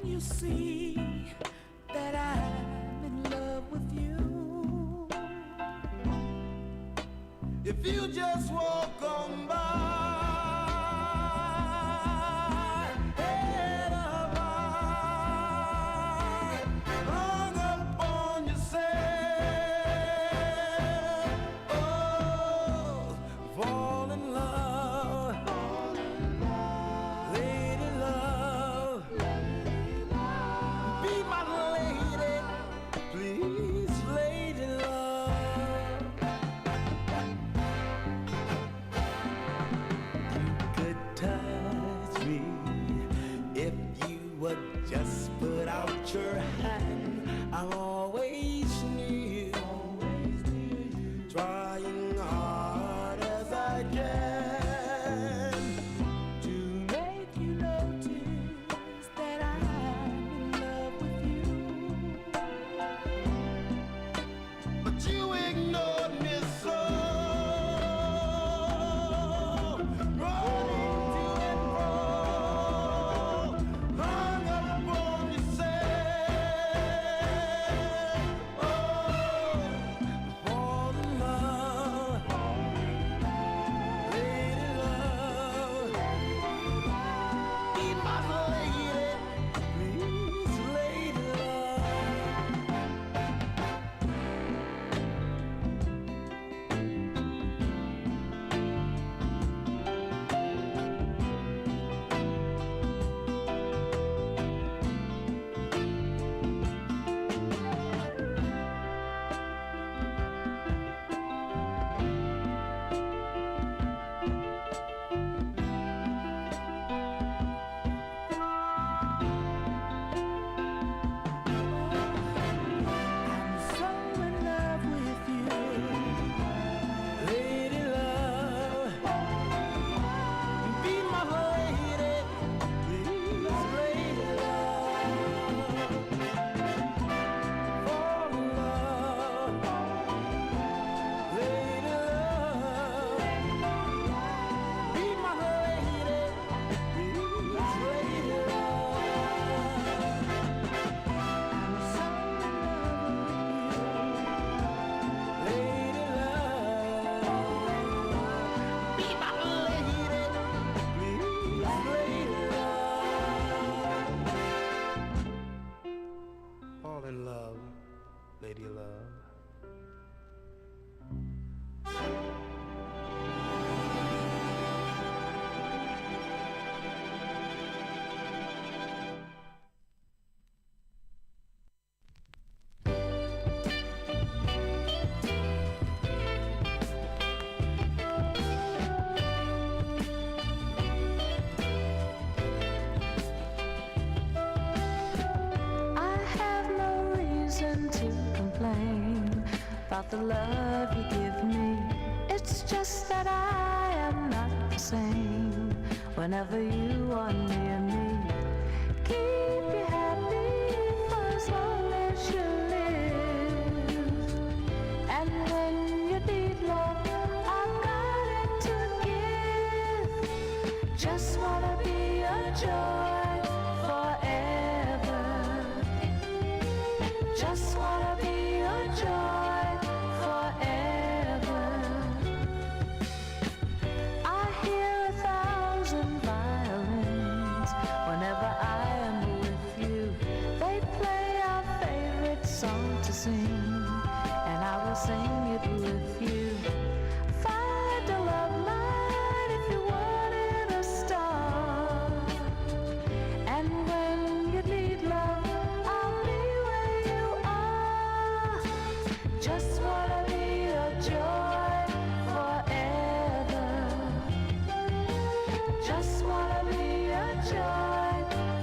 you see that I'm in love with you? If you just walk on by, head up high, hung up on yourself, oh, fall in love, lady love, be my lady, please, lady love. Could touch me if you would just put out your hand. I'm always near you, trying hard as I can to make you notice that I'm in love with you. But you ignored me so. Fall in love, lady love. About the love you give me, it's just that I am not the same whenever you are near me. Keep you happy for as long as you live, and when you need love, I've got it to give. Just wanna be your joy forever. Just wanna be your joy forever. I hear 1,000 violins whenever I am with you. They play our favorite song to sing, and I will sing it with you. Find a love light if you wanted a star, and when you need love, I'll be where you are. Just wanna be your joy forever. Just wanna be your joy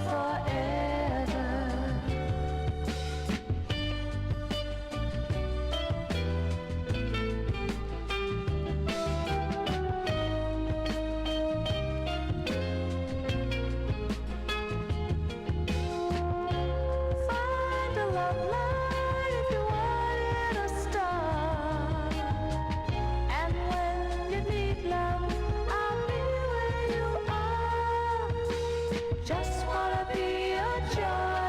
forever. Find a love light if you wanted a star, and when you need love, I'll be where you are. Just wanna be your joy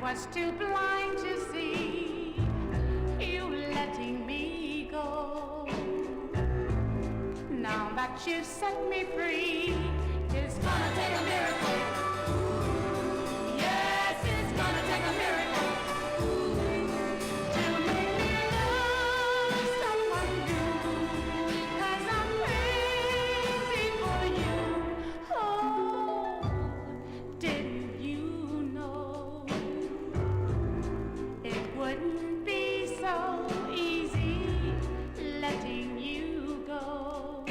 was too blind to see you letting me go. Now that you've set me free, it's gonna take a miracle. Yes, it's gonna take a miracle to make me love someone new. 'Cause I'm crazy for you. Oh, didn't you know it wouldn't be so easy letting you go?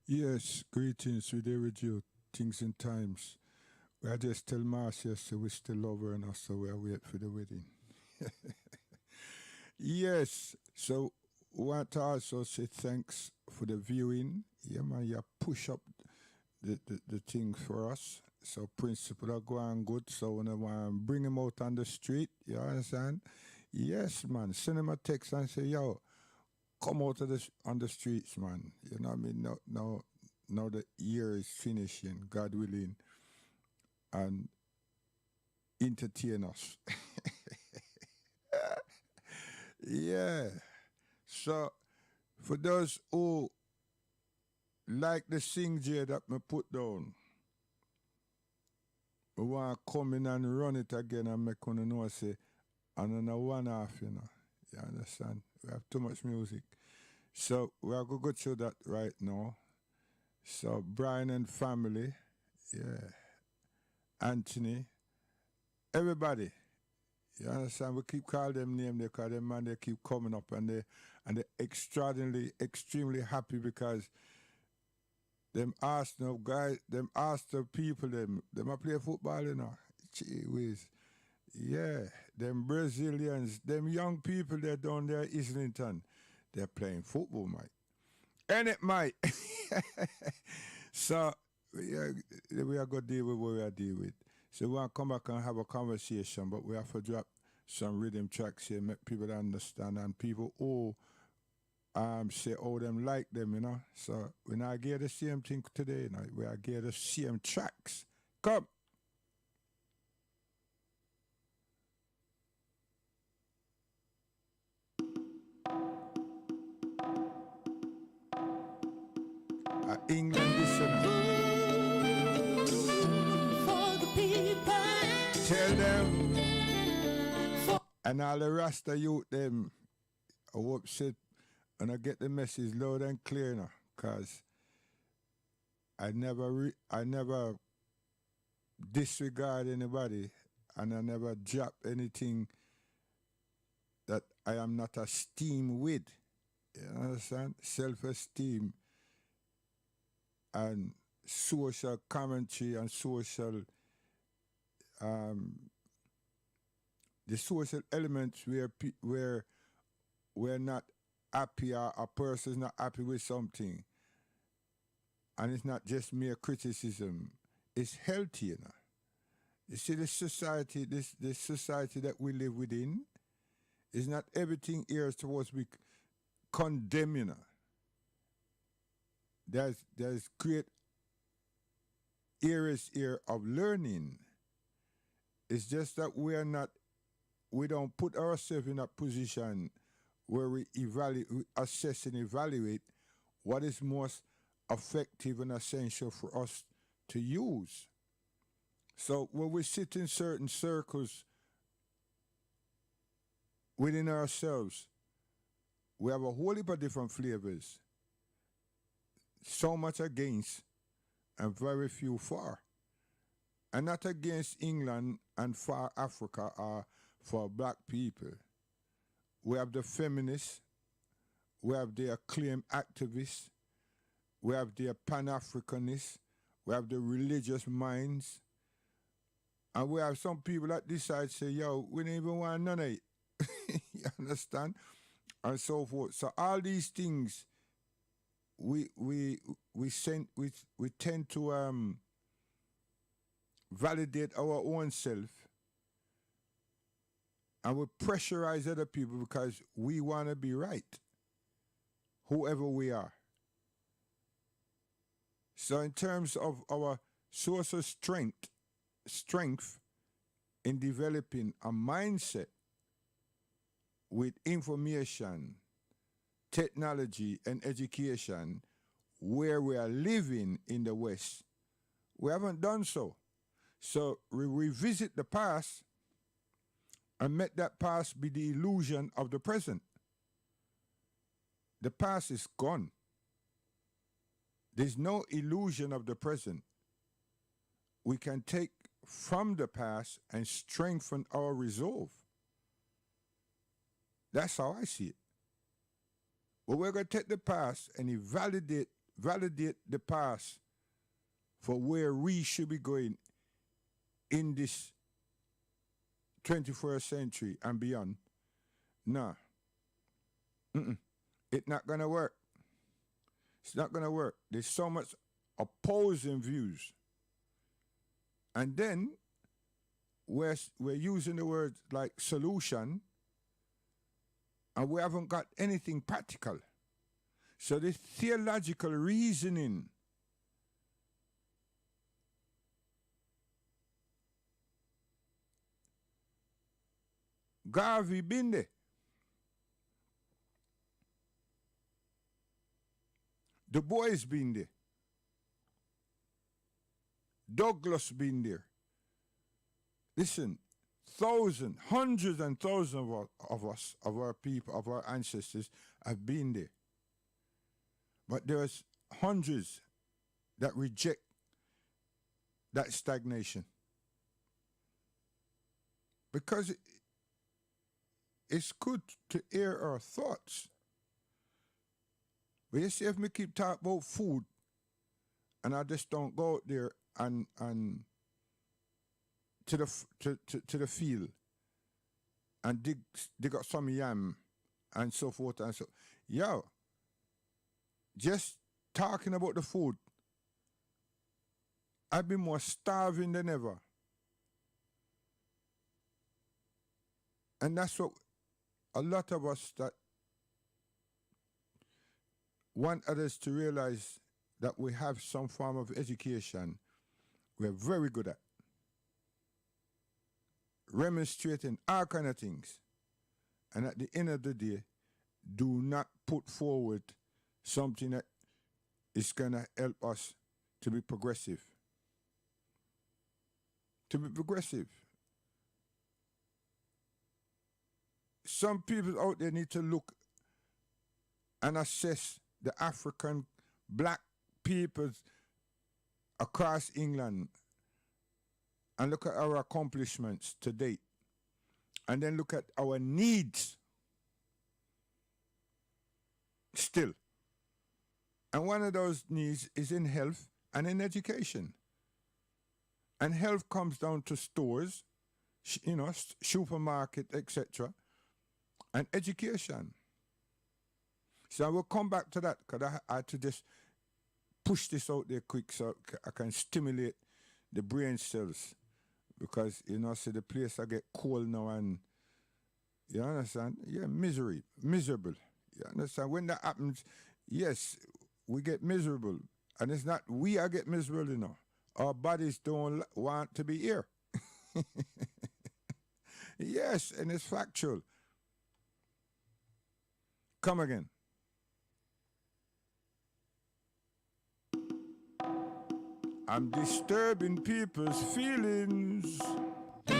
Yes, greetings with the radio, things and times. I just tell Marcia so we still love her and us, so we wait for the wedding. Yes, so want to also say thanks for the viewing. Yeah, man, you push up the thing for us. So principle are going good. So when I want to bring him out on the street, you understand? Yes, man. Send him a text and say, yo, come out of on the streets, man. You know what I mean? Now the year is finishing, God willing, and entertain us. Yeah. So for those who like the sing J that me put down, we want to come in and run it again and make one know say, and then one half, you know. You understand? We have too much music. So we are going to go through that right now. So Brian and family, yeah. Anthony, everybody. You understand? We keep calling them names because them man they keep coming up and they extremely happy because them Arsenal guys, them Arsenal people, them a play football, you know. Gee whiz. Yeah, them Brazilians, them young people that down there in Islington, they're playing football, mate. And it might. So we are going to deal with what we are dealing with. So we want to come back and have a conversation, but we have to drop some rhythm tracks here, make people understand, and people who say, oh, them like them, you know. So we're not getting the same thing today, you know. We are getting the same tracks. Come. England listener. For the people. Tell them. And all the Rasta youth, them, I hope sit and I get the message loud and clear now, cause I never disregard anybody, and I never drop anything that I am not esteemed with. You understand? Self-esteem and social commentary and social the social elements where we're not happy or a person is not happy with something, and it's not just mere criticism, it's healthy, you know. You see, this society that we live within is not everything here is supposed to be condemned, you know. There's great areas here of learning. It's just that we don't put ourselves in a position where we assess and evaluate what is most effective and essential for us to use. So when we sit in certain circles within ourselves, we have a whole heap of different flavors. So much against and very few for. And not against England and far Africa or for black people. We have the feminists, we have the acclaimed activists, we have the Pan-Africanists, we have the religious minds, and we have some people that decide to say, yo, we don't even want none of it. You understand? And so forth. So all these things we tend to validate our own self, and we pressurize other people because we want to be right, whoever we are. So in terms of our source of strength in developing a mindset with information, technology, and education where we are living in the West. We haven't done so. So we revisit the past and make that past be the illusion of the present. The past is gone. There's no illusion of the present. We can take from the past and strengthen our resolve. That's how I see it. But we're going to take the past and validate the past for where we should be going in this 21st century and beyond. Nah. It's not going to work. It's not going to work. There's so much opposing views. And then we're using the word like solution, and we haven't got anything practical. So this theological reasoning Garvey been there. The boys been there. Douglas been there. Listen, thousands, hundreds and thousands of us, of our people, of our ancestors have been there. But there's hundreds that reject that stagnation. Because it's good to air our thoughts. But you see, if me keep talking about food and I just don't go out there and to the field and dig up some yam and so forth and so, yo, just talking about the food, I've been more starving than ever. And that's what a lot of us that want others to realize that we have some form of education, we're very good at. Remonstrating all kind of things. And at the end of the day, do not put forward something that is going to help us to be progressive. To be progressive. Some people out there need to look and assess the African black peoples across England and look at our accomplishments to date and then look at our needs still. And one of those needs is in health and in education. And health comes down to stores, supermarket, etc., and education. So I will come back to that because I had to just push this out there quick so I can stimulate the brain cells. Because, see the place I get cold now and, you understand? Yeah, miserable. You understand? When that happens, yes, we get miserable. And it's not we I get miserable, Our bodies don't want to be here. Yes, and it's factual. Come again. I'm disturbing people's feelings. For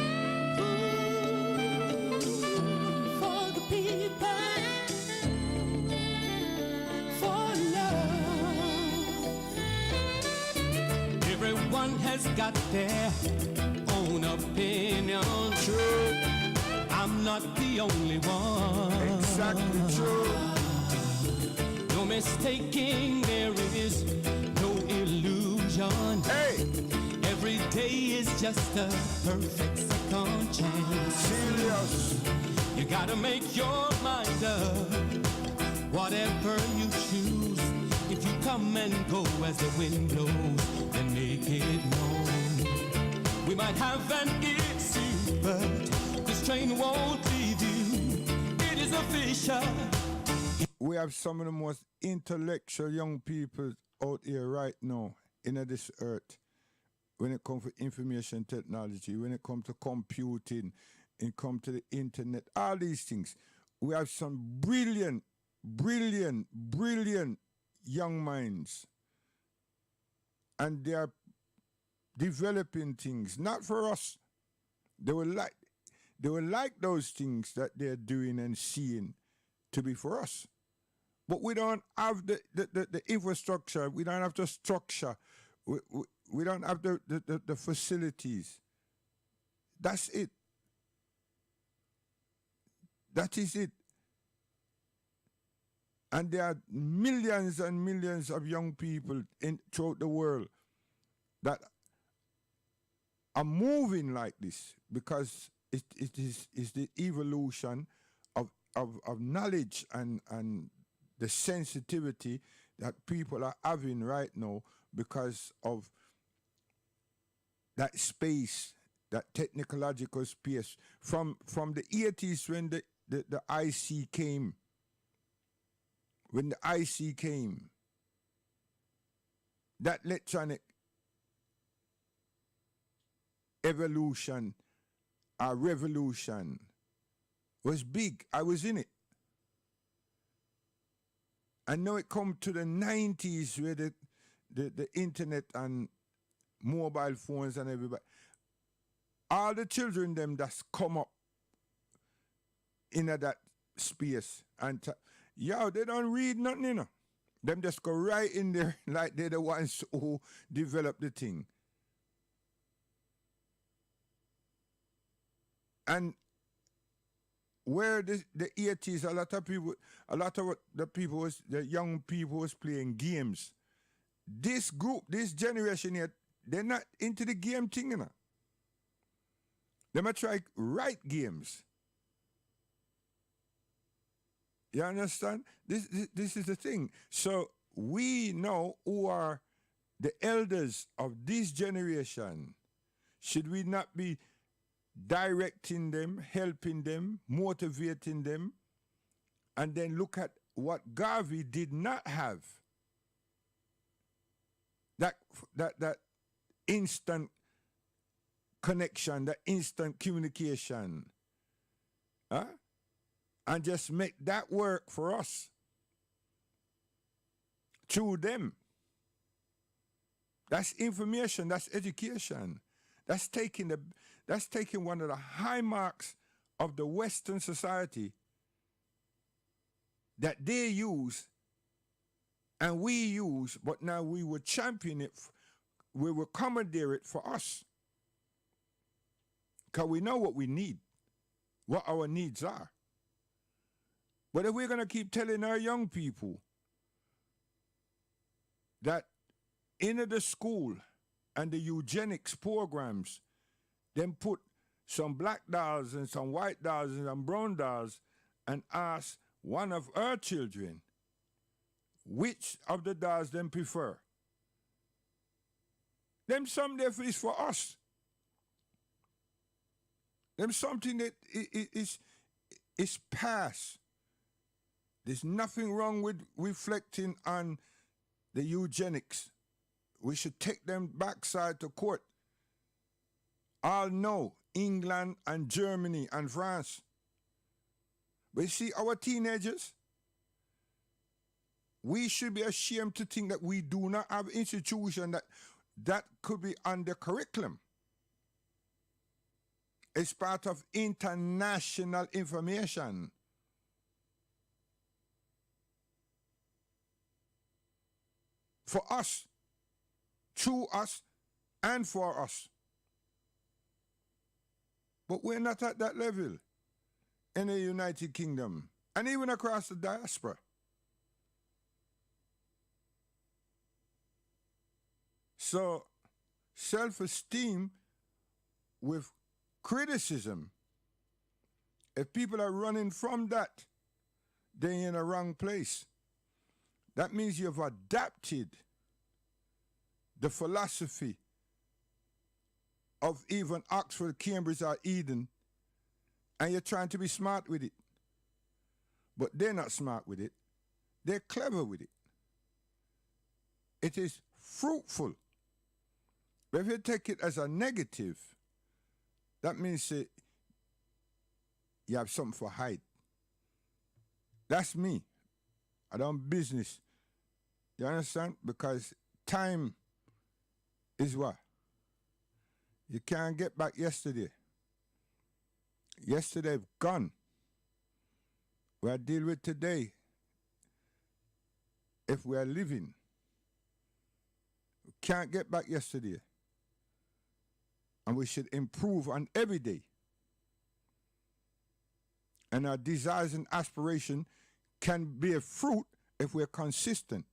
the people, for love. Everyone has got their own opinion. True. I'm not the only one. Exactly true. No mistaking, there is no illusion. Hey! Every day is just a perfect second chance. Serious. You gotta make your mind up. Whatever you choose, if you come and go as the wind blows, then make it known. We might have an issue, but this train won't leave you. It is official. We have some of the most intellectual young people out here right now in this earth. when it comes to information technology, when it comes to computing, it comes to the internet, all these things. We have some brilliant, brilliant, brilliant young minds. And they are developing things, not for us. They will like those things that they're doing and seeing to be for us. But we don't have the infrastructure. We don't have the structure. We don't have the facilities. That's it. That is it. And there are millions and millions of young people throughout the world that are moving like this because it is the evolution of knowledge and the sensitivity that people are having right now because of that space, that technological space. From the 80s when the IC came, that electronic evolution, our revolution was big. I was in it. I know it come to the 90s where the internet and mobile phones and everybody, all the children them that's come up in that space and they don't read nothing, you know. Them just go right in there like they're the ones who developed the thing. And where the 80s, a lot of the young people was playing games. This group, this generation here, they're not into the game thing, you know. They might try write games. You understand? This is the thing. So we know who are the elders of this generation. Should we not be directing them, helping them, motivating them, and then look at what Garvey did not have? That instant connection, that instant communication. Huh? And just make that work for us through them. That's information, that's education. That's taking one of the high marks of the Western society that they use and we use, but now we will champion it, we will commandeer it for us. Because we know what we need, what our needs are. But if we're going to keep telling our young people that in the school and the eugenics programs, then put some black dolls and some white dolls and some brown dolls and ask one of our children which of the dolls them prefer. Them something that is for us. Them something that is past. There's nothing wrong with reflecting on the eugenics. We should take them backside to court. All know England and Germany and France. But you see, our teenagers, we should be ashamed to think that we do not have institution that could be on the curriculum. It's part of international information. For us, to us, and for us. But we're not at that level in the United Kingdom and even across the diaspora. So, self-esteem with criticism, if people are running from that, they're in a wrong place. That means you've adapted the philosophy of even Oxford, Cambridge, or Eden, and you're trying to be smart with it. But they're not smart with it. They're clever with it. It is fruitful But if you take it as a negative, that means you have something for hide. That's me. I don't business. You understand? Because time is what? You can't get back yesterday. Yesterday gone. We are deal with today. If we are living, we can't get back yesterday. And we should improve on every day. And our desires and aspiration can bear fruit if we're consistent.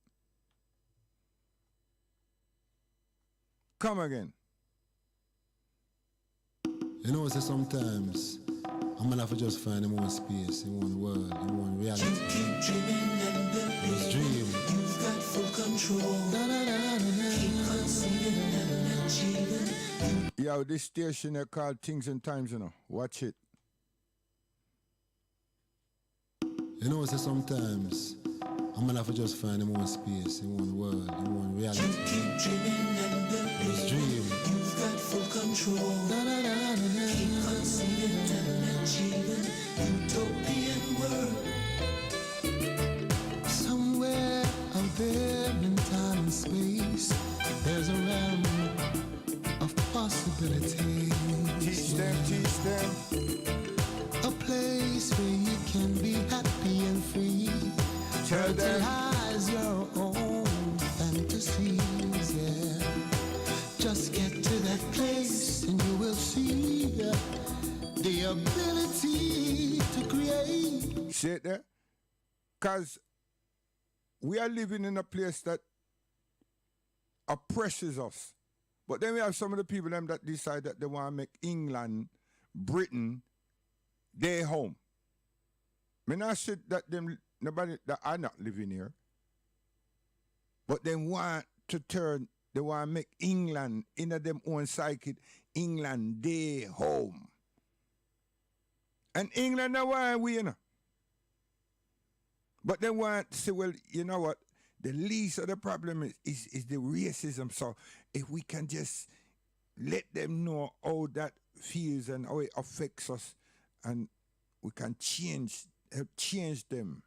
Come again. You know, sometimes I'm gonna have to just find in one space, in one world, in one reality. Keep dreaming and believing. Just dream. You've got full control. Keep conceiving and achieving. Yo, this station they called Things and Times, you know. Watch it. You know, sometimes I'm gonna have to just find in one space, in one world, in one reality. Keep dreaming and believing. Just dream. You've got full control. Keep conceiving and achieving. Utopian world. Somewhere out there in time and space, there's a realm of possibilities. Teach them. A place where you can be happy and free. Tell them. Fertilize your own fantasies, yeah. Just get to that place and you will see the ability to create. See it there? Because we are living in a place that oppresses us. But then we have some of the people them that decide that they want to make England, Britain, their home. I mean, I said that them nobody that are not living here. But they want to make England in them own psyche, England their home. And England now why we, you know. But they want to say, well, you know what? The least of the problem is the racism. So if we can just let them know how that feels and how it affects us, and we can help change them.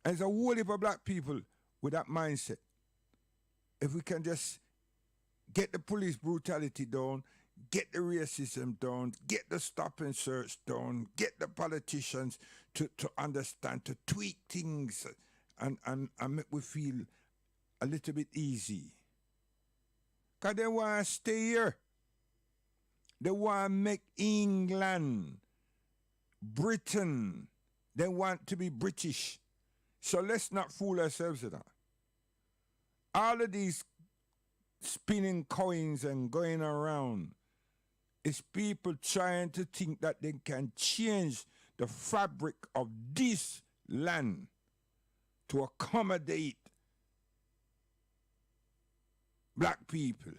And there's a whole heap of black people with that mindset. If we can just get the police brutality down, get the racism down, get the stop and search down, get the politicians to understand, to tweak things and make we feel a little bit easy. Because they want to stay here. They want to make England, Britain, they want to be British. So let's not fool ourselves with that. All of these spinning coins and going around is people trying to think that they can change the fabric of this land to accommodate black people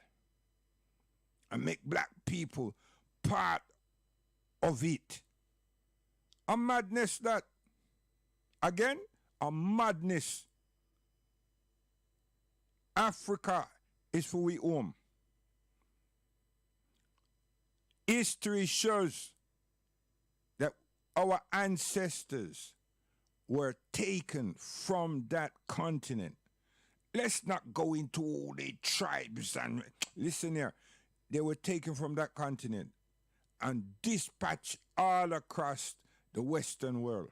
and make black people part of it. A madness that, again, a madness. Africa is for we home. History shows that our ancestors were taken from that continent. Let's not go into all the tribes and listen here. They were taken from that continent and dispatched all across the Western world.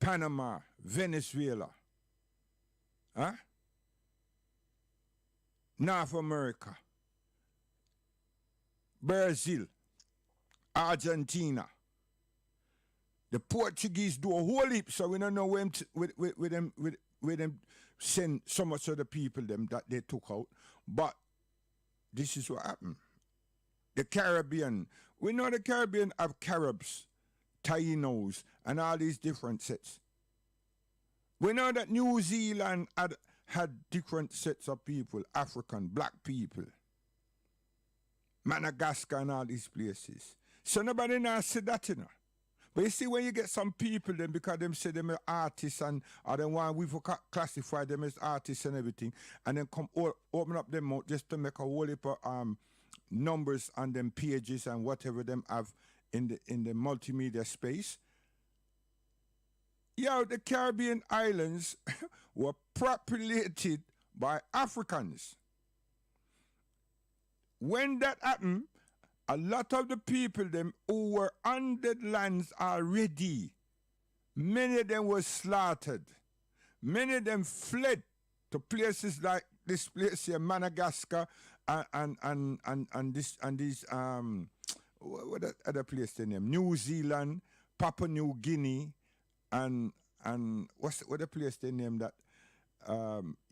Panama, Venezuela, North America, Brazil, Argentina. The Portuguese do a whole heap, so we don't know where them send so much of the people them that they took out. But this is what happened. The Caribbean, we know the Caribbean have Caribs, Tainos, and all these different sets. We know that New Zealand had different sets of people, African, black people, Madagascar and all these places. So nobody now said that, you know. But you see, when you get some people, then because them say them are artists and or them want we for classify them as artists and everything, and then come open up them mouth just to make a whole heap of numbers on them pages and whatever them have in the multimedia space. Yeah, the Caribbean islands were populated by Africans. When that happened, a lot of the people them who were on the lands already, many of them were slaughtered. Many of them fled to places like this place here, Madagascar, and these what other place they name? New Zealand, Papua New Guinea, and what the place they name that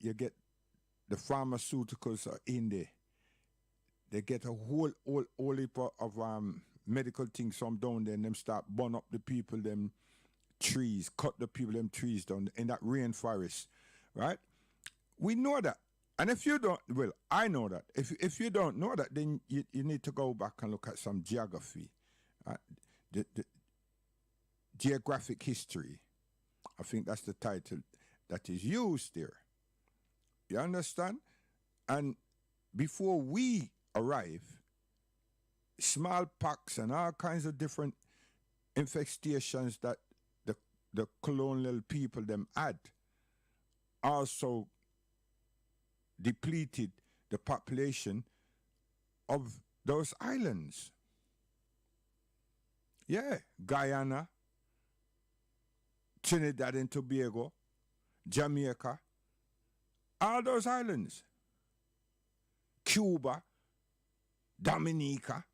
you get the pharmaceuticals are in there. They get a whole heap of medical things from down there, and them start burn up the people, them trees, cut the people, them trees down in that rainforest, right? We know that. And if you don't, well, I know that. If you don't know that, then you need to go back and look at some geography, the geographic history. I think that's the title that is used there. You understand? And before we arrive, smallpox and all kinds of different infestations that the colonial people them had also depleted the population of those islands. Yeah, Guyana, Trinidad and Tobago, Jamaica, all those islands. Cuba, Dominica,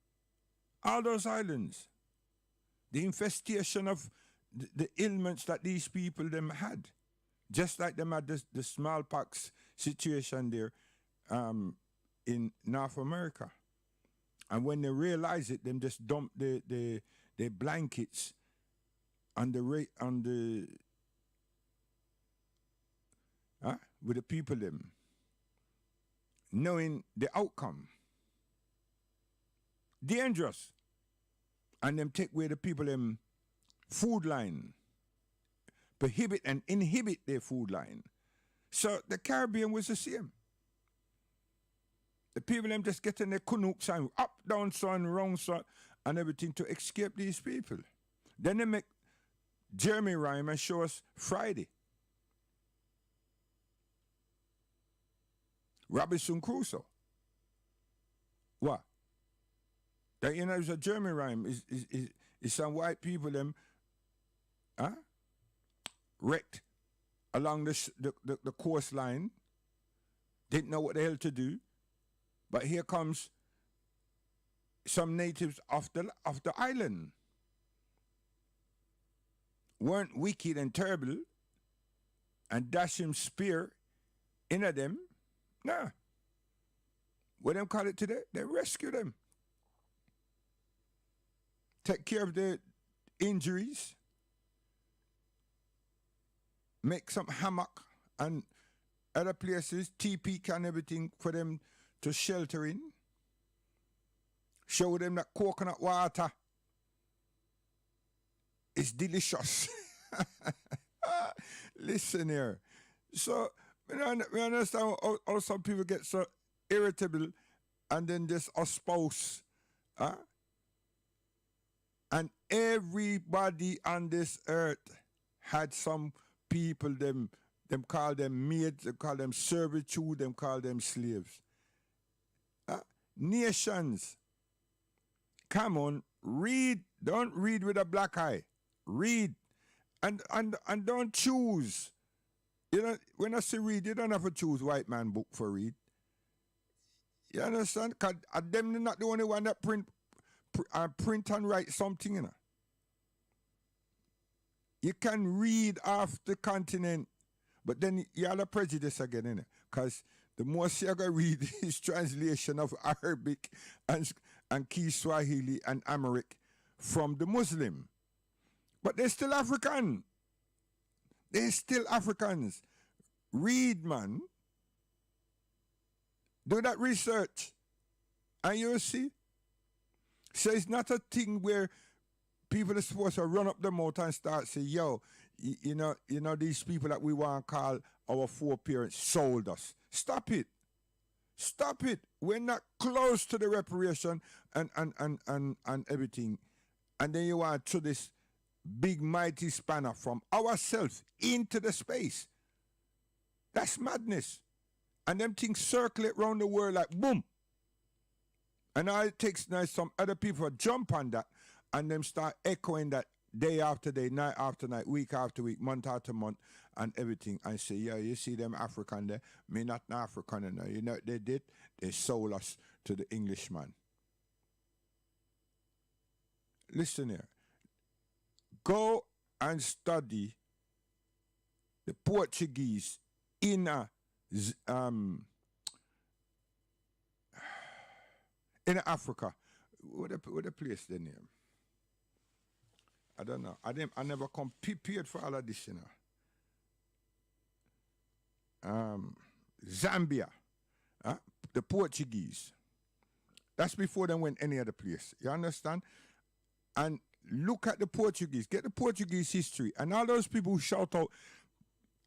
all those islands. The infestation of the ailments that these people them had, just like them had the smallpox situation there in North America. And when they realize it, them just dump the blankets on the with the people them, knowing the outcome. Dangerous. And them take away the people them food line, prohibit and inhibit their food line. So the Caribbean was the same. The people them just getting their canoes and up, down, sun, wrong, sun, and everything to escape these people. Then they make Jeremy rhyme and show us Friday. Robinson Crusoe. What? That it's a German rhyme. Is some white people them wrecked along the coastline, didn't know what the hell to do, but here comes some natives of the island. Weren't wicked and terrible and dash him spear into them. Nah. What them call it today? They rescue them. Take care of their injuries. Make some hammock and other places, teepee and everything for them to shelter in. Show them that coconut water is delicious. Listen here. So, we understand how some people get so irritable and then just espouse. And everybody on this earth had some people, them call them maids, them call them servitude, them call them slaves. Nations. Come on, read. Don't read with a black eye. Read. And don't choose. You know, when I say read, you don't have to choose white man book for read. You understand? Because them not the only one that print and write something, you know. You can read off the continent, but then you have a prejudice again, you know. Because the most you're going to read is translation of Arabic and Kiswahili and Amharic from the Muslim. But they're still African. They're still Africans. Read, man. Do that research. And you'll see. So it's not a thing where people are supposed to run up their mouth and start say, yo, you know, these people that we want to call our foreparents sold us. Stop it. Stop it. We're not close to the reparation and everything. And then you want to this big mighty spanner from ourselves into the space. That's madness. And them things circulate around the world like boom. And now it takes now some other people jump on that and them start echoing that day after day, night after night, week after week, month after month, and everything. And say, yeah, you see them African there, me not an African, you know what they did? They sold us to the Englishman. Listen here. Go and study the Portuguese in Africa. What the place their name? I don't know. I never come prepared for all of this, you know. Zambia, the Portuguese. That's before they went any other place. You understand? And look at the Portuguese. Get the Portuguese history. And all those people who shout out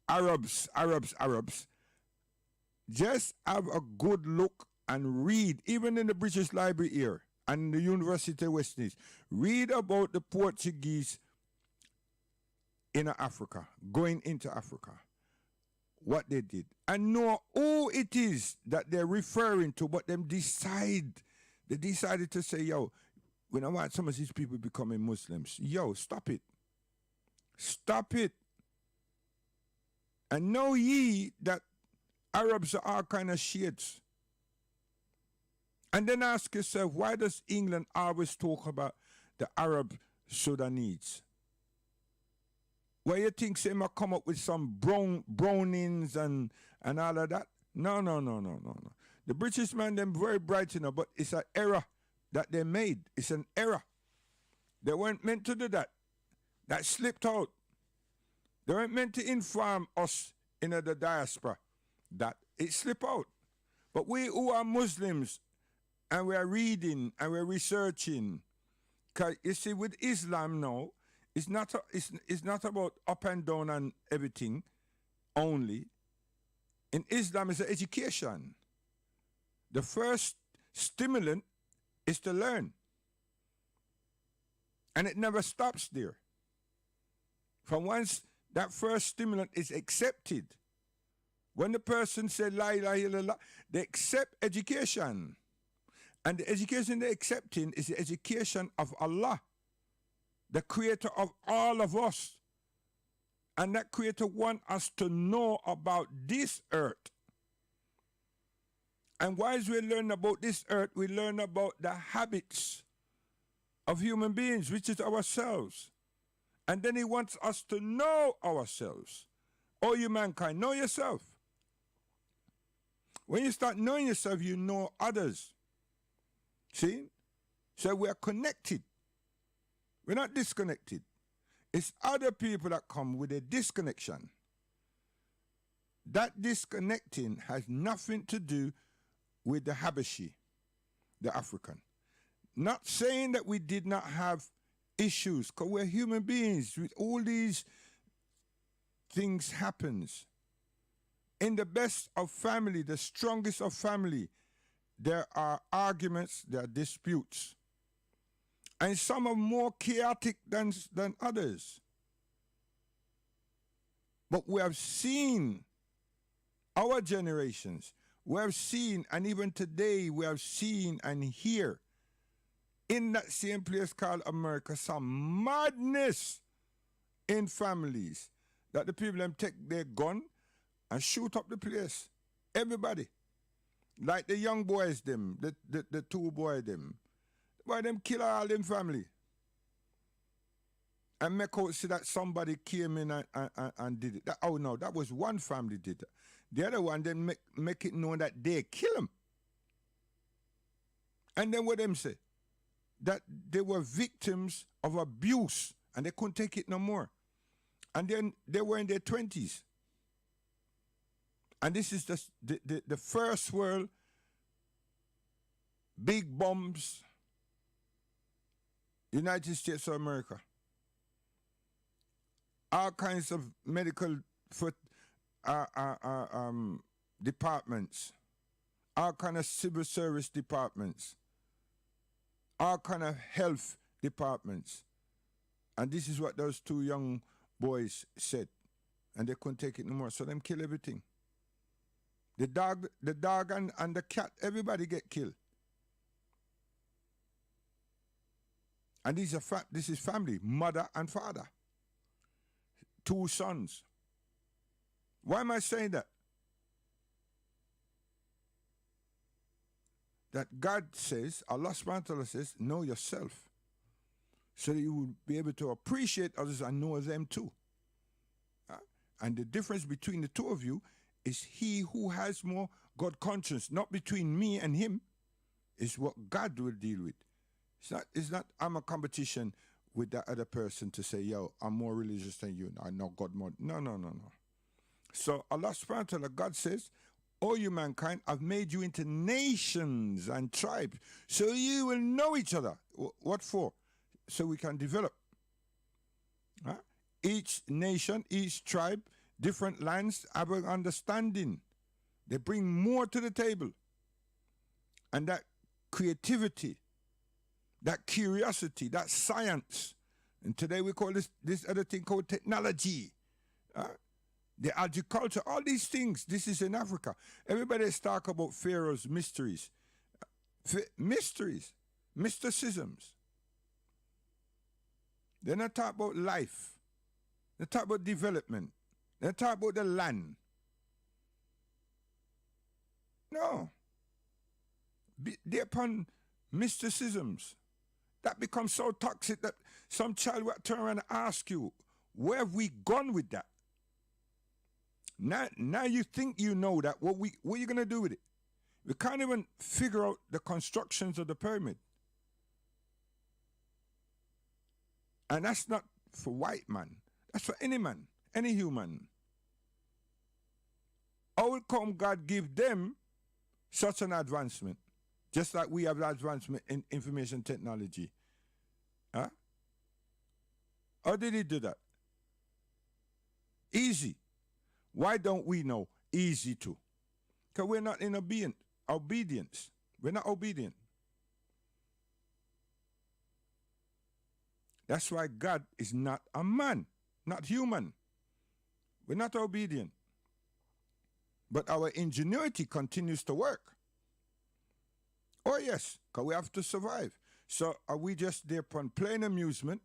Arabs, Arabs, Arabs, just have a good look and read, even in the British Library here and the University of West Indies, read about the Portuguese in Africa, going into Africa, what they did, and know who it is that they're referring to, but them they decided to say, yo, we don't want some of these people becoming Muslims. Yo, stop it. Stop it. And know ye that Arabs are all kind of shades. And then ask yourself, why does England always talk about the Arab Sudanese? Why you think they might come up with some brownings and all of that? No. The British man, them very bright, you know, but it's an error that they made. It's an error. They weren't meant to do that. That slipped out. They weren't meant to inform us in the diaspora that it slipped out. But we who are Muslims and we are reading and we're researching, because you see, with Islam now, it's not about up and down and everything only. In Islam, it's an education. The first stimulant is to learn. And it never stops there. From once that first stimulant is accepted, when the person said la ilaha illallah, they accept education. And the education they're accepting is the education of Allah, the creator of all of us. And that creator wants us to know about this earth. And whilst we learn about this earth, we learn about the habits of human beings, which is ourselves. And then he wants us to know ourselves. Oh, you mankind, know yourself. When you start knowing yourself, you know others. See? So we are connected. We're not disconnected. It's other people that come with a disconnection. That disconnecting has nothing to do with the Habashi, the African. Not saying that we did not have issues, because we're human beings. With all these things happens. In the best of family, the strongest of family, there are arguments, there are disputes. And some are more chaotic than others. But we have seen, our generations, we have seen, and even today we have seen and hear, in that same place called America, some madness in families, that the people them take their gun and shoot up the place. Everybody. Like the young boys them, the two boys them. Why them kill all them family? And make out see that somebody came in and did it. Oh no, that was one family did it. The other one then make it known that they kill him. And then what them say? That they were victims of abuse and they couldn't take it no more. And then they were in their 20s. And this is the first world, big bombs, United States of America. All kinds of medical foot, departments, all kind of civil service departments, all kind of health departments. And this is what those two young boys said. And they couldn't take it no more, so them kill everything. The dog and the cat, everybody get killed. And this is family, mother and father. Two sons. Why am I saying that? That God says, Allah subhanahu wa ta'ala says, know yourself. So that you will be able to appreciate others and know them too. And the difference between the two of you is he who has more God conscience, not between me and him, is what God will deal with. It's not I'm a competition with that other person to say, yo, I'm more religious than you. I know God more. No. So Allah subhanahu wa ta'ala, God says, O you mankind, I've made you into nations and tribes, so you will know each other. What for? So we can develop. Each nation, each tribe, different lands have an understanding. They bring more to the table. And that creativity, that curiosity, that science. And today we call this other thing called technology. The agriculture, all these things, this is in Africa. Everybody's talk about Pharaoh's mysteries. Mysteries, mysticisms. They're not talking about life. They talk about development. They talk about the land. No. They're upon mysticisms. That becomes so toxic that some child will turn around and ask you, where have we gone with that? Now you think you know that. What are you going to do with it? We can't even figure out the constructions of the pyramid. And that's not for white man. That's for any man, any human. How come God give them such an advancement? Just like we have advancement in information technology. Huh? How did he do that? Easy. Why don't we know? Easy too. Because we're not in obedience. We're not obedient. That's why God is not a man, not human. We're not obedient. But our ingenuity continues to work. Oh yes, because we have to survive. So are we just there upon plain amusement,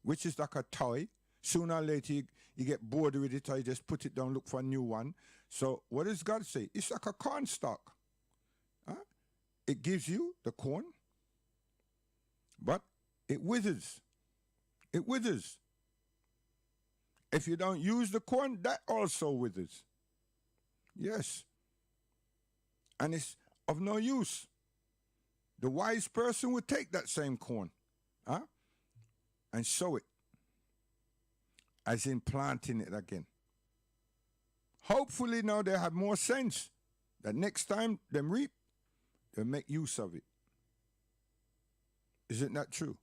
which is like a toy? Sooner or later you get bored with it or you just put it down, look for a new one. So what does God say? It's like a corn stalk. It gives you the corn, but it withers. It withers. If you don't use the corn, that also withers. Yes. And it's of no use. The wise person would take that same corn and sow it, as in planting it again. Hopefully now they have more sense that next time them reap, they'll make use of it. Isn't that true?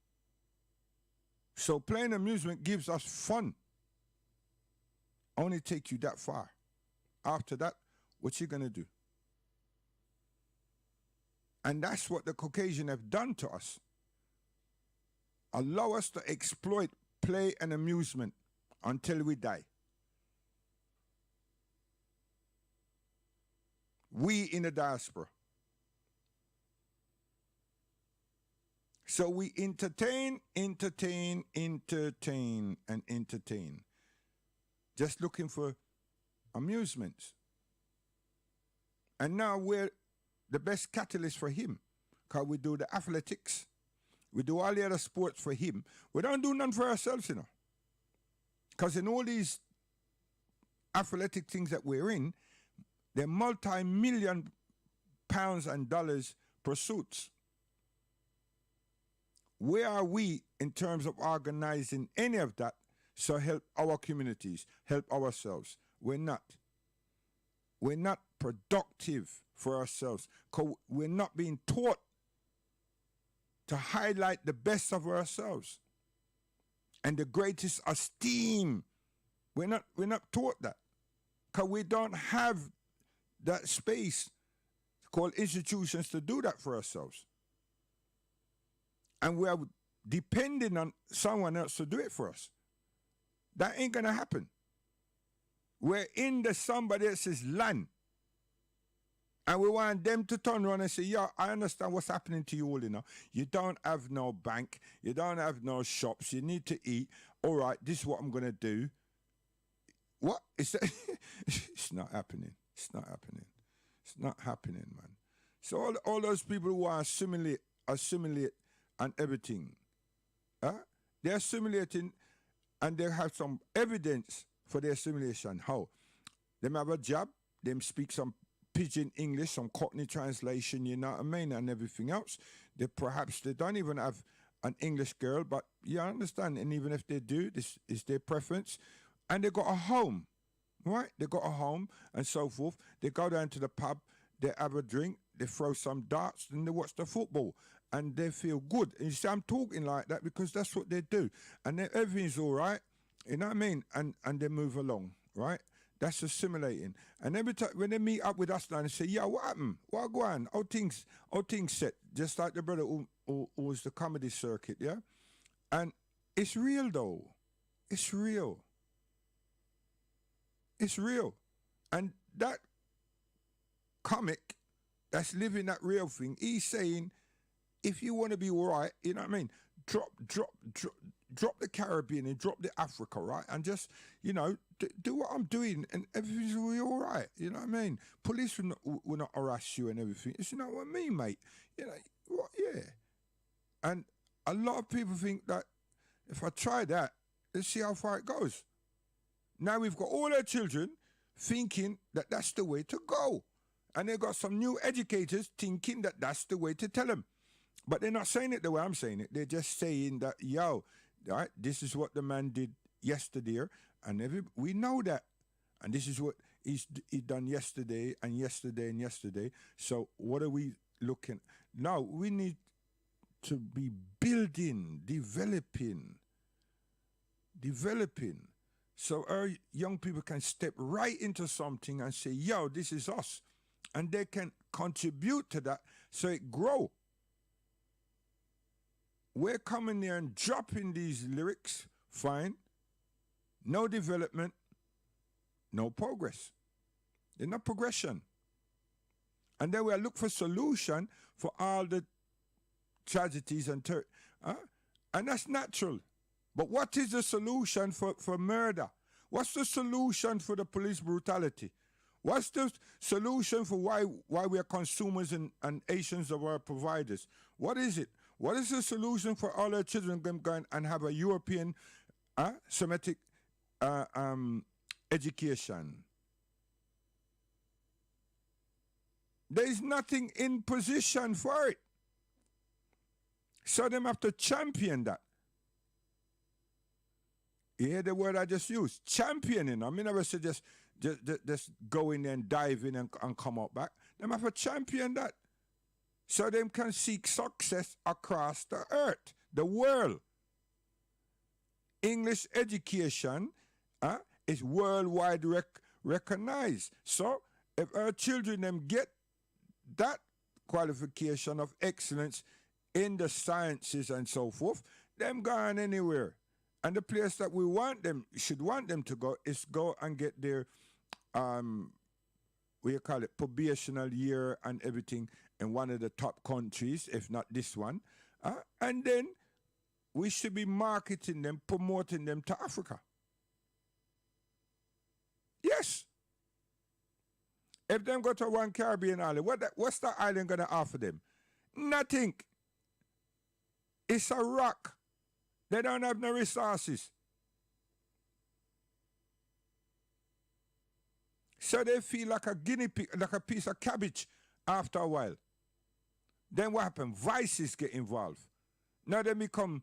So plain amusement gives us fun. Only take you that far. After that, what you gonna do? And that's what the Caucasian have done to us. Allow us to exploit play and amusement until we die. We in the diaspora. So we entertain, and entertain. Just looking for amusements. And now we're the best catalyst for him. Because we do the athletics. We do all the other sports for him. We don't do none for ourselves, you know. Because in all these athletic things that we're in, they're multi-million pounds and dollars pursuits. Where are we in terms of organizing any of that so help our communities, help ourselves? We're not. We're not productive for ourselves because we're not being taught to highlight the best of ourselves and the greatest esteem. We're not taught that because we don't have that space called institutions to do that for ourselves. And we are depending on someone else to do it for us. That ain't gonna happen. We're in the somebody else's land. And we want them to turn around and say, yeah, I understand what's happening to you all, you know. You don't have no bank. You don't have no shops. You need to eat. All right, this is what I'm going to do. What? It's not happening. It's not happening. It's not happening, man. So all those people who are assimilate and everything, they're assimilating and they have some evidence for their assimilation. How? Them have a job. Them speak some pidgin English, some Cockney translation, you know what I mean, and everything else. They don't even have an English girl, but you understand, and even if they do, this is their preference. And they got a home, right? They got a home and so forth. They go down to the pub, they have a drink, they throw some darts, and they watch the football, and they feel good. And you see, I'm talking like that because that's what they do. And everything's all right, you know what I mean? And they move along, right? That's assimilating. And every time when they meet up with us now and say, yeah, what happened? What go on? How things set? Just like the brother who was the comedy circuit, yeah? And it's real though. It's real. It's real. And that comic that's living that real thing, he's saying, if you want to be all right, you know what I mean? Drop the Caribbean and drop the Africa, right? And just, you know, do what I'm doing and everything's will be all right. You know what I mean? Police will not harass you and everything. It's, you know what I mean, mate? You know, what? Yeah. And a lot of people think that if I try that, let's see how far it goes. Now we've got all our children thinking that that's the way to go. And they've got some new educators thinking that that's the way to tell them. But they're not saying it the way I'm saying it. They're just saying that, yo, right, this is what the man did yesterday, and we know that. And this is what he done yesterday and yesterday and yesterday. So what are we looking? Now, we need to be building, developing. So our young people can step right into something and say, yo, this is us. And they can contribute to that so it grow. We're coming there and dropping these lyrics, fine. No development, no progress. There's no progression. And then we'll look for solution for all the tragedies and and that's natural. But what is the solution for murder? What's the solution for the police brutality? What's the solution for why we are consumers and Asians of our providers? What is it? What is the solution for all our children going and have a European Semitic education? There is nothing in position for it. So them have to champion that. You hear the word I just used? Championing. I mean, I never say just go in there and dive in and come out back. Them have to champion that. So them can seek success across the earth, the world. English education is worldwide recognized. So if our children them get that qualification of excellence in the sciences and so forth, them going anywhere. And the place that we should want them to go is go and get their probational year and everything in one of the top countries, if not this one. And then we should be marketing them, promoting them to Africa. Yes. If them go to one Caribbean island, what's that island going to offer them? Nothing. It's a rock. They don't have no resources. So they feel like a guinea pig, like a piece of cabbage after a while. Then what happens? Vices get involved. Now they become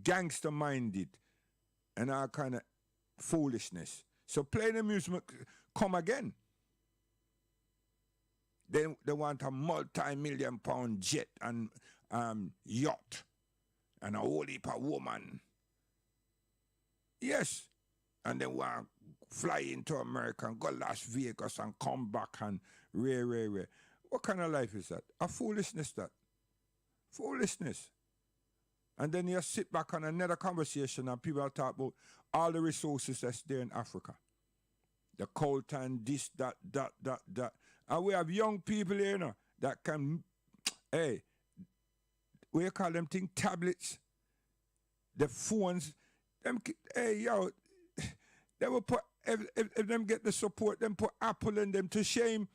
gangster-minded and all kind of foolishness. So playing amusement come again. They want a multi-million-pound jet and yacht and a whole heap of woman. Yes. And then want to fly into America and go Las Vegas and come back and rare. What kind of life is that? A foolishness that. Foolishness. And then you sit back on another conversation and people talk about all the resources that's there in Africa. The coltan, this, that. And we have young people here, you know, that can, hey, what you call them thing? Tablets, the phones, them, hey, yo, they will put, if them get the support, them put Apple in them to shame.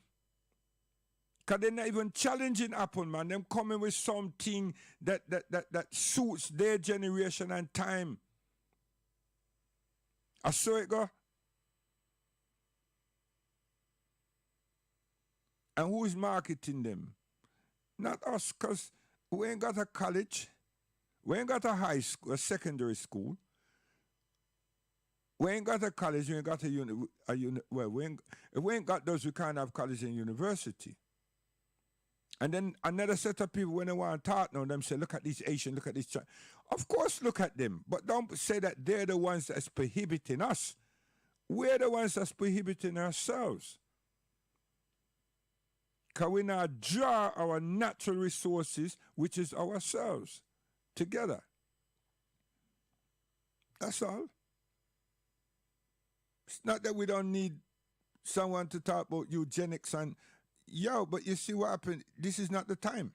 Because they're not even challenging Apple, man. Them coming with something that suits their generation and time. I saw it go. And who's marketing them? Not us, because we ain't got a college. We ain't got a high school, a secondary school. We ain't got a college, we ain't got if we ain't got those, we can't have college and university. And then another set of people, when they want to talk now, them say, look at these Asians, look at these Chinese. Of course, look at them. But don't say that they're the ones that's prohibiting us. We're the ones that's prohibiting ourselves. Because we now draw our natural resources, which is ourselves, together. That's all. It's not that we don't need someone to talk about eugenics and, but you see what happened? This is not the time.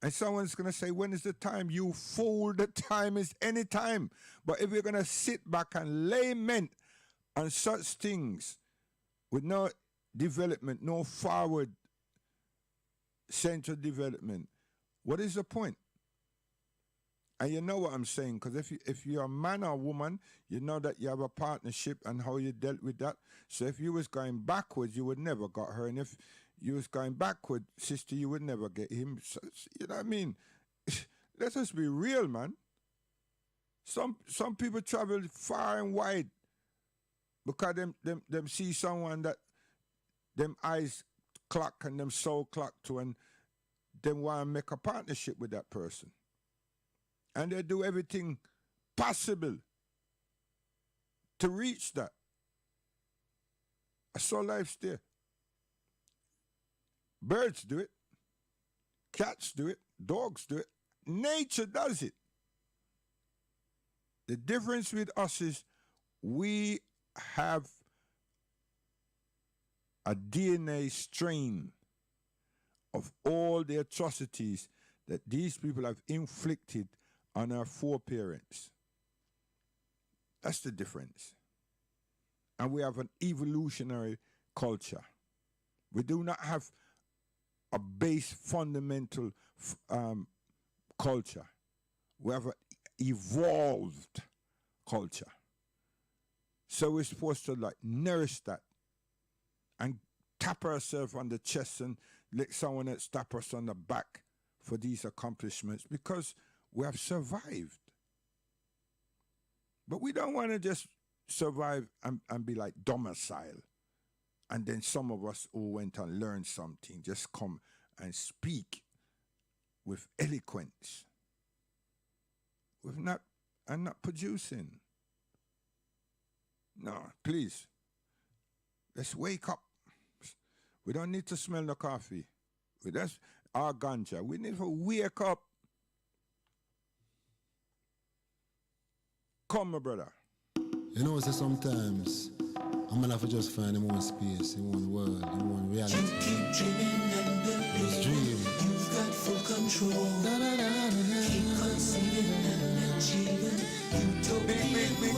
And someone's going to say, when is the time? You fool, the time is any time. But if we're going to sit back and lament on such things with no development, no forward central development, what is the point? And you know what I'm saying, because if you're a man or a woman, you know that you have a partnership and how you dealt with that. So if you was going backwards, you would never got her. And if you was going backward, sister, you would never get him. So, you know what I mean? Let us be real, man. Some people travel far and wide because them see someone that them eyes clock and them soul clock to, and them want to make a partnership with that person. And they do everything possible to reach that. I saw life's there. Birds do it. Cats do it. Dogs do it. Nature does it. The difference with us is we have a DNA strain of all the atrocities that these people have inflicted on our foreparents. That's the difference. And we have an evolutionary culture. We do not have a base fundamental culture. We have an evolved culture. So we're supposed to like nourish that and tap ourselves on the chest and let someone else tap us on the back for these accomplishments, because we have survived. But we don't want to just survive and be like domicile. And then some of us who went and learned something just come and speak with eloquence. Not producing. No, please. Let's wake up. We don't need to smell the coffee. That's our ganja. We need to wake up. Come, my brother. You know, so sometimes I'm gonna have to just find in one space, in one world, in one reality. You keep dreaming and building. Just dream. You've got full control. Keep conceiving and achieving.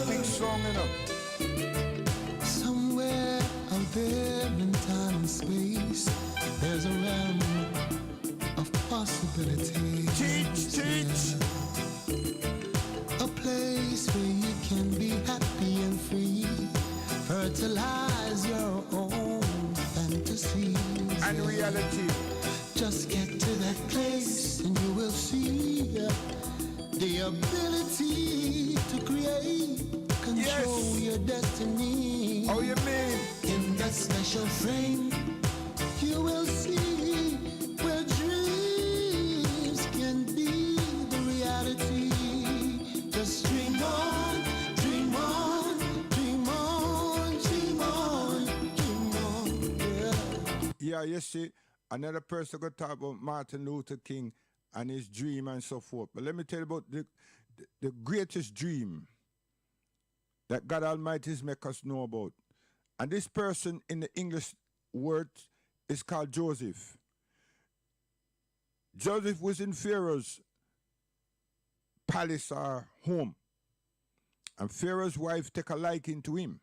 Big song enough. Somewhere out there in time and space, there's a realm of possibility. Teach. A place where you can be happy and free. Fertilize your own fantasies and reality. Just get to that place and you will see the ability to create, control your destiny. Oh, you mean? In that special frame, you will see where dreams Yeah, you see, another person could talk about Martin Luther King and his dream and so forth. But let me tell you about the greatest dream that God Almighty has make us know about. And this person in the English word is called Joseph. Joseph was in Pharaoh's palace or home. And Pharaoh's wife took a liking to him.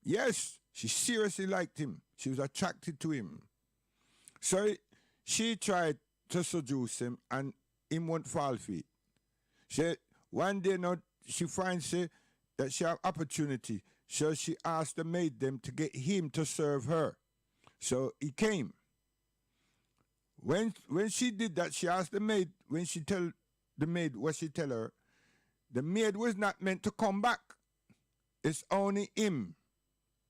Yes, she seriously liked him. She was attracted to him. So she tried to seduce him and him won't fall for it. One day now she finds that she have opportunity. So she asked the maid them to get him to serve her. So he came. When she did that, she asked the maid, when she tell the maid what she tell her, the maid was not meant to come back. It's only him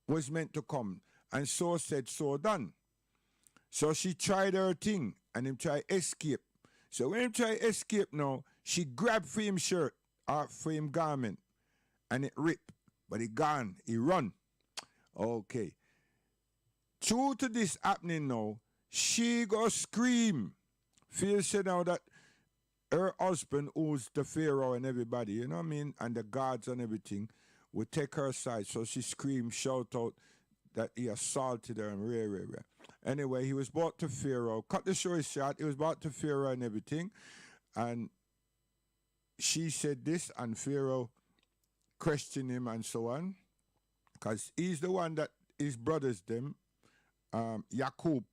was meant to come. And so said, so done. So she tried her thing and him try escape. So when him try escape now, she grabbed for him shirt or for him garment and it ripped. But he gone, he run. Okay. True to this happening now, she go scream. Feel say now that her husband, who's the Pharaoh and everybody, you know what I mean, and the guards and everything, would take her side. So she screamed, shout out that he assaulted her and rare. Anyway, he was brought to Pharaoh. Cut the story short, he was brought to Pharaoh and everything. And she said this, and Pharaoh questioned him and so on. Because he's the one that his brothers, them, Jacob,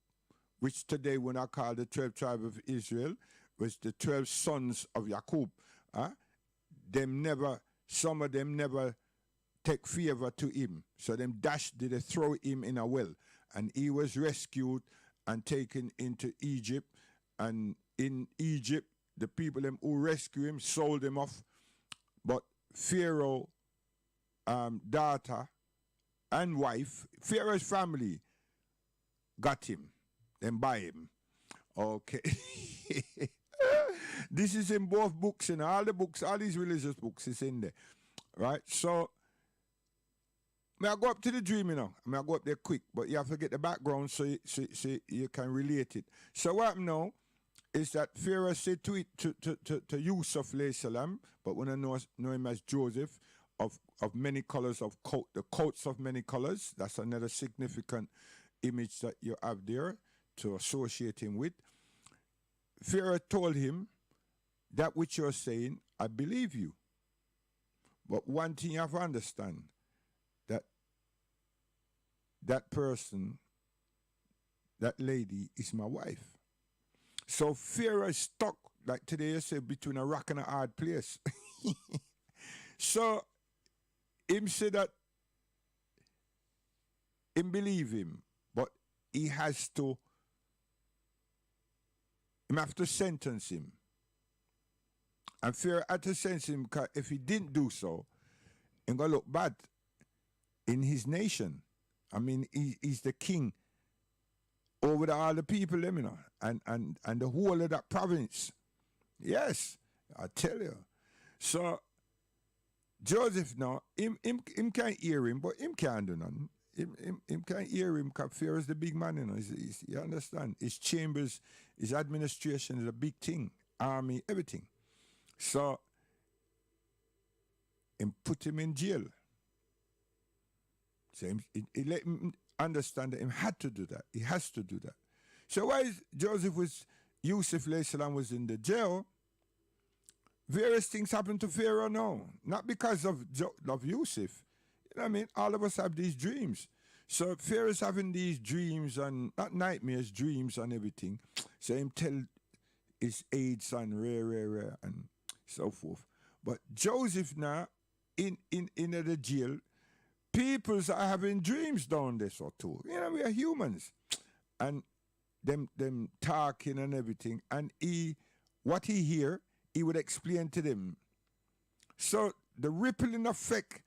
which today when I call the 12 tribe of Israel, was the 12 sons of Jacob. Some of them never take favor to him. So them did they throw him in a well. And he was rescued and taken into Egypt. And in Egypt, the people them who rescued him sold him off. But Pharaoh, daughter and wife, Pharaoh's family got him, then buy him. Okay. This is in both books, and all the books, all these religious books is in there. Right? So, may I go up to the dream, you know? May I go up there quick, but you have to get the background so you can relate it. So what now is that Pharaoh said to Yusuf salam, but when I know him as Joseph, of many colors of coat, the coats of many colors. That's another significant image that you have there to associate him with. Pharaoh told him, that which you're saying, I believe you. But one thing you have to understand, that person, that lady is my wife. So Pharaoh is stuck, like today you say, between a rock and a hard place. So him say that him believe him, but he have to sentence him. And Pharaoh had to sentence him because if he didn't do so, he's going to look bad in his nation. I mean, he's the king over all the people, you know, and the whole of that province. Yes, I tell you. So Joseph now, him can't hear him, but him can't do nothing. Him can't hear him because Pharaoh's the big man, you know. You understand? His chambers, his administration is a big thing. Army, everything. So him put him in jail. So he let him understand that him had to do that. He has to do that. So while Yusuf salam was in the jail, various things happened to Pharaoh now. Not because of Yusuf. You know what I mean? All of us have these dreams. So Pharaoh's having these dreams and, not nightmares, dreams and everything. So him tell his aides and rare and so forth. But Joseph now, in the jail, peoples are having dreams down there so too. You know, we are humans. And them talking and everything. And what he hear, he would explain to them. So the rippling effect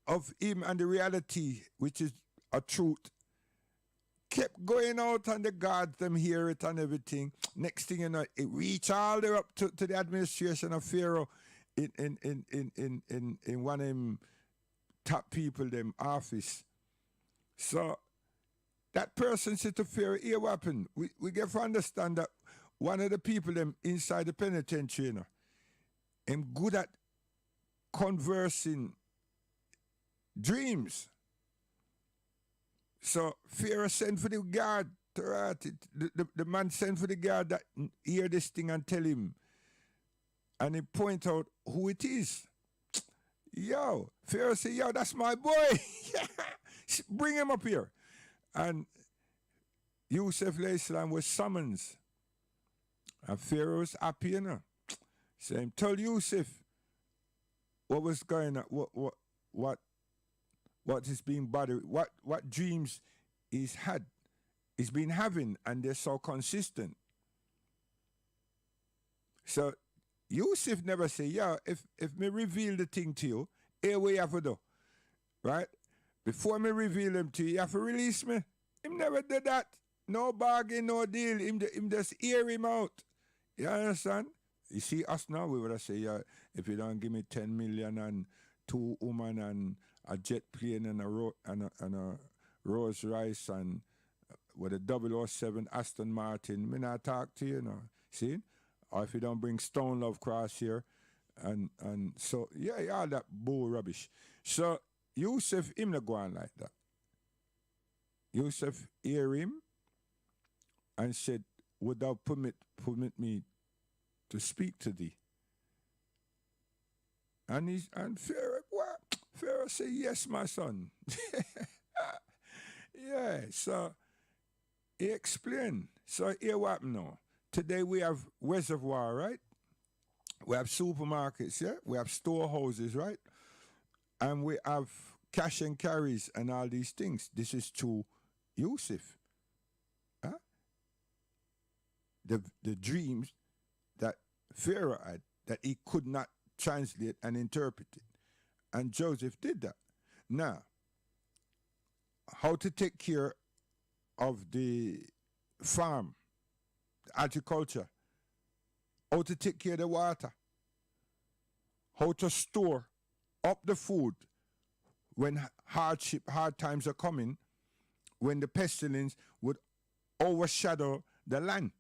of him and the reality, which is a truth, kept going out and the guards them hear it and everything. Next thing you know, it reached all the way up to the administration of Pharaoh in one of them top people, them office. So That person said to Pharaoh, here what happened? We get to understand that one of the people them inside the penitentiary, you know, him good at conversing dreams. So Pharaoh sent for the guard to write it. The man sent for the guard that hear this thing and tell him. And he point out who it is. Yo, Pharaoh say, yo, that's my boy. Bring him up here. And Yusuf Islam was summoned. And Pharaoh's happy, you know. So him tell Yusuf what was going on, what is being bothered, what dreams he's been having, and they're so consistent. So Yusuf never say, yeah, if me reveal the thing to you, here we have to do. Right? Before me reveal them to you, you have to release me. Him never did that. No bargain, no deal. Him just hear him out. You understand? You see us now, we would have say, yeah, if you don't give me 10 million and 2 women and a jet plane and a Rolls Royce and with a 007 Aston Martin, me not talk to you, you know. See? Or if you don't bring Stone Love Cross here, and so, yeah, all that bull rubbish. So, Yusuf, him not go on like that. Yusuf hear him and said, would thou permit me to speak to thee? And Pharaoh, what? Pharaoh say, yes, my son. Yeah, so he explained. So here what happened now. Today we have reservoir, right? We have supermarkets, yeah? We have storehouses, right? And we have cash and carries and all these things. This is to Yusuf. Huh? The dreams that Pharaoh had that he could not translate and interpret it. And Joseph did that. Now, how to take care of the farm, the agriculture, how to take care of the water, how to store up the food when hard times are coming, when the pestilence would overshadow the land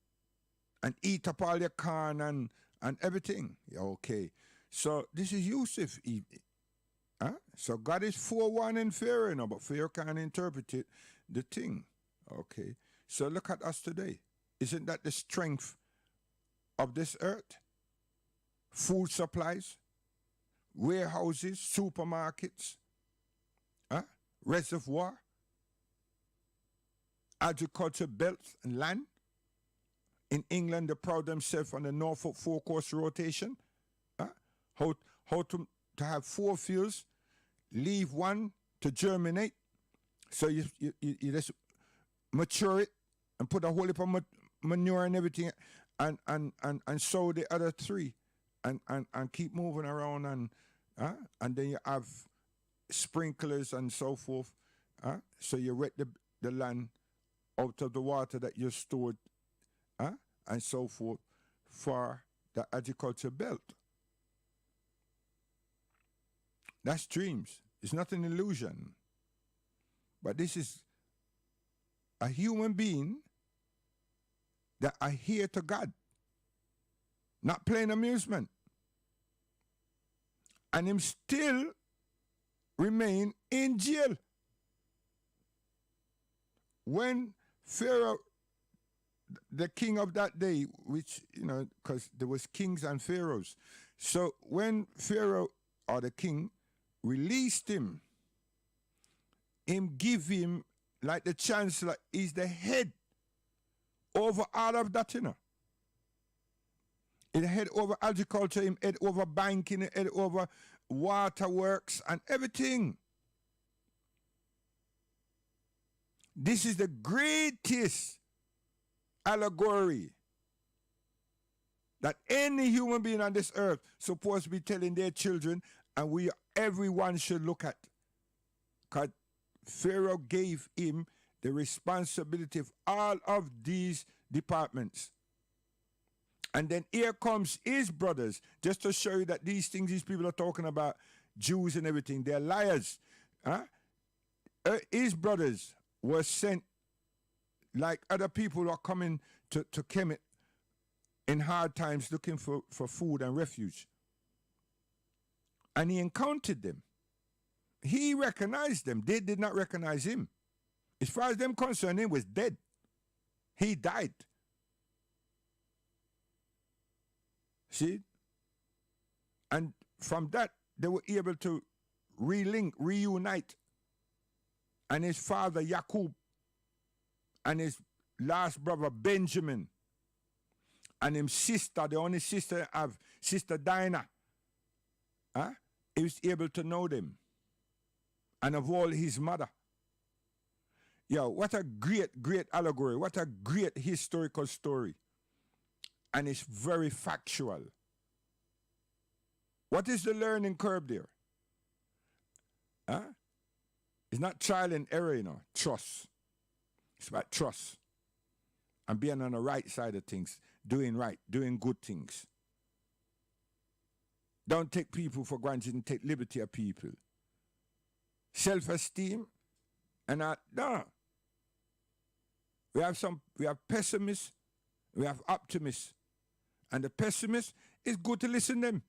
and eat up all your corn and everything. Okay. So this is Yusuf. Huh? So God is forewarning Pharaoh, you know, but Pharaoh can't interpret it, the thing. Okay. So look at us today. Isn't that the strength of this earth? Food supplies, warehouses, supermarkets, reservoir, agriculture belts and land. In England, they proud themselves on the Norfolk four-course rotation. How to have 4 fields, leave 1 to germinate. So you just mature it and put a whole heap of manure and everything and sow the other 3 and keep moving around and then you have sprinklers and so forth. So you wet the land out of the water that you stored and so forth for the agriculture belt. That's dreams. It's not an illusion. But this is a human being that adhere to God, not playing amusement. And him still remain in jail. When Pharaoh, the king of that day, which, you know, because there was kings and pharaohs. So when Pharaoh, or the king, released him give him, like the chancellor, is the head over all of that, you know. He head over agriculture, him head over banking, head over waterworks and everything. This is the greatest allegory that any human being on this earth supposed to be telling their children, and everyone should look at. Because Pharaoh gave him the responsibility of all of these departments. And then here comes his brothers, just to show you that these things these people are talking about, Jews and everything, they're liars. His brothers were sent like other people who are coming to Kemet in hard times looking for food and refuge. And he encountered them. He recognized them. They did not recognize him. As far as them concerned, he was dead. He died. See? And from that, they were able to reunite. And his father, Yakub, and his last brother, Benjamin, and his sister, the only sister of Sister Dinah, he was able to know them. And of all, his mother. Yo, what a great, great allegory. What a great historical story. And it's very factual. What is the learning curve there? It's not trial and error, you know. Trust. It's about trust. And being on the right side of things. Doing right. Doing good things. Don't take people for granted and take liberty of people. Self-esteem and no. We have pessimists, we have optimists. And the pessimists, it's good to listen to them.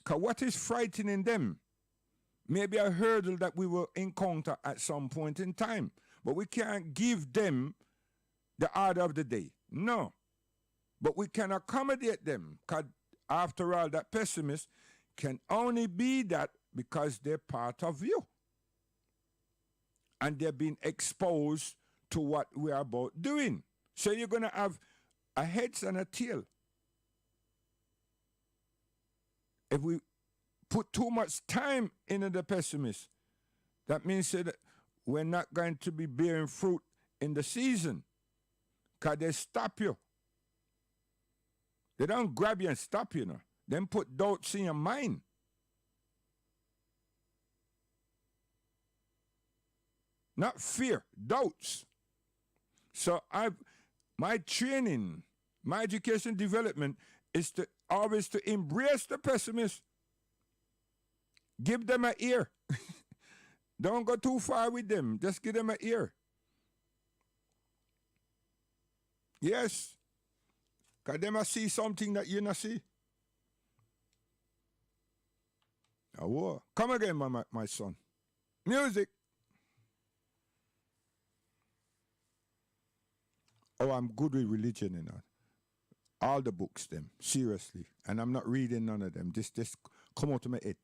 Because what is frightening them may be a hurdle that we will encounter at some point in time. But we can't give them the order of the day. No. But we can accommodate them. Because after all, that pessimist can only be that because they're part of you. And they're being exposed to what we are about doing. So you're going to have a heads and a tail. If we put too much time into the pessimist, that means that we're not going to be bearing fruit in the season. Because they stop you. They don't grab you and stop you, Then put doubts in your mind. Not fear, doubts. So my training, my education development is to always to embrace the pessimist. Give them an ear. Don't go too far with them. Just give them an ear. Yes. Because they must see something that you not see. Oh, come again, my son. Music. Oh, I'm good with religion, All the books, them, seriously. And I'm not reading none of them. Just come out of my head.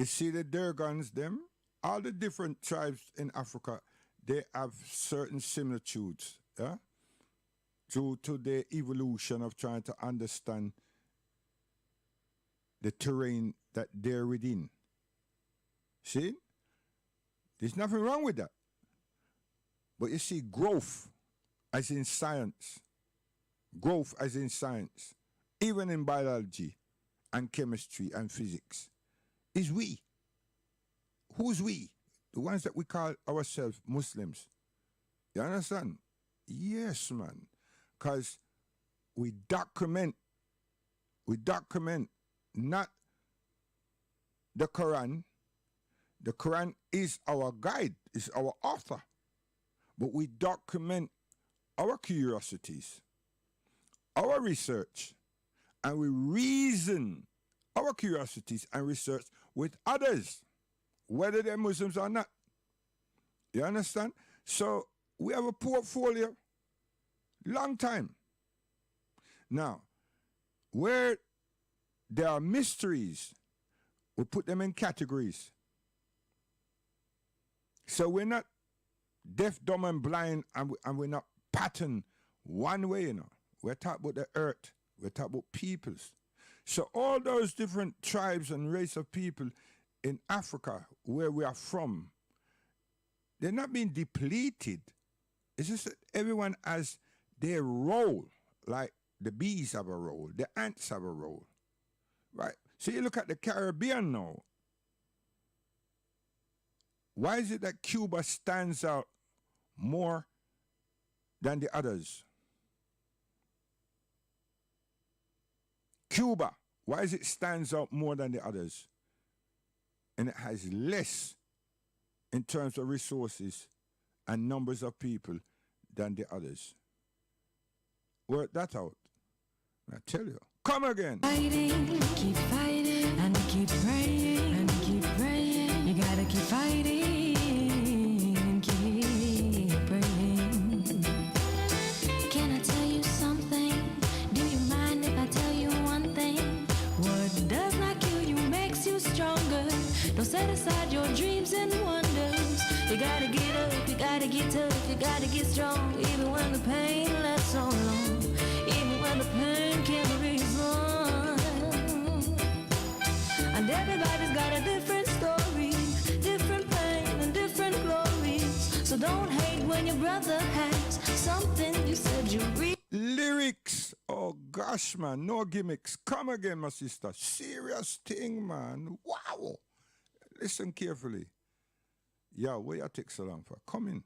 See the Durgans, them, all the different tribes in Africa, they have certain similitudes, due to the evolution of trying to understand the terrain that they're within. See? There's nothing wrong with that. But you see, growth as in science, even in biology and chemistry and physics, is we. Who's we? The ones that we call ourselves Muslims. You understand? Yes, man. Because we document not the Quran. The Quran is our guide, is our author. But we document our curiosities, our research, and we reason our curiosities and research with others, whether they're Muslims or not. You understand? So we have a portfolio, long time. Now, where there are mysteries, we put them in categories. So we're not deaf, dumb, and blind, and we're not patterned one way, We're talking about the earth. We're talking about peoples. So all those different tribes and race of people in Africa, where we are from, they're not being depleted. It's just that everyone has their role. Like the bees have a role, the ants have a role, right? So you look at the Caribbean now. Why is it that Cuba stands out more than the others? Cuba, why is it stands out more than the others? And it has less in terms of resources and numbers of people than the others. Work that out. I tell you. Come again. Fighting, and keep praying, and keep praying. You gotta keep fighting and keep praying. Can I tell you something? Do you mind if I tell you one thing? What does not kill you makes you stronger. Don't set aside your dreams and wonders. You gotta get up, you gotta get tough, you gotta get strong. Even when the pain lasts so long, even when the pain can't be reasoned. And everybody's got a different story, different pain and different glories. So don't hate when your brother has something you said you read. Lyrics. Oh gosh, man. No gimmicks. Come again, my sister. Serious thing, man. Wow. Listen carefully. Yeah, where you take so long for? Come in.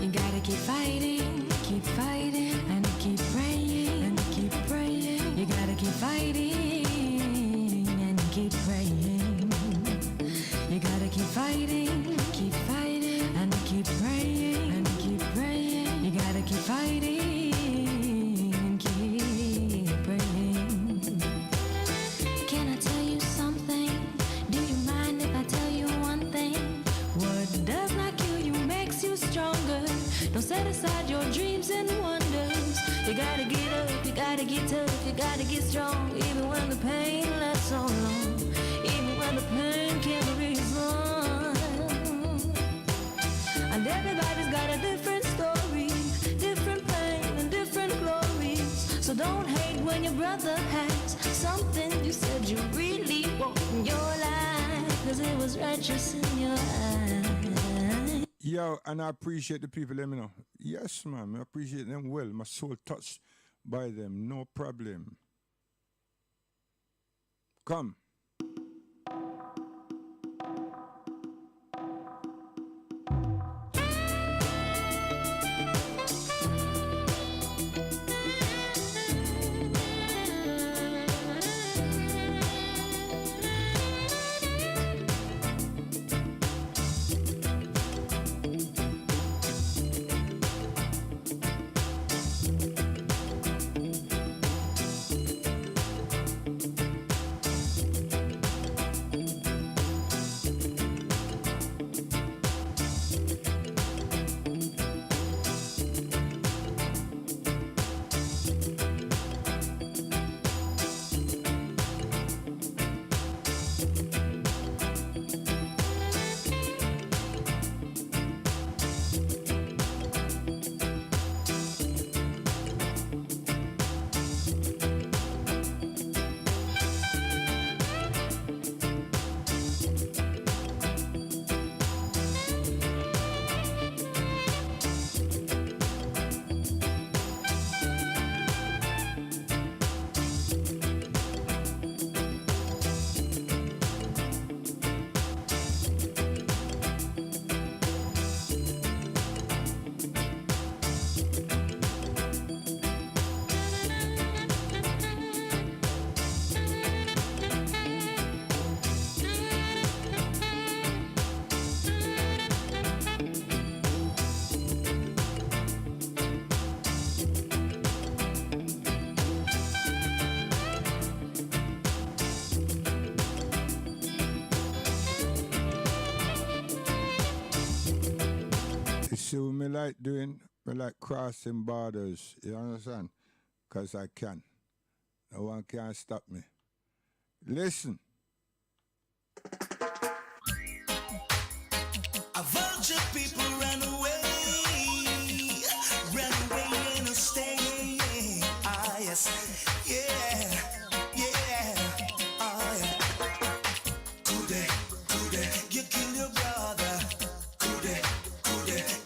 You gotta keep fighting, and keep praying, and keep praying. You gotta keep fighting, and keep praying. You gotta keep fighting, and keep praying, and keep praying. You gotta keep fighting, and keep praying. Can I tell you something? Do you mind if I tell you one thing? What does not kill you makes you stronger. Don't set aside your dreams and wonders. You gotta get up, you gotta get tough, you gotta get strong. Even when the pain lasts so long, even when the pain can't be reasoned. And everybody's got a different story, different pain and different glories. So don't hate when your brother has something you said you really want in your life, 'cause it was righteous in your eyes. Yo, and I appreciate the people, let me know. Yes, man, I appreciate them well. My soul touched by them, no problem. Come. see what me like doing? Me like crossing borders. You understand? Because I can. No one can stop me. Listen. A vulture people run away and stay. Ah, yes, yeah, ah, yeah. Could you kill your brother? Could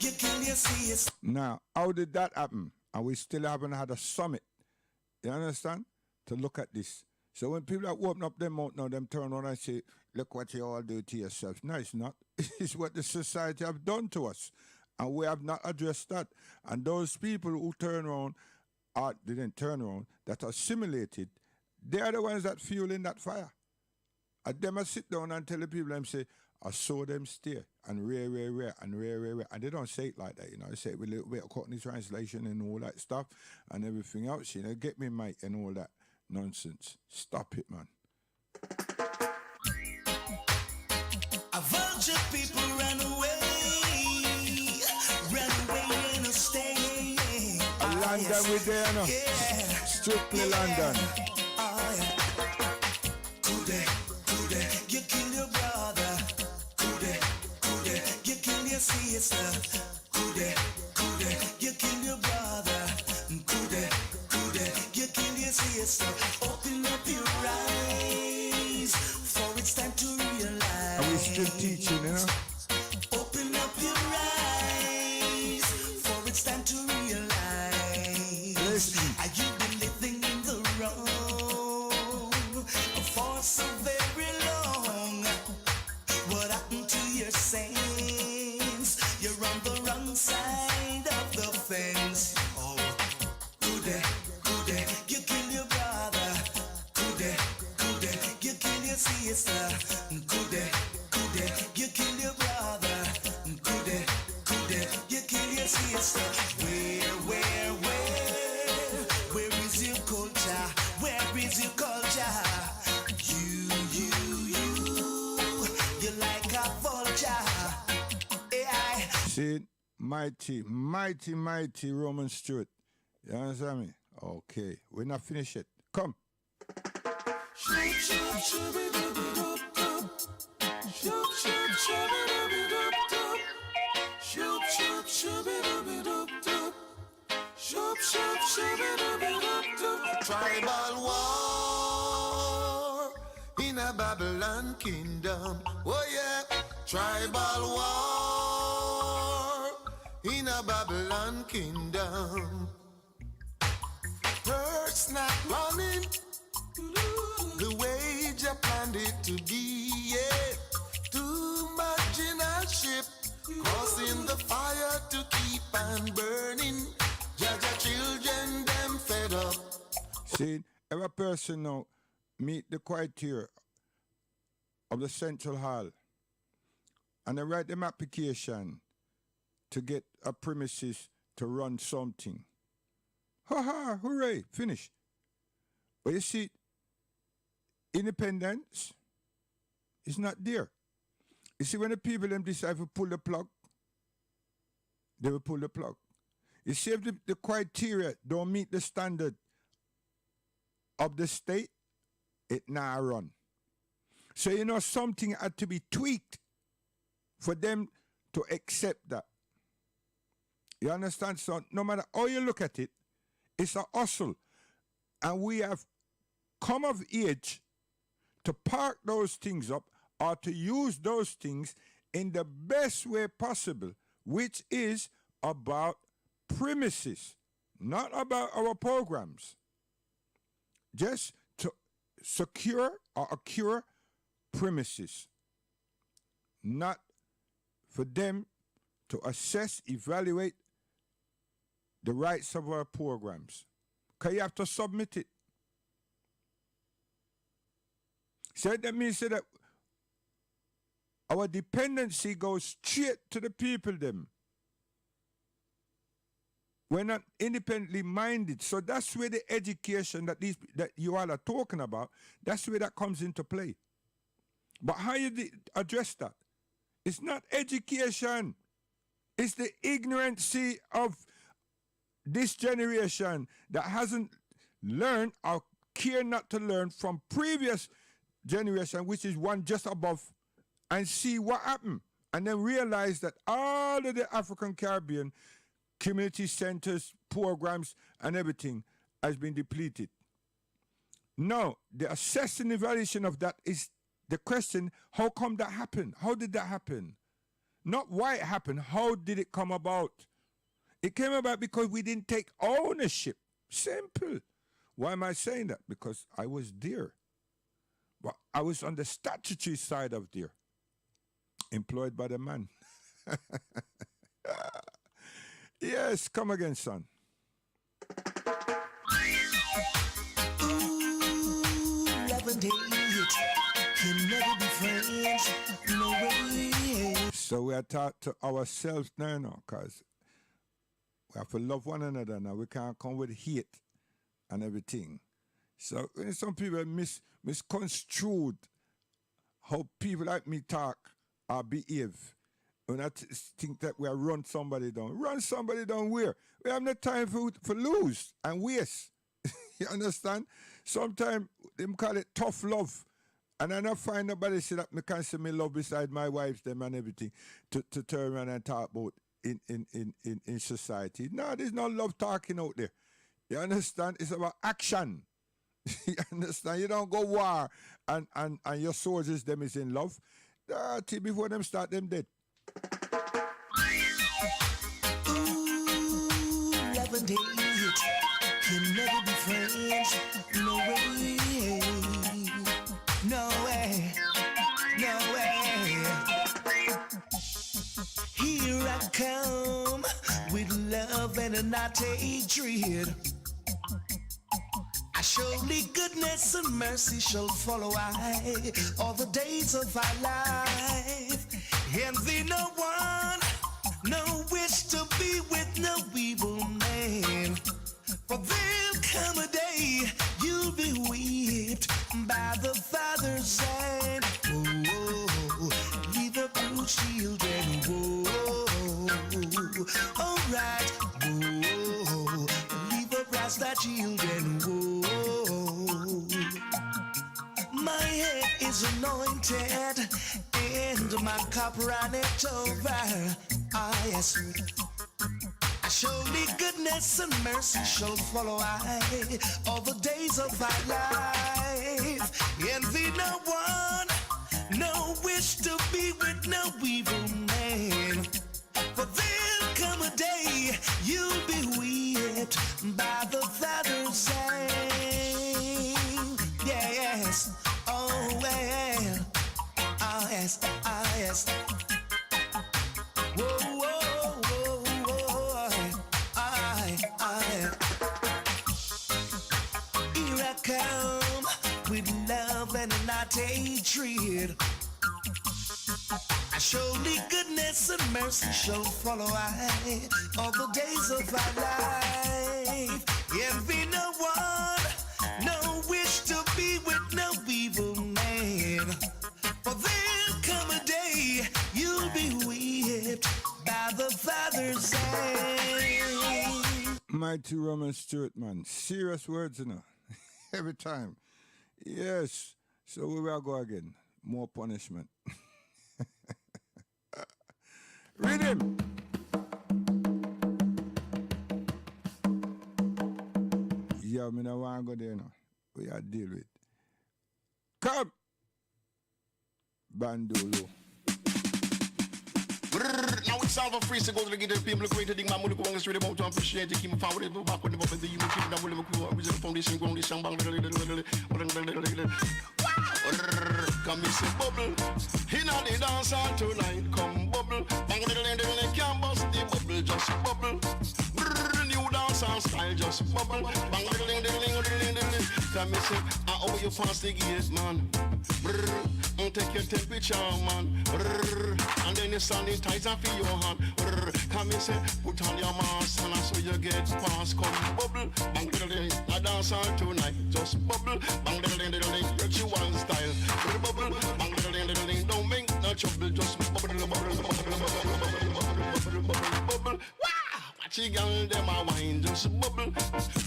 you kill your sister? Now, how did that happen? And we still haven't had a summit. You understand? To look at this. So when people are open up their mouth now, them turn around and say, look what you all do to yourselves. No, it's not. It's what the society have done to us. And we have not addressed that. And those people who turn around, or didn't turn around, that are assimilated, they are the ones that fueling that fire. And them I sit down and tell the people, them say, I saw them stare and rare. And they don't say it like that, you know. They say it with a little bit of Cockney translation and all that stuff and everything else, you know. Get me, mate, and all that nonsense. Stop it, man. A vulture people run away and stay. London with there, no? Strictly London. Oh, yeah. Could you kill your brother? Could you kill your sister? Could you kill your brother? Could you kill your sister? Open up your eyes, for it's time to realize. Are we still teaching, you know? Open up your eyes, for it's time to realize. Listen. Are you been living in the wrong for so very long? What happened to your sense? You're on the wrong side of the fence. Oh, could you kill your brother? Could you kill your sister? Could you kill your brother? Could you kill your sister? Where is your culture? Where is your culture? You like a vulture. AI. See, mighty Roman Stewart. You understand me? Okay, we're not finished yet. Come. Tribal war in a Babylon kingdom. Oh yeah, tribal war in a Babylon kingdom. Earth's not running the way you planned it to be. Yeah, too much in a ship, causing the fire to keep on burning. Judge children them fed up. See, every person now meet the criteria of the central hall and they write them application to get a premises to run something. Ha, hooray, finish. But you see, independence is not there. You see, when the people them decide to pull the plug, they will pull the plug. You see, if the criteria don't meet the standard of the state, it now run. So you know something had to be tweaked for them to accept that. You understand? So no matter how you look at it, it's a hustle. And we have come of age to park those things up or to use those things in the best way possible, which is about premises, not about our programs. Just to secure or accrue premises, not for them to assess, evaluate the rights of our programs. Because you have to submit it. So that means that our dependency goes straight to the people them. We're not independently minded. So that's where the education that you all are talking about, that's where that comes into play. But how you address that? It's not education. It's the ignorancy of this generation that hasn't learned or care not to learn from previous generation, which is one just above, and see what happened. And then realize that all of the African Caribbean community centers, programs, and everything has been depleted. No, the assessing evaluation of that is the question, how come that happened? How did that happen? Not why it happened, how did it come about? It came about because we didn't take ownership. Simple. Why am I saying that? Because I was there. Well, I was on the statutory side of there, employed by the man. Yes, come again, son. Ooh, love and hate can never be friends. No way. So we are taught to ourselves now, because we have to love one another now. We can't come with hate and everything. So some people misconstrued how people like me talk or behave. When I think that we are run somebody down. Run somebody down where? We have no time for lose and waste. You understand? Sometimes they call it tough love. And I don't find nobody say that me can say me love beside my wives, them and everything, to turn around and talk about in society. No, there's no love talking out there. You understand? It's about action. You understand? You don't go war and your soldiers, them is in love. Till before them start, them dead. Ooh, love and hate can never be friends. No way. No way. No way. Here I come with love and not hatred. Surely goodness and mercy shall follow I all the days of our life. Envy no one, no wish to be with no evil man. For there'll come a day you'll be whipped by the Father's hand. Oh, leave the blue children. Whoa, alright. Whoa, leave the Rasta children. Whoa. My head is anointed and my cup runneth over. Ah, yes. Surely goodness and mercy shall follow I all the days of my life. Envy no one, no wish to be with no evil man. For there'll come a day you'll be whipped by the Father's hand. Yes, oh well, ah yes, ah yes. Whoa, whoa, whoa, whoa, I. Here I come with love and not hatred. Surely goodness and mercy shall follow I all the days of our life. Envy no one, no wish to be with no evil man. For there'll come a day you'll be whipped by the Father's hand. Mighty Roman Stewart, man. Serious words, you know. Every time. Yes. So we will go again. More punishment. Read him. Yeah, me no want to go there now. We are deal with. Come. Bandolo. Now it's all for free to go to the Ghetto people created the Mamu go on the street about to appreciate the keep forward the back with the human keep that will go with the foundation ground this bang come me say bubble in all the dance all tonight come bubble bang the can't bust the bubble just bubble new dance and style just bubble bang come me say how you pass the gate man take your temperature man and then you sanitize and feel your hand come and say put on your mask and so you get past come bubble bang I dance all tonight just bubble bang ritual style bubble bang don't make no trouble just bubble watch the girl, them a wine just bubble.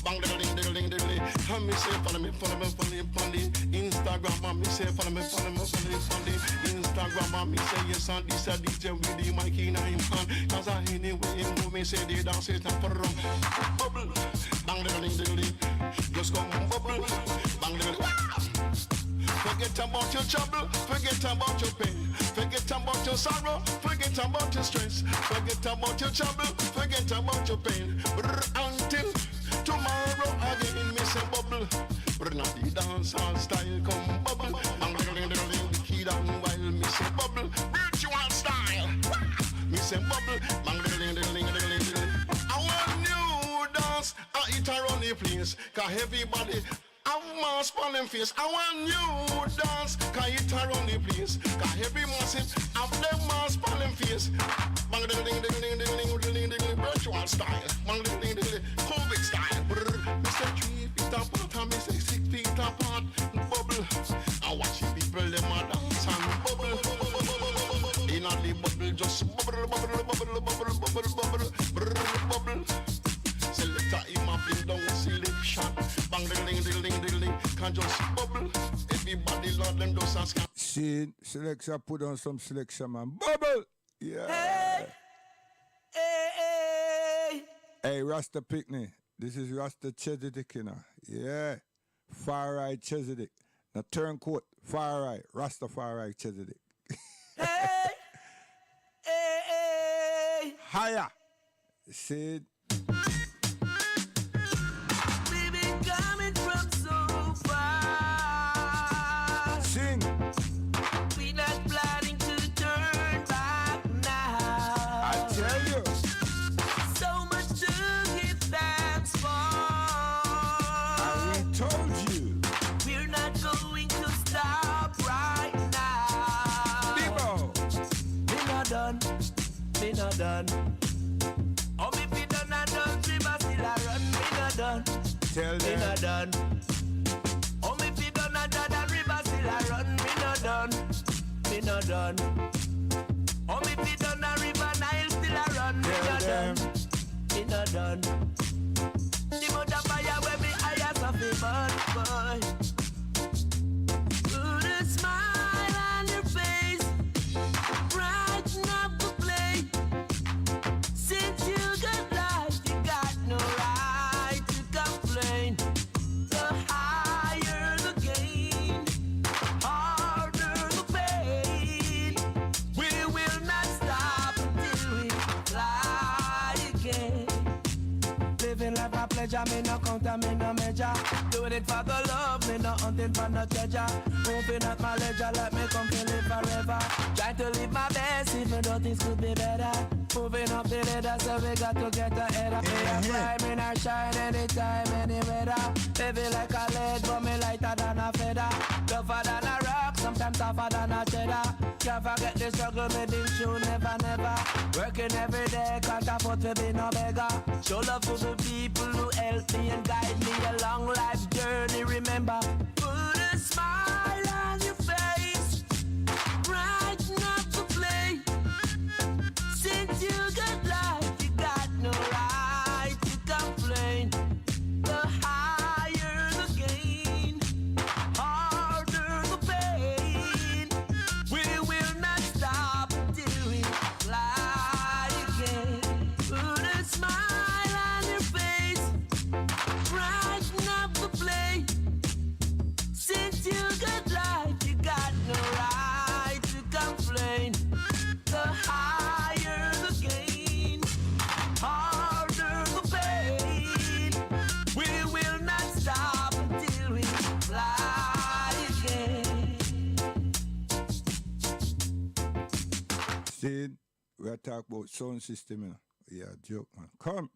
Bang diddling, diddling, diddling. And me say follow me on the Instagram. And me say follow me on the Instagram. And me say yes and this a DJ with the mic in him hand. Cause anyway him know me say they dance it up for rum. Bubble, bang diddling, diddling. Just come bubble, bang diddling. Forget about your trouble, forget about your pain, forget about your sorrow, forget about your stress, forget about your trouble, forget about your pain. Until tomorrow again, me say bubble. Not the dancehall style come bubble. I'm the kid and while me say bubble. Virtual style, me say bubble. I want new dance, I eat around the place, cause everybody have mask on them face. I want you dance, cause it around the place. Cause every massive have them mask on them face. Bang ding ding ding ding ding ding ding ding virtual style. Bang ding ding ding COVID style. Mr. 3 feet apart and me say 6 feet apart. Bubble. I watch the people them a dance and bubble. In a the bubble just bubble bubble bubble bubble bubble bubble bubble. Selector him a fling down selection. Bang ding ding ding ding ding. Can just bubble. Everybody love them those and scam. See, selection put on some selection, man. Bubble! Yeah. Hey, hey, hey. Hey, Rasta Picnic. This is Rasta Chesedek, you know. Yeah. Far right Chesedek. Now turncoat, far right. Rasta far right Chesedek. Hey, hey, hey. Higher. See? We've been coming from so far. Sing. We're not planning to turn back now. I tell you. So much to give thanks for. I told you. We're not going to stop right now. Debo. Me not done. Me not done. Oh, me fi done and done. River still a run. Me not done. Tell Me them. not done. Oh, me fi done and done and river still a run. Me not done. Me not done. Oh, me fi done and river Nile still a run. Me Tell not them. done. Me not done. The mother fire where me eyes off a bad boy. Put a smile on your face, brighten up the play. Since you got life, you got no right to complain. The higher the gain, harder the pain. We will not stop until we fly again. Living life a pleasure, me no count and me no measure. Doing it for the love, me no hunting for no treasure. Moving at my ledger, let me come to live forever. Trying to live my best, even though things could be better. Moving up the ladder, so we got to get ahead. Me a climb in or shine anytime, any weather. Heavy like a lead, but me lighter than a feather. Tougher than a rock, sometimes tougher than a cheddar. Can't forget the struggle, me been through, never, never. Working every day, can't afford to be no beggar. Show love to the people who help me and guide me along life's journey. Remember, put a smile on your face, brighten up the play. Since you got life, you got no right to complain. The higher the gain, harder the pain. We will not stop until we fly again. Put a smile on your face, brighten up the play. Since you got life, you got no right to complain. The higher the gain, harder the pain. We will not stop until we fly again. See? We are talking about sound system, you know. Yeah, joke, man. Come.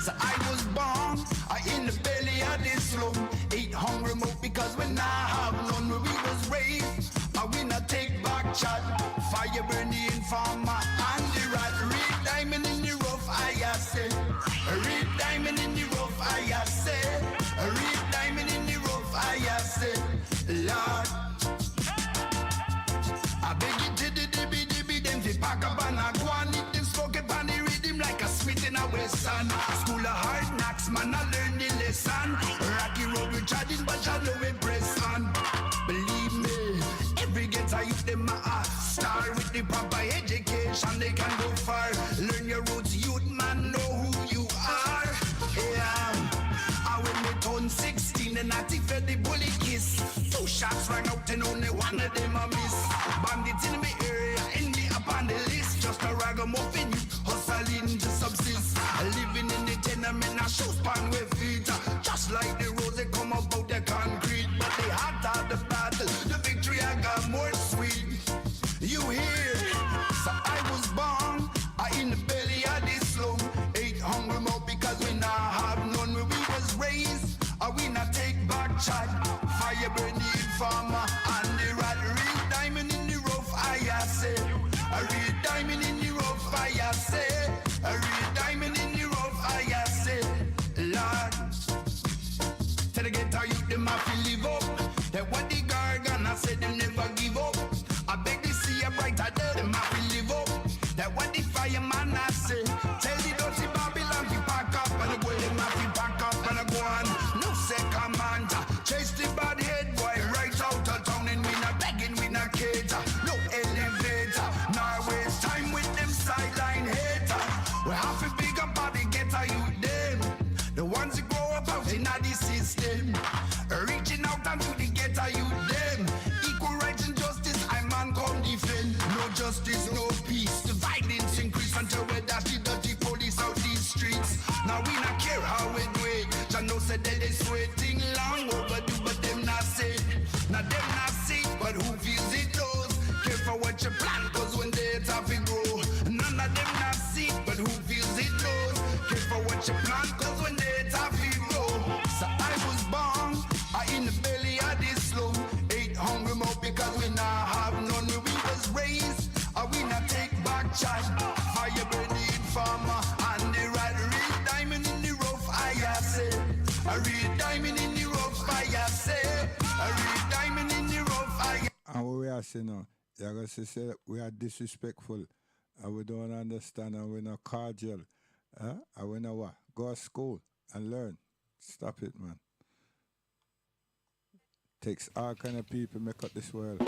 So I was born in the belly of this slum. Ate hungry mouth because we not have none. Where we was raised, we not take back chat. Fire burn the informer and the rat. Real diamond in the rough, I say. Real diamond in the rough, I them a star with the proper education. They can go far. Learn your roots, youth man, know who you are. Yeah. I when me turn 16, the natty fed the bully kiss. 2 shots rang out and only one of them a miss. Bandits in me area, in me up on the list. Just a ragamuffin, hustling to subsist. Living in the tenement, a shoes pan with feet. Just like the roads, they come up out the concrete. But the heart of the battle, the victory I got more sweet. You hear? So I was born, in the belly of this slum. 8 hungry mouth because we not have none. Where we was raised, we not take back chat. Fire burning farmer and the rat. Real diamond in the rough, I say. A real diamond in the rough, I say. A real diamond in the rough, I say. Lord, tell the ghetto youth them have to live up. That what the gargana said them never give up. I beg to see a brighter day, them have to live up. That what the fireman I say. Tell the dirty Babylon to pack up and the boy them have to pack up and go on. No second man, chase the bad head boy right out of town and we not begging, we not cater. No elevator, nor waste time with them sideline hater. We have to big up all the ghetto youth them. The ones who grow up out in the system. Reaching out and to the ghetto youth them. Equal rights and justice, I man come defend. No justice, no peace. The violence increase until we dash the dirty police out these streets. Now we not care how we do it. Jah know said that they sweating long overdue, but them not say. Now them not see, but who feels it knows. Care for what you plan, cause when they have it grow. None of them not see, but who feels it knows. Care for what you plan, cause when they have it grow. So I was born, in the belly of this slum. 8 hungry mouth because we not have none. Where we was raised, we not take back chat. Fire burning farmer and the rat. Real diamond in the rough, I say. A real diamond in the rough, I say. A real diamond in the rough, I. And what we are saying now, you're going to say that we are disrespectful and we don't understand and we're not cordial. And we know what? Go to school and learn. Stop it, man. Takes all kind of people make up this world.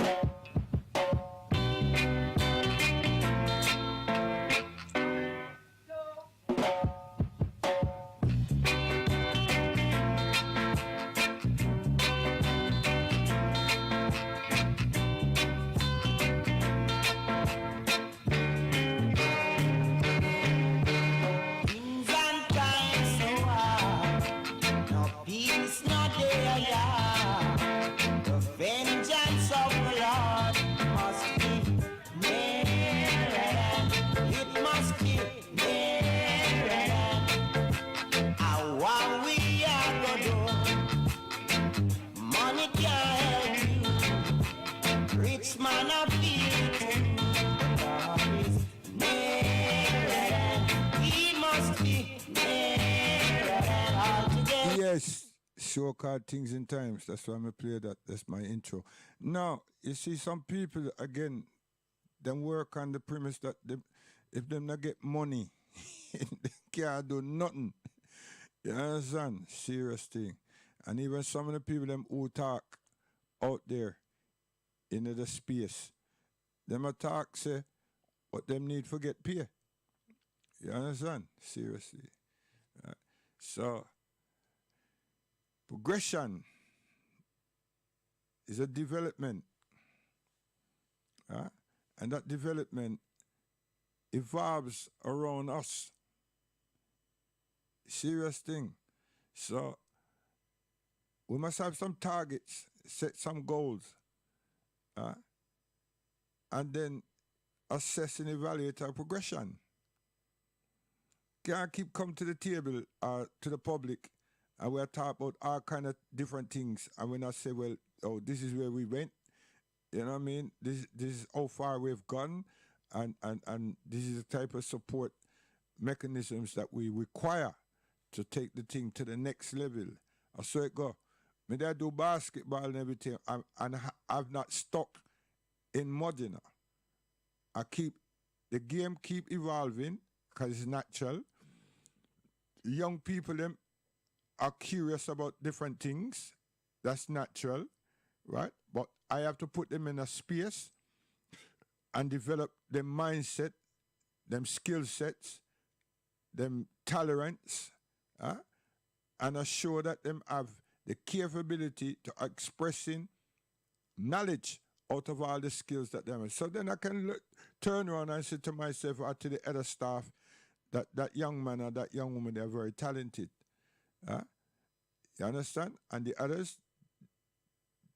Yes, show called Things in Times. That's why I play that. That's my intro. Now, you see some people, again, them work on the premise that if them not get money, they can't do nothing. You understand? Serious thing. And even some of the people them who talk out there in the space, them a talk say what them need for get pay. You understand? Seriously. So progression is a development. And that development evolves around us. Serious thing. So we must have some targets, set some goals, and then assess and evaluate our progression. Can't keep come to the table to the public and we're talking about all kind of different things and we not say, well, oh, this is where we went. You know what I mean? This is how far we've gone and this is the type of support mechanisms that we require to take the thing to the next level. So it go. Me I do basketball and everything and I've not stuck in mud, you know. The game keep evolving because it's natural. Young people them are curious about different things. That's natural, right? But I have to put them in a space and develop them mindset, them skill sets, them tolerance, and assure that them have the capability to expressing knowledge out of all the skills that they have. So then I can turn around and say to myself or to the other staff that that young man or that young woman, they're very talented. You understand? And the others,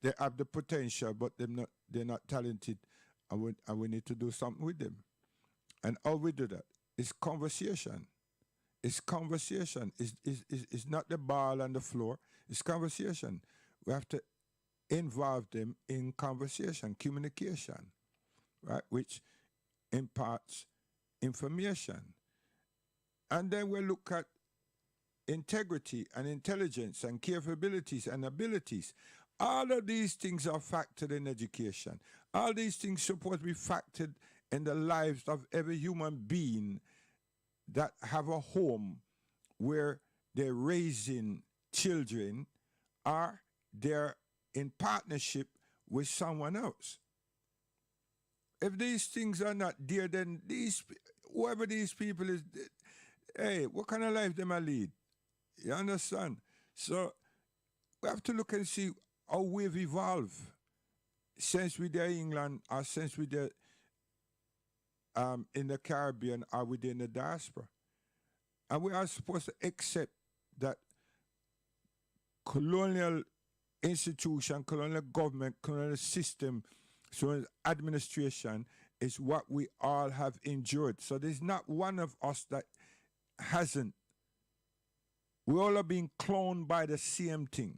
they have the potential, but they're not talented, and we need to do something with them. And how we do that is conversation. It's conversation. It's not the ball on the floor. It's conversation. We have to involve them in conversation, communication, right, which imparts information. And then we look at integrity and intelligence and capabilities and abilities. All of these things are factored in education. All these things supposed to be factored in the lives of every human being that have a home where they're raising children or they're in partnership with someone else. If these things are not there, then whoever these people is, hey, what kind of life them I lead? You understand? So we have to look and see how we've evolved since we there in England or since we there in the Caribbean or within the diaspora. And we are supposed to accept that colonial institution, colonial government, colonial system, so administration is what we all have endured. So there's not one of us that hasn't. We all are being cloned by the same thing.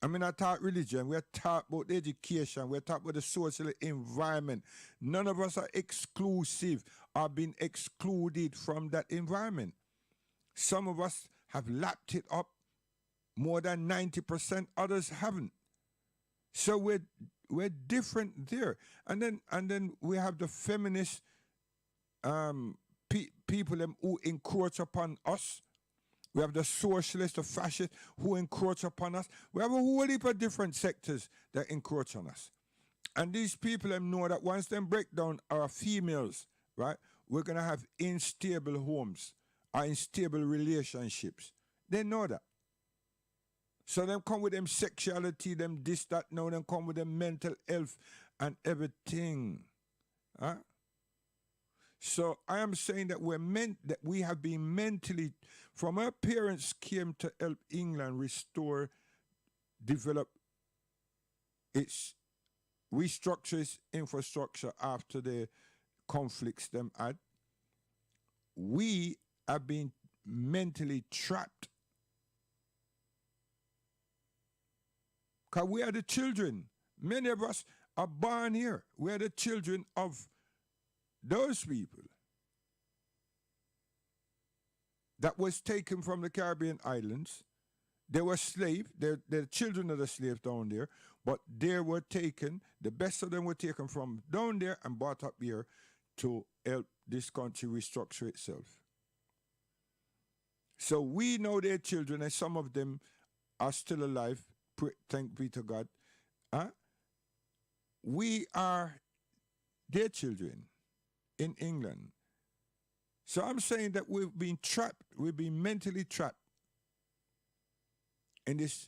I mean, I taught religion, we're taught about education, we're taught about the social environment. None of us are exclusive or being excluded from that environment. Some of us have lapped it up more than 90%, others haven't. So we're different there. And then we have the feminist people who encroach upon us. We have the socialists, the fascists who encroach upon us. We have a whole heap of different sectors that encroach on us. And these people know that once them break down our females, right, we're going to have unstable homes or unstable relationships. They know that. So them come with them sexuality, them this, that, now them come with them mental health and everything. Huh? So I am saying that we have been mentally, from our parents came to help England restore, develop restructure its infrastructure after the conflicts them had. We have been mentally trapped. Because we are the children. Many of us are born here. We are the children of those people that was taken from the Caribbean islands. They were slaves. They're children of the slaves down there, but they were taken, the best of them were taken from down there and brought up here to help this country restructure itself. So we know their children, and some of them are still alive, thank be to God. We are their children in England. So I'm saying that we've been trapped, we've been mentally trapped in this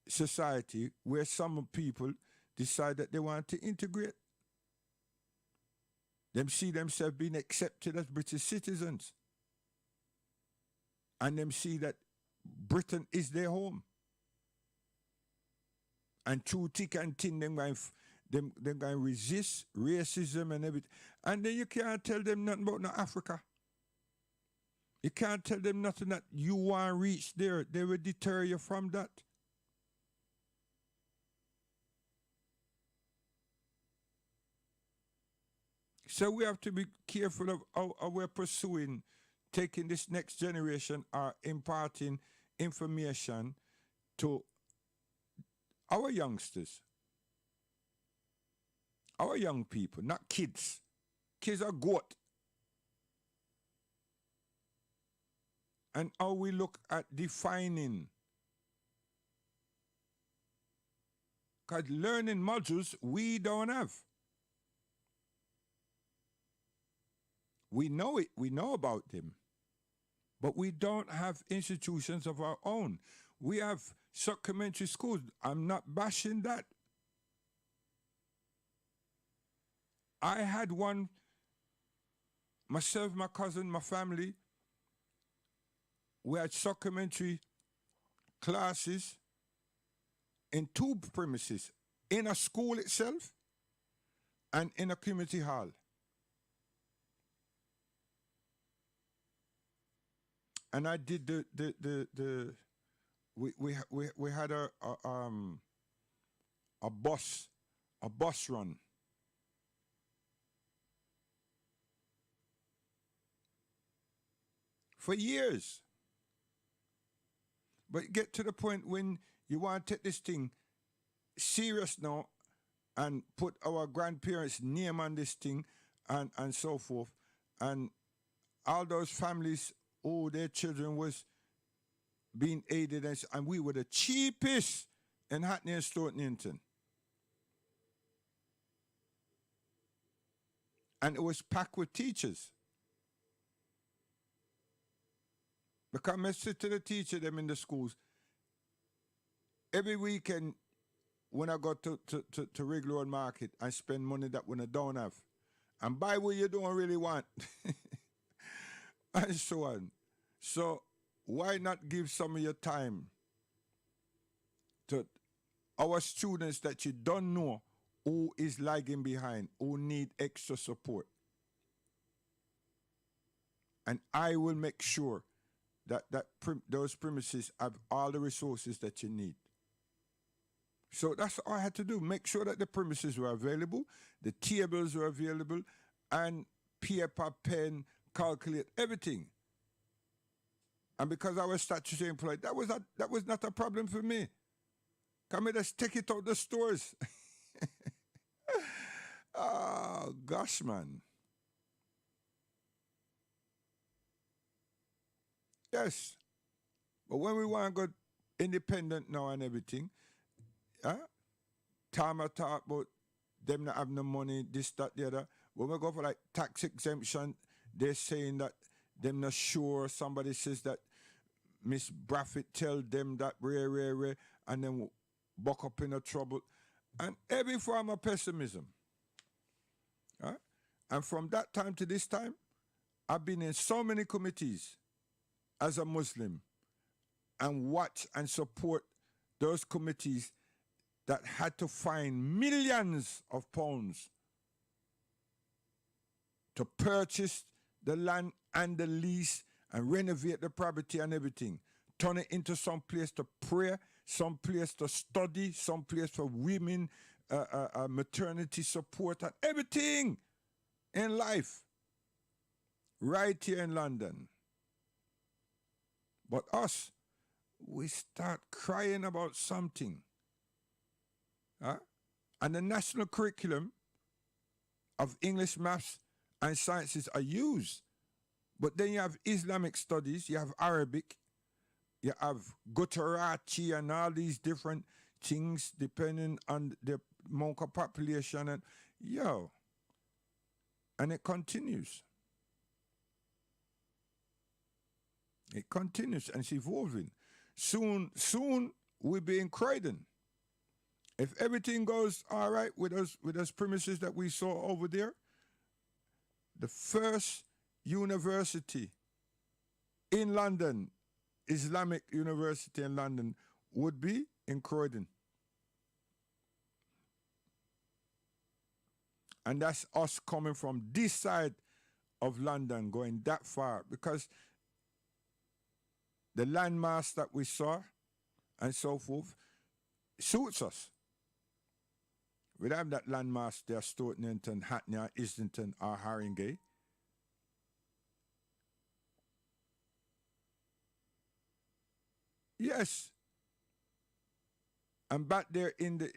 society where some people decide that they want to integrate. Them see themselves being accepted as British citizens. And them see that Britain is their home. And through thick and thin, they're going to resist racism and everything. And then you can't tell them nothing about no Africa. You can't tell them nothing that you want to reach there. They will deter you from that. So we have to be careful of how we're pursuing, taking this next generation or imparting information to our youngsters, our young people, not kids. Kids are goat. And how we look at defining. Because learning modules we don't have. We know it. We know about them. But we don't have institutions of our own. We have supplementary schools. I'm not bashing that. I had one, myself, my cousin, my family, we had supplementary classes in two premises, in a school itself and in a community hall. And I did we had a bus run. For years. But get to the point when you want to take this thing serious now and put our grandparents' name on this thing and so forth. And all those families, their children was being aided, and we were the cheapest in Hackney and Stoke-Newington. And it was packed with teachers. Because I sit to the teacher them in the schools. Every weekend when I go to Wrigley Road Market, I spend money that when I don't have. And buy what you don't really want. And so on. So why not give some of your time to our students that you don't know who is lagging behind, who need extra support? And I will make sure that those premises have all the resources that you need. So that's all I had to do. Make sure that the premises were available, the tables were available, and paper, pen, calculate, everything. And because I was statutory employed, that was not a problem for me. Come here, just take it out the stores. Oh, gosh, man. Yes. But when we want to go independent now and everything, time I talk about them not have no money, this, that, the other. When we go for like tax exemption, they're saying that them not sure. Somebody says that Miss Braffett tell them that rare, and then buck up in a trouble. And every form of pessimism. And from that time to this time, I've been in so many committees as a Muslim and watch and support those committees that had to find millions of pounds to purchase the land and the lease and renovate the property and everything. Turn it into some place to pray, some place to study, some place for women, maternity support, and everything in life. Right here in London. But us, we start crying about something. And the national curriculum of English, maths, and sciences are used. But then you have Islamic studies, you have Arabic, you have Gujarati and all these different things depending on the amount of population. And it continues. It continues and it's evolving. Soon we'll be in Croydon. If everything goes all right with those premises that we saw over there, the first university in London, Islamic University in London, would be in Croydon. And that's us coming from this side of London, going that far, because the landmass that we saw and so forth suits us. We don't have that landmass there, Stoke-Newington, Hackney, Islington, or Haringey. Yes. And back there in the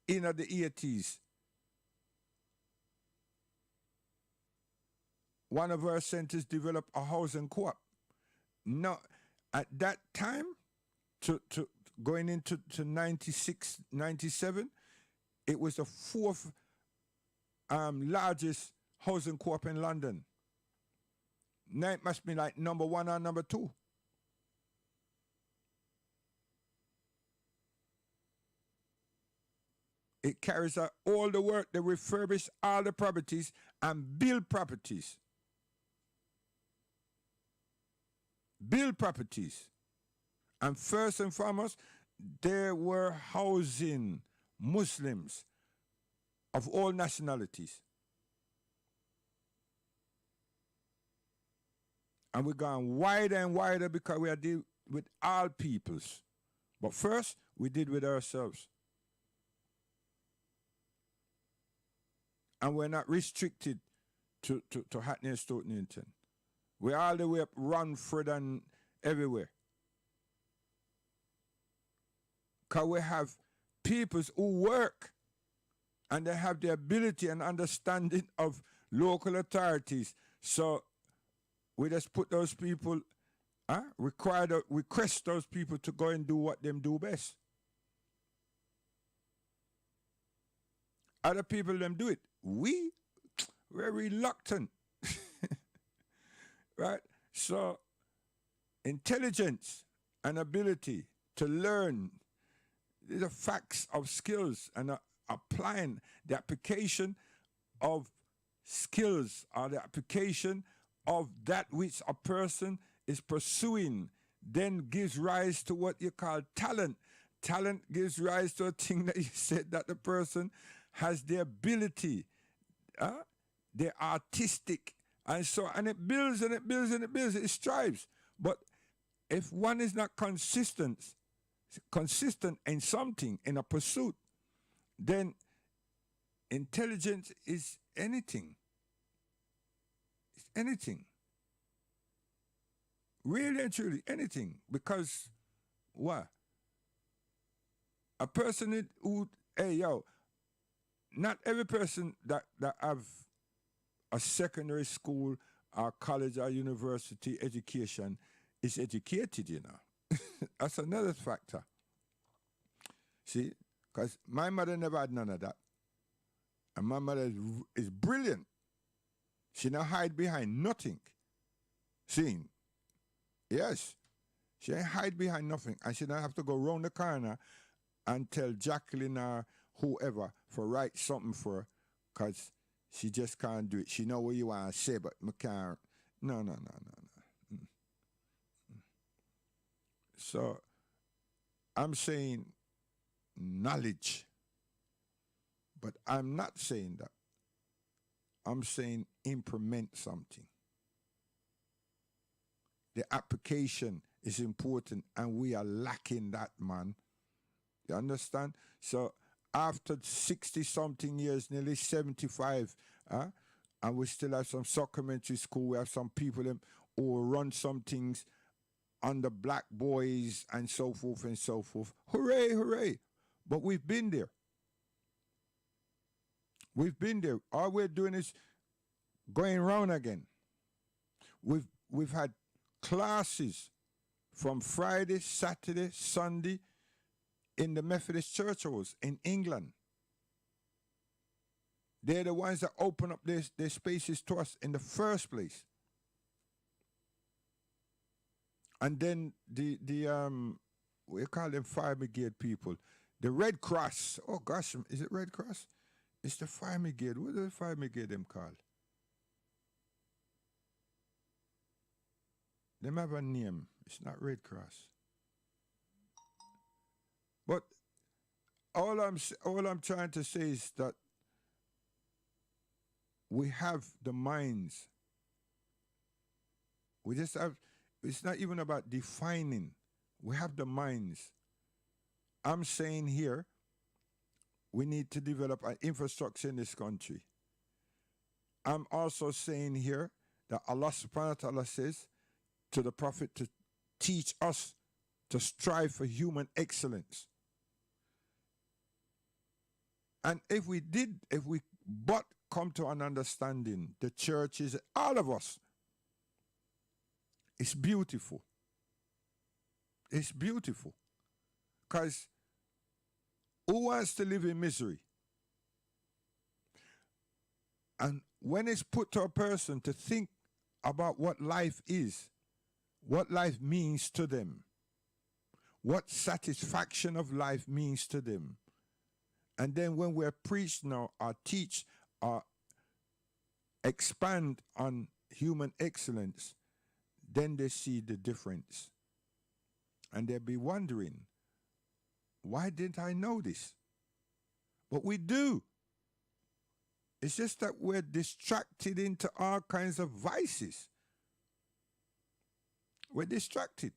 80s, one of our centers developed a housing co-op. Now, at that time, to going into 96, 97, it was the fourth largest housing co-op in London. Now it must be like number 1 or number 2. It carries out all the work. They refurbish all the properties and build properties. Build properties. And first and foremost, they were housing Muslims of all nationalities. And we're going wider and wider because we are dealing with all peoples. But first, we did with ourselves. And we're not restricted to Hackney and Stoke Newington. We're all the way up Runford and everywhere. Because we have peoples who work and they have the ability and understanding of local authorities. So we just put those people, request those people to go and do what them do best. Other people them do it. We're reluctant. Right? So intelligence and ability to learn the facts of skills and applying the application of skills or the application of that which a person is pursuing then gives rise to what you call talent. Talent gives rise to a thing that you said that the person has the ability, the artistic, and so, and it builds and it builds and it builds, it strives. But if one is not consistent in something, in a pursuit, then intelligence is anything. It's anything. Really and truly, anything. Because what? A person who, not every person that have a secondary school or college or university education is educated, you know. That's another factor. See, because my mother never had none of that. And my mother is brilliant. She not hide behind nothing. See, yes, she ain't hide behind nothing. And she don't have to go round the corner and tell Jacqueline or whoever for write something for her, because she just can't do it. She know what you want to say, but me can't. No. So I'm saying knowledge, but I'm not saying that. I'm saying implement something. The application is important, and we are lacking that, man. You understand? So after 60-something years, nearly 75, and we still have some supplementary school, we have some people who run some things under black boys and so forth and so forth. Hooray, hooray. But we've been there. We've been there. All we're doing is going round again. We've had classes from Friday, Saturday, Sunday in the Methodist church halls in England. They're the ones that open up their spaces to us in the first place. And then the we call them fire brigade people. The Red Cross. Oh gosh, is it Red Cross? It's the fire brigade. What do the fire brigade them called? They have a name. It's not Red Cross. But all I'm trying to say is that we have the minds. We just have. It's not even about defining. We have the minds. I'm saying here, we need to develop an infrastructure in this country. I'm also saying here that Allah subhanahu wa ta'ala says to the Prophet to teach us to strive for human excellence. And if we but come to an understanding, the churches, all of us, it's beautiful. It's beautiful. Because who wants to live in misery? And when it's put to a person to think about what life is, what life means to them, what satisfaction of life means to them, and then when we're preached now or teach or expand on human excellence, then they see the difference. And they'll be wondering, why didn't I know this? But we do. It's just that we're distracted into all kinds of vices. We're distracted.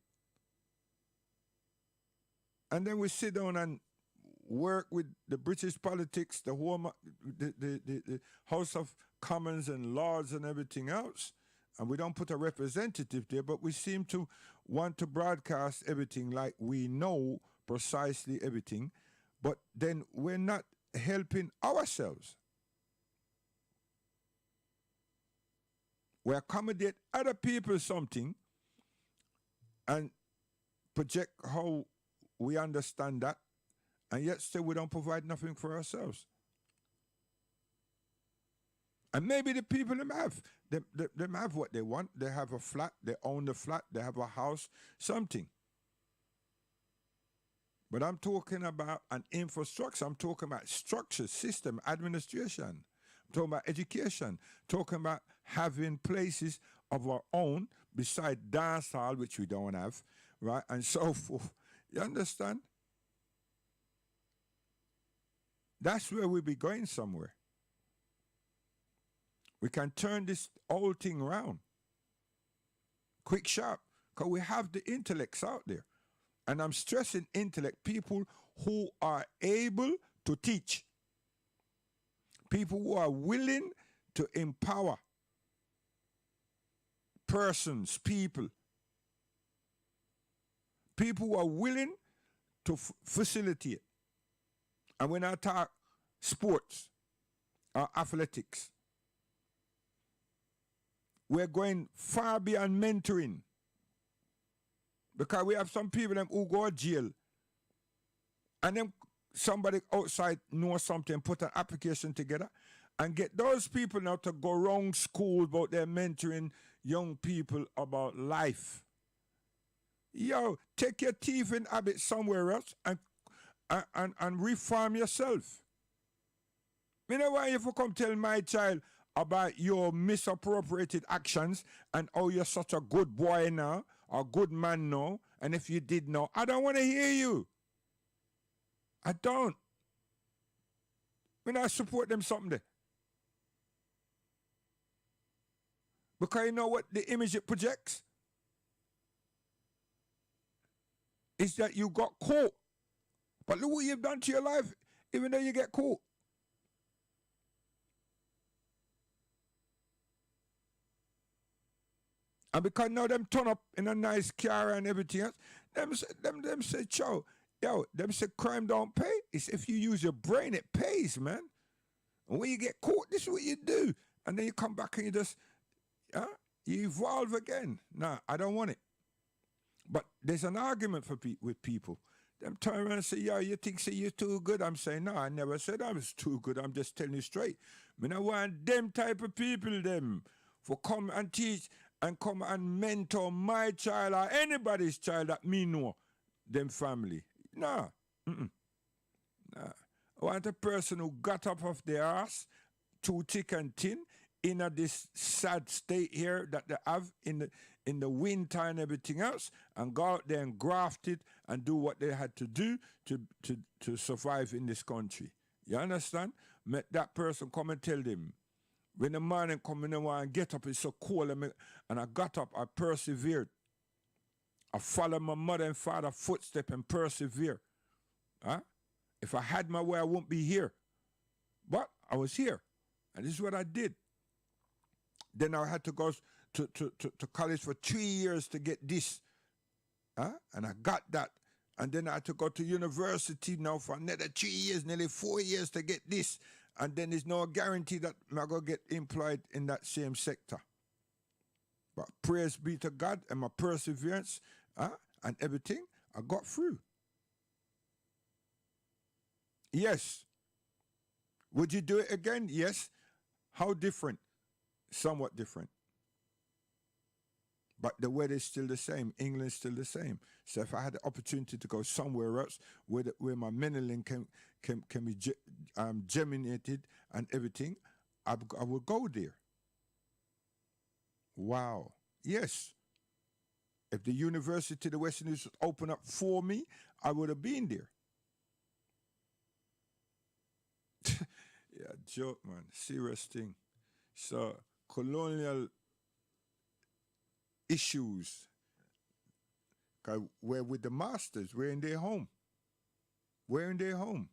And then we sit down and work with the British politics, the House of Commons and Lords and everything else. And we don't put a representative there, but we seem to want to broadcast everything like we know precisely everything. But then we're not helping ourselves. We accommodate other people something and project how we understand that, and yet still we don't provide nothing for ourselves. And maybe the people them have what they want. They have a flat, they own the flat, they have a house, something. But I'm talking about an infrastructure. I'm talking about structure, system, administration. I'm talking about education. Talking about having places of our own beside dance hall, which we don't have, right, and so forth. You understand? That's where we'll be going somewhere. We can turn this whole thing around. Quick, sharp, because we have the intellects out there. And I'm stressing intellect, people who are able to teach. People who are willing to empower persons, people. People who are willing to facilitate. And when I talk sports or athletics, we're going far beyond mentoring. Because we have some people them who go to jail and then somebody outside knows something, put an application together and get those people now to go around school about their mentoring young people about life. Yo, take your thieving habit somewhere else and reform yourself. You know why if you come tell my child about your misappropriated actions and how you're such a good boy now, or good man now, and if you did know, I don't want to hear you. I don't. When I support them something there. Because you know what the image it projects? Is that you got caught. But look what you've done to your life, even though you get caught. And because now them turn up in a nice car and everything else, them say, them say crime don't pay. It's if you use your brain, it pays, man. And when you get caught, this is what you do. And then you come back and you just, you evolve again. Nah, I don't want it. But there's an argument for with people. Them turn around and say, you think say you're too good? I'm saying, no, I never said I was too good. I'm just telling you straight. I don't want them type of people, them, for come and teach and come and mentor my child or anybody's child that me know, them family. Nah. Nah. I want a person who got up off their ass, too thick and thin, in this sad state here that they have in the winter and everything else, and go out there and graft it and do what they had to do to survive in this country. You understand? Let that person come and tell them, when the morning come in and get up, it's so cold, and I got up, I persevered. I followed my mother and father's footsteps and persevere. Huh? If I had my way, I wouldn't be here. But I was here, and this is what I did. Then I had to go to college for 3 years to get this. And I got that. And then I had to go to university now for another 3 years, nearly 4 years to get this. And then there's no guarantee that I'm going to get employed in that same sector. But praise be to God and my perseverance and everything, I got through. Yes. Would you do it again? Yes. How different? Somewhat different. But the weather is still the same. England's still the same. So if I had the opportunity to go somewhere else where my melanin can be germinated and everything, I would go there. Wow. Yes. If the University of the West Indies would open up for me, I would have been there. Yeah, joke, man. Serious thing. So, colonial issues, 'cause we're with the masters. We're in their home. We're in their home.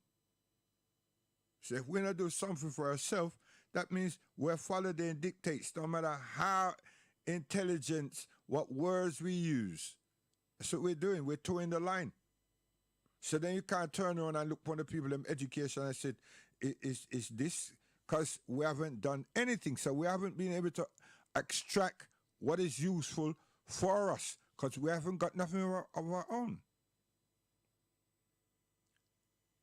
So if we're not doing something for ourselves, that means we're following their dictates, no matter how intelligent, what words we use. That's what we're doing. We're towing the line. So then you can't turn around and look upon the people in education and say, is this? Because we haven't done anything. So we haven't been able to extract what is useful for us because we haven't got nothing of our own.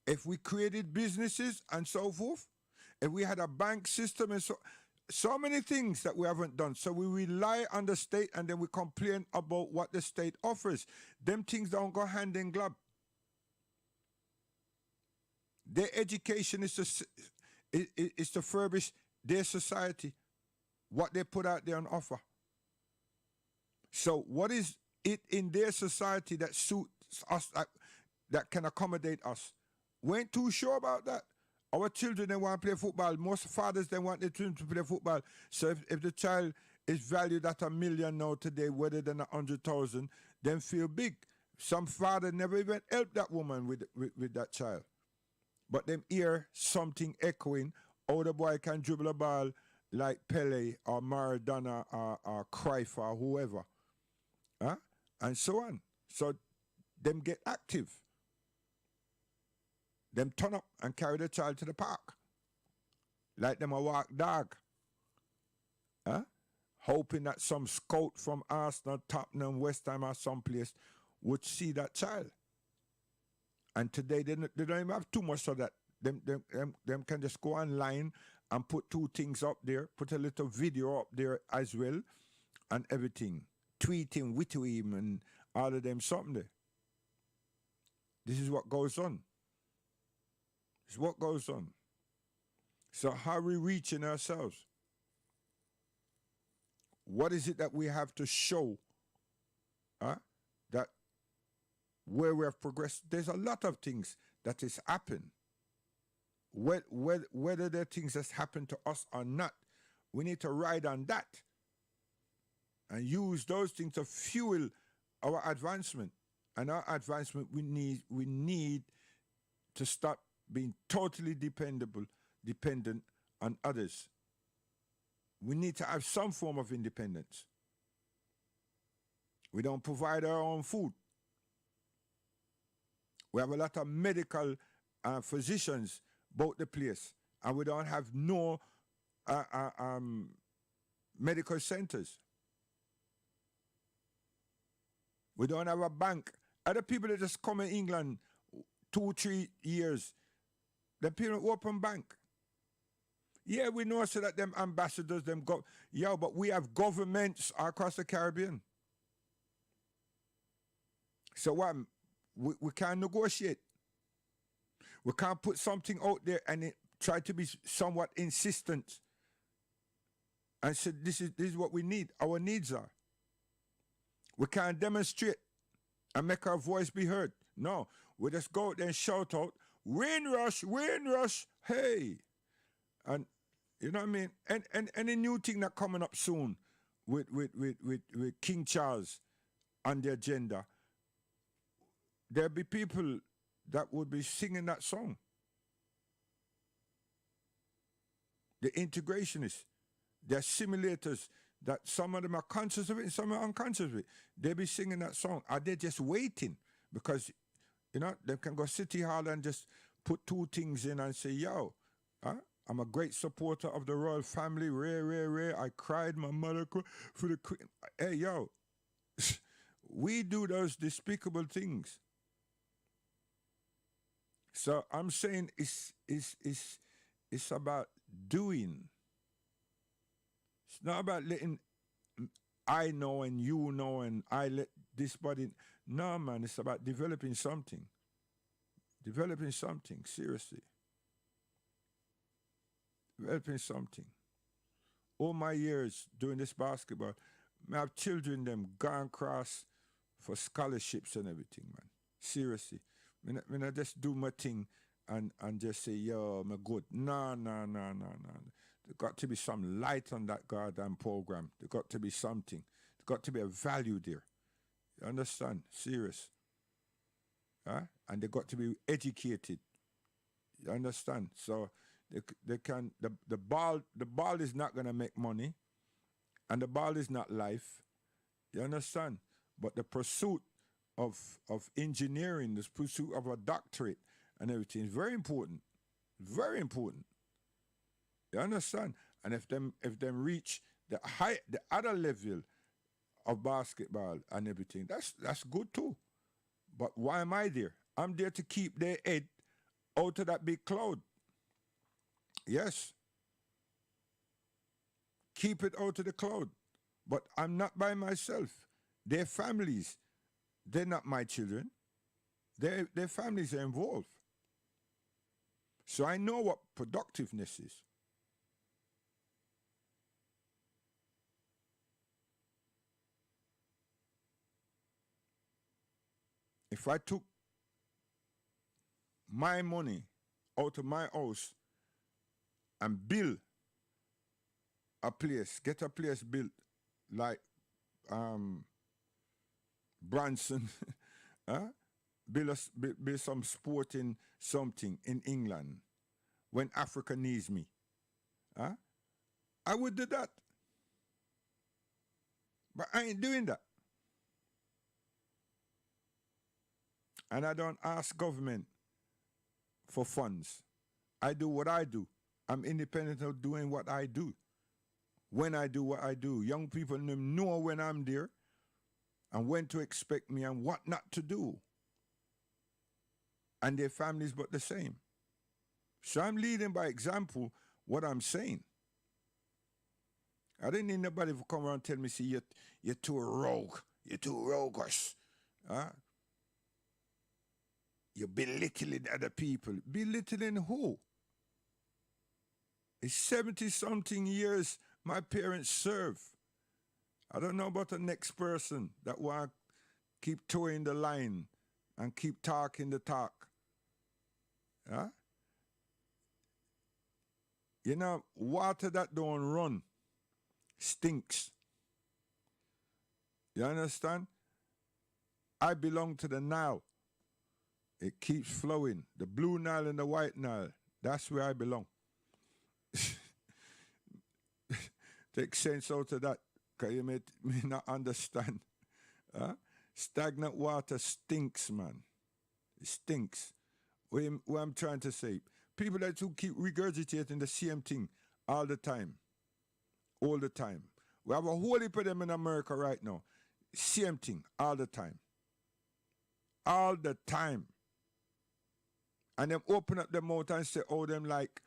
If we created businesses and so forth, if we had a bank system and so many things that we haven't done. So we rely on the state and then we complain about what the state offers. Them things don't go hand in glove. Their education is to furbish their society, what they put out there on offer. So what is it in their society that suits us, that can accommodate us? We ain't too sure about that. Our children, they want to play football. Most fathers, they want their children to play football. So if the child is valued at $1 million now today, rather than 100,000, then feel big. Some father never even helped that woman with that child. But them hear something echoing, oh, the boy can dribble a ball like Pele or Maradona or Cruyff or whoever. Huh? And so on. So them get active. Them turn up and carry the child to the park. Like them a walk dog. Huh? Hoping that some scout from Arsenal, Tottenham, West Ham or someplace would see that child. And today they don't even have too much of that. Them can just go online and put two things up there, put a little video up there as well, and everything. Tweet him, wit him, and all of them something there. This is what goes on. This is what goes on. So how are we reaching ourselves? What is it that we have to show that where we have progressed? There's a lot of things that has happened. Whether they're things that's happened to us or not, we need to ride on that and use those things to fuel our advancement. And our advancement, we need to stop being totally dependent on others. We need to have some form of independence. We don't provide our own food. We have a lot of medical physicians about the place, and we don't have no medical centers. We don't have a bank. Other people that just come in England 2-3 years, the people open bank. Yeah, we know so that them ambassadors, them go, yeah, but we have governments across the Caribbean. So what? We can't negotiate. We can't put something out there and try to be somewhat insistent and say, this is what we need. Our needs are. We can't demonstrate and make our voice be heard. No, we just go out there and shout out, Windrush, hey. And you know what I mean? And any new thing that coming up soon with King Charles on the agenda, there'll be people that would be singing that song. The integrationists, the assimilators, that some of them are conscious of it and some are unconscious of it. They'll be singing that song. Are they just waiting? Because, you know, they can go City Hall and just put two things in and say, yo, I'm a great supporter of the royal family. Ray. I cried, my mother for the queen. Hey, yo, we do those despicable things. So I'm saying it's about doing. It's not about letting I know and you know and I let this body. No, man, it's about developing something. Developing something, seriously. Developing something. All my years doing this basketball, I have children them gone across for scholarships and everything, man. Seriously. When I just do my thing and just say, yo, I'm good. No, no, no, no, no. There got to be some light on that goddamn program. There got to be something. There got to be a value there. You understand? Serious. Huh? And they got to be educated. You understand? So they can the ball is not gonna make money, and the ball is not life. You understand? But the pursuit of engineering, the pursuit of a doctorate and everything is very important. Very important. You understand? And if them reach the other level of basketball and everything, that's good too. But why am I there? I'm there to keep their head out of that big cloud. Yes. Keep it out of the cloud. But I'm not by myself. Their families, they're not my children. Their families are involved. So I know what productiveness is. If I took my money out of my house and build a place, get a place built like Branson, huh? build some sporting something in England when Africa needs me. Huh? I would do that. But I ain't doing that. And I don't ask government for funds. I do what I do. I'm independent of doing what I do. When I do what I do. Young people know when I'm there and when to expect me and what not to do. And their families but the same. So I'm leading by example what I'm saying. I didn't need nobody to come around and tell me, see, you're too rogue. You're too roguish. Huh? You're belittling other people. Belittling who? It's 70-something years my parents serve. I don't know about the next person that want to keep towing the line and keep talking the talk. Huh? You know, water that don't run stinks. You understand? I belong to the Nile. It keeps flowing. The blue Nile and the white Nile. That's where I belong. Take sense out of that, because you may not understand. Stagnant water stinks, man. It stinks. What I'm trying to say, people that who keep regurgitating the same thing all the time. All the time. We have a whole heap of them in America right now. Same thing, all the time. All the time. And them open up their mouth and say, oh, them like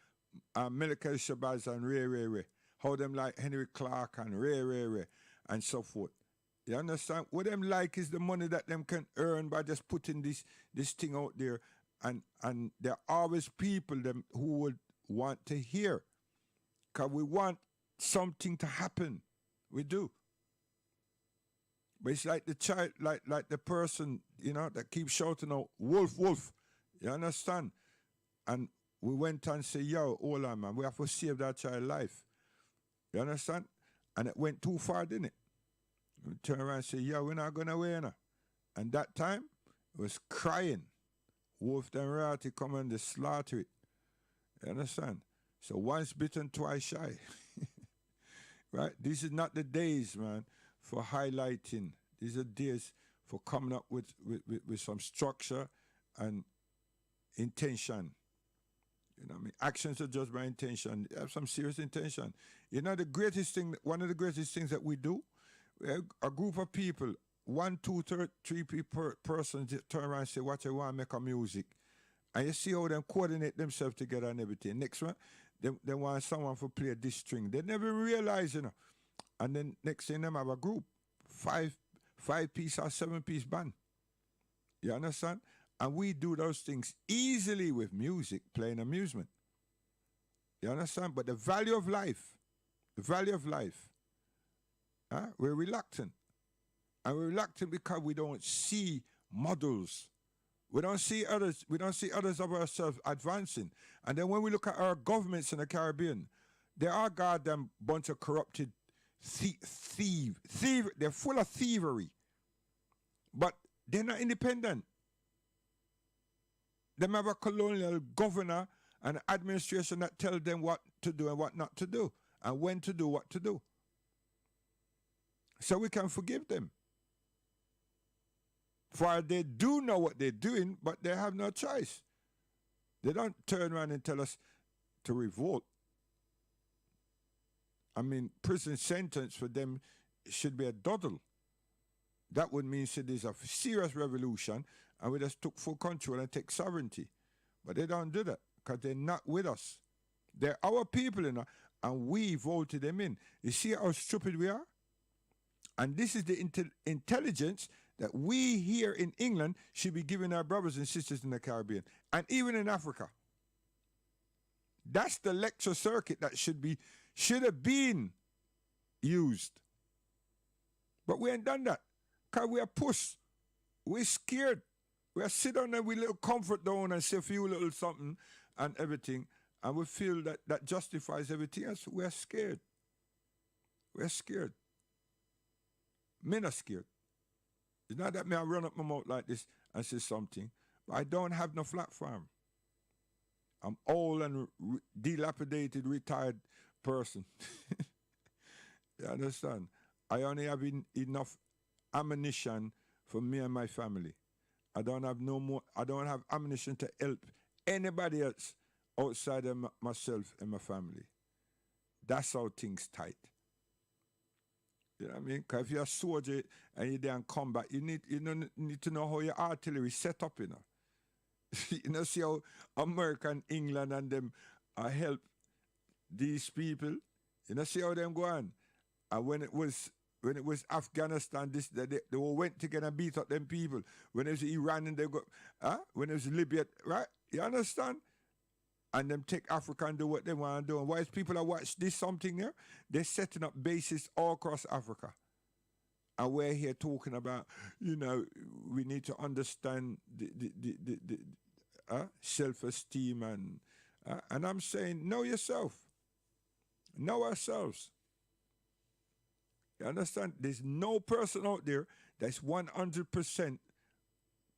Melika Shabazz and Ray. How them like Henry Clark and Ray, and so forth. You understand? What them like is the money that them can earn by just putting this thing out there. And there are always people them who would want to hear. Because we want something to happen. We do. But it's like the child, like the person, you know, that keeps shouting out, wolf, wolf. You understand? And we went and said, yo, hold on, man, we have to save that child's life. You understand? And it went too far, didn't it? We turn around and say, yo, we're not going to win. And that time, it was crying. Wolf and Rati come and they slaughter it. You understand? So once bitten, twice shy. Right? These are not the days, man, for highlighting. These are days for coming up with some structure and intention. You know what I mean? Actions are judged by intention. You have some serious intention. You know, one of the greatest things that we do, a group of people, 1, 2, 3 persons turn around and say, what you want to make a music. And you see how them coordinate themselves together and everything. Next one, they want someone to play this string. They never realize, you know, And then next thing them have a group, five piece or 7-piece band. You understand? And we do those things easily with music, playing amusement. You understand? But the value of life, we're reluctant. And we're reluctant because we don't see models. We don't see others of ourselves advancing. And then when we look at our governments in the Caribbean, they are goddamn bunch of corrupted thieves. They're full of thievery. But they're not independent. They have a colonial governor and administration that tell them what to do and what not to do, and when to do what to do. So we can forgive them. For they do know what they're doing, but they have no choice. They don't turn around and tell us to revolt. I mean, prison sentence for them should be a doddle. That would mean there's a serious revolution and we just took full control and take sovereignty. But they don't do that because they're not with us. They're our people, you know, and we voted them in. You see how stupid we are? And this is the intelligence that we here in England should be giving our brothers and sisters in the Caribbean and even in Africa. That's the lecture circuit that should have been used. But we ain't done that because we are pushed. We're scared. We are sit down there with a little comfort zone and say a few little something and everything, and we feel that justifies everything else. We are scared. We're scared. Men are scared. It's not that me I run up my mouth like this and say something, but I don't have no platform. I'm old and dilapidated, retired person. You understand? I only have enough ammunition for me and my family. I don't have no more. I don't have ammunition to help anybody else outside of myself and my family. That's how things tight. You know what I mean? Because if you're a soldier and you're there in combat, you need to know how your artillery set up, you know. You know, see how America, England and them help these people. You know, see how them go on. And when it was Afghanistan, they all went together and beat up them people. When it was Iran and they go, when it was Libya, right? You understand? And them take Africa and do what they want to do. And while people are watching this something there, they're setting up bases all across Africa. And we're here talking about, you know, we need to understand the self-esteem and I'm saying, know yourself. Know ourselves. You understand? There's no person out there that's 100%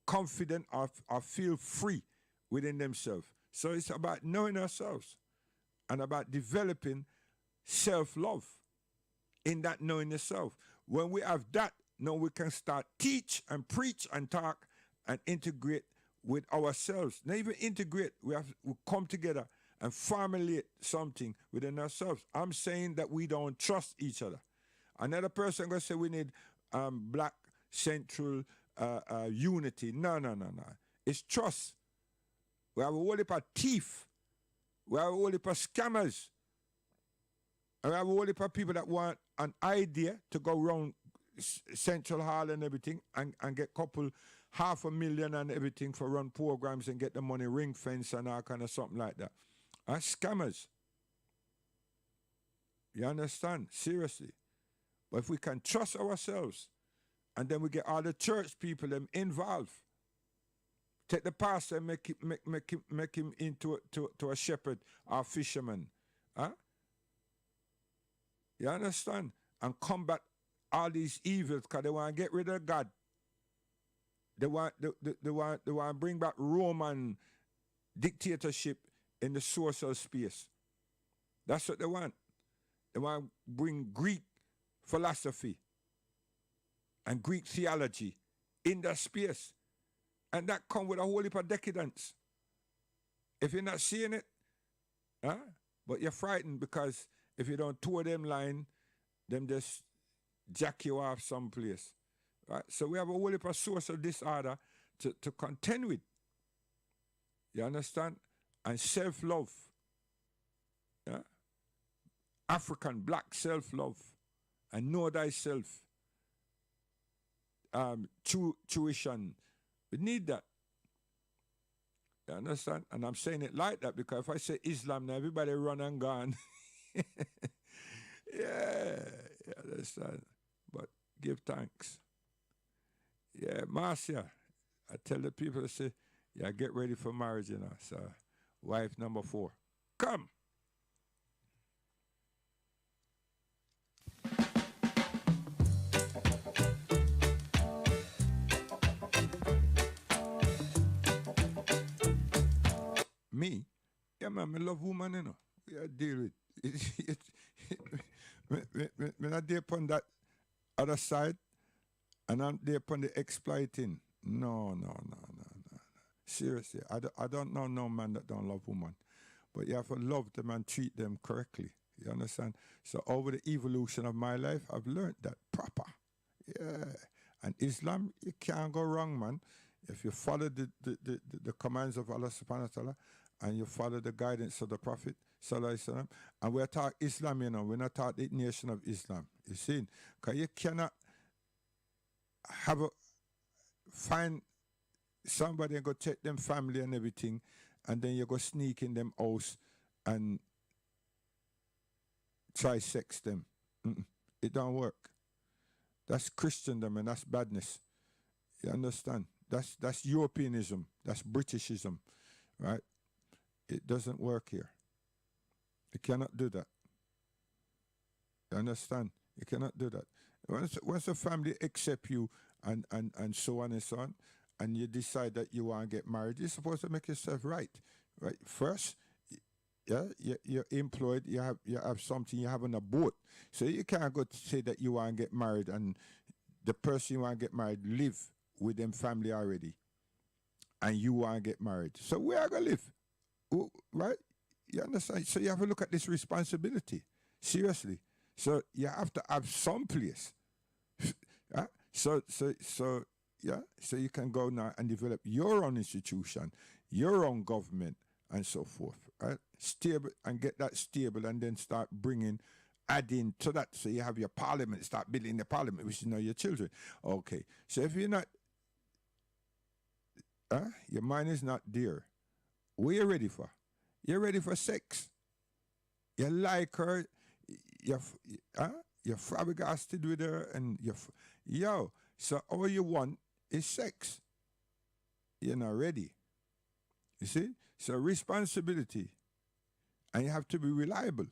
confident or feel free within themselves. So it's about knowing ourselves and about developing self-love in that knowing yourself. When we have that, now we can start teach and preach and talk and integrate with ourselves. Not even integrate, we come together and formulate something within ourselves. I'm saying that we don't trust each other. Another person going to say we need black central unity. No. It's trust. We have a whole heap of thief. We have a whole heap of scammers. And we have a whole heap of people that want an idea to go around Central Hall and everything and get $250,000 and everything for run programs and get the money ring fence and all kind of something like that. Scammers. You understand? Seriously. But if we can trust ourselves and then we get all the church people them involved, take the pastor and make him into to a shepherd or a fisherman. You understand? And combat all these evils because they want to get rid of God. They want to bring back Roman dictatorship in the social space. That's what they want. They want to bring Greek philosophy and Greek theology in that space. And that comes with a whole heap of decadence. If you're not seeing it, but you're frightened because if you don't toe them line, them just jack you off someplace. Right? So we have a whole heap of source of disorder to contend with. You understand? And self-love. Yeah? African black self-love and know thyself. Tuition. We need that. You understand? And I'm saying it like that because if I say Islam, now everybody run and gone. Yeah, you understand? But give thanks. Yeah, Marcia, I tell the people to say, yeah, get ready for marriage, you know. So, wife number 4. Come. Me? Yeah, man, I love woman, you know. Yeah, deal with it. When I deal upon that other side, and I'm there upon the exploiting. No. Seriously, I don't know no man that don't love woman. But you have to love them and treat them correctly. You understand? So over the evolution of my life, I've learned that proper. Yeah. And Islam, you can't go wrong, man. If you follow the commands of Allah subhanahu wa ta'ala and you follow the guidance of the Prophet sallallahu alaihi wasallam, and we're taught Islam, you know, we're not taught the nation of Islam. You see? Because you cannot find somebody and go take them family and everything, and then you go sneak in them house and try sex them. It don't work. That's Christendom and that's badness. You understand? That's Europeanism. That's Britishism, right? It doesn't work here. You cannot do that. You understand? You cannot do that. Once a family accept you and so on and so on, and you decide that you want to get married, you're supposed to make yourself right. Right? First, yeah, you're employed, you have something, you have on a boat. So you can't go to say that you want to get married and the person you want to get married live with them family already. And you want to get married. So where are going to live? Right? You understand? So you have to look at this responsibility. Seriously. So you have to have some place. So you can go now and develop your own institution, your own government, and so forth. Right? Stable and get that stable, and then start adding to that. So you have your parliament, start building the parliament, which is now your children. Okay. So if you're not, your mind is not there. What are you ready for? You're ready for sex. You like her. You're flabbergasted with her, and so all you want is sex. You're not ready. You see? So responsibility, and you have to be reliable.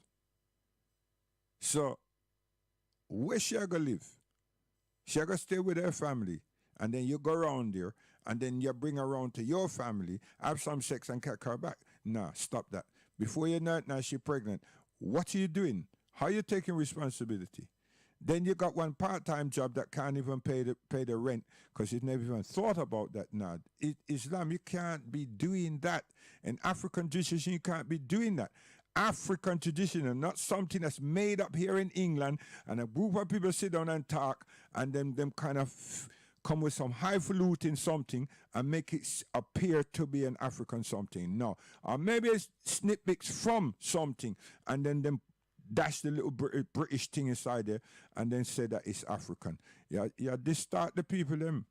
So where she gonna live? She gonna stay with her family, and then you go around there, and then you bring her around to your family, have some sex, and kick her back. Nah, stop that. Before you know it, now she's pregnant. What are you doing? How are you taking responsibility? Then you got one part-time job that can't even pay the rent because you've never even thought about that now. Islam, you can't be doing that. In African tradition, you can't be doing that. African tradition and not something that's made up here in England, and a group of people sit down and talk, and then them kind of come with some highfalutin something and make it appear to be an African something. No. Or maybe it's snippets from something, and then them dash the little British thing inside there and then say that it's African. Yeah, distort the people them.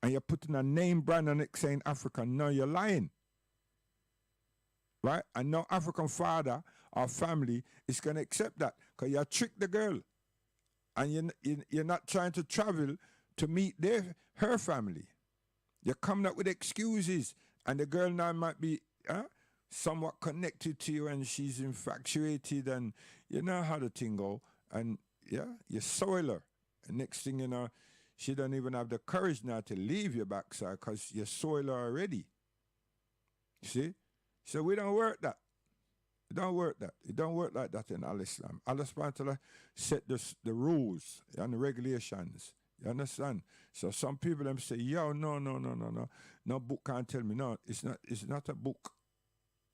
And you're putting a name brand on it saying African. No, you're lying. Right? And no African father or family is going to accept that because you tricked the girl. And you're not trying to travel to meet her family. You're coming up with excuses. And the girl now might be somewhat connected to you, and she's infatuated, and you know how the thing go. And yeah, you soil her. And next thing you know, she don't even have the courage now to leave your backside because you soil her already. See? So we don't work that. It don't work that. It don't work like that in Al-Islam. Allah subhanahu wa ta'ala set the rules and the regulations. You understand? So some people them say, yo, no. No book can't tell me. No, it's not a book.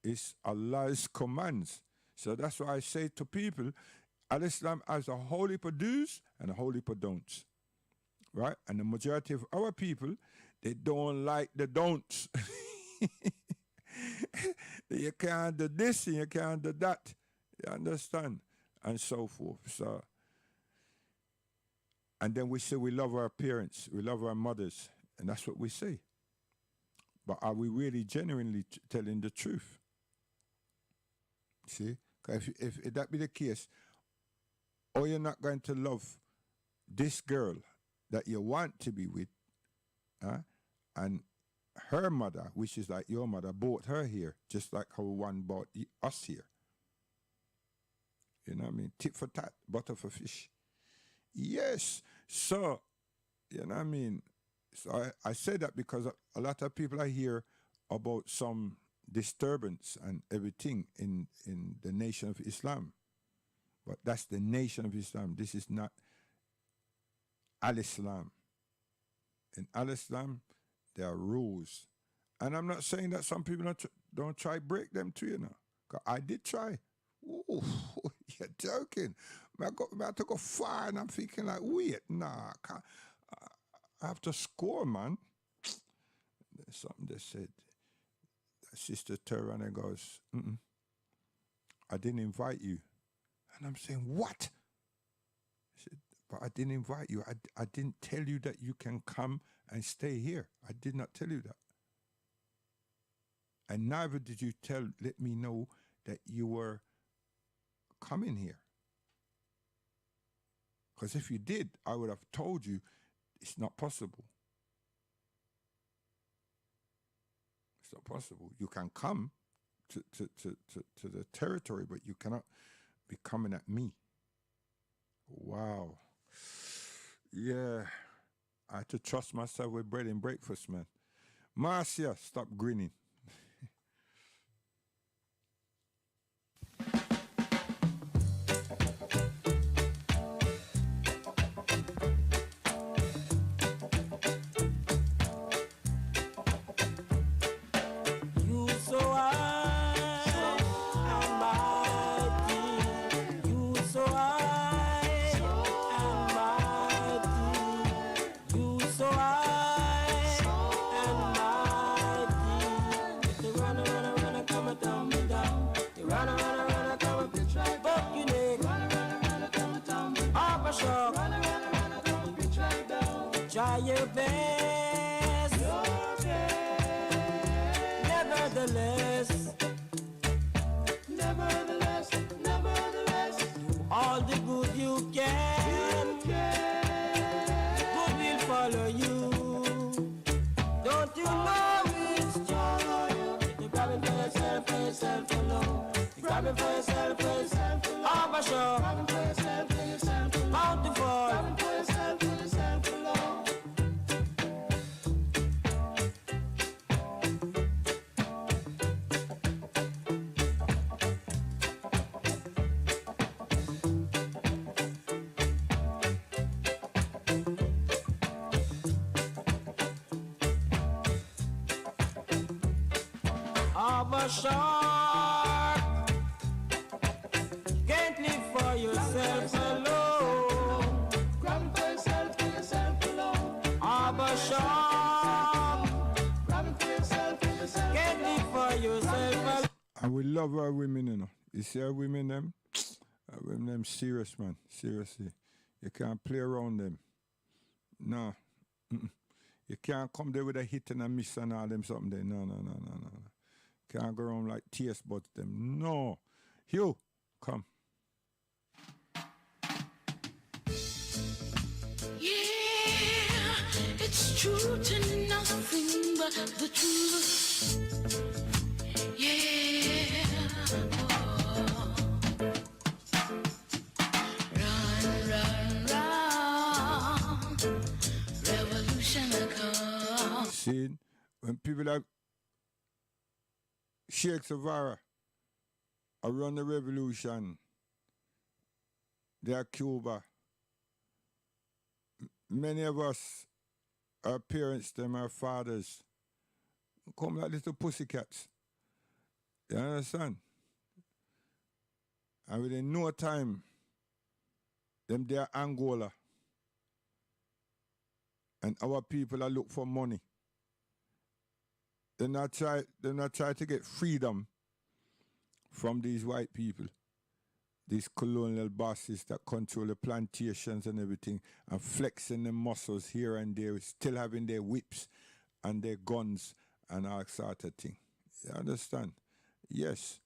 It's Allah's commands. So that's why I say to people, Al-Islam has a whole heap of do's and a whole heap of don'ts. Right? And the majority of our people, they don't like the don'ts. You can't do this and you can't do that. You understand? and so forth. So, and then we say we love our parents, we love our mothers, and that's what we say. But are we really genuinely telling the truth? See, 'cause if that be the case, or you're not going to love this girl that you want to be with, and her mother, which is like your mother, brought her here, just like how one brought us here. You know what I mean? Tit for tat, butter for fish. Yes. So, you know what I mean? So I say that because a lot of people I hear about some disturbance and everything in the Nation of Islam. But that's the Nation of Islam. This is not Al-Islam. In Al-Islam, there are rules. And I'm not saying that some people don't try break them too, you know. 'Cause I did try. Ooh, you're joking. I had to go far and I'm thinking like, wait, nah, I have to score, man. There's something that said, Sister Terrana goes, I didn't invite you. And I'm saying, what? She said, but I didn't invite you. I didn't tell you that you can come and stay here. I did not tell you that. And neither did you let me know that you were coming here. Because if you did, I would have told you it's not possible. It's not possible. You can come to the territory, but you cannot be coming at me. Wow. Yeah. I had to trust myself with bread and breakfast, man. Marcia, stop grinning. Try your best. Nevertheless, do all the good you can. Good will follow you. Don't you know it's joy? You're grabbing for yourself alone. You're grabbing for yourself alone. Abba Show. Grabbing for yourself alone. Bountiful. Grabbing for yourself alone. Shark, can't live for yourself alone. Grab for yourself alone. Abba Shark, grab for yourself can't live for yourself alone. And we love our women, you know. You see our women, them? Our women, them serious, man. Seriously. You can't play around them. No. You can't come there with a hit and a miss and all them something there. No. Can't go around like taste buds them. No. Hugh, come. Yeah, it's true to nothing but the truth. Yeah. Oh. Run. Revolution come. See, when people like Sheikh Savara around the revolution, they're Cuba. Many of us, our parents, them, our fathers, come like little pussycats. You understand? And within no time, them they're Angola. And our people are look for money. They're not try to get freedom from these white people. these colonial bosses that control the plantations and everything and flexing their muscles here and there, still having their whips and their guns and all sort of thing. You understand? Yes.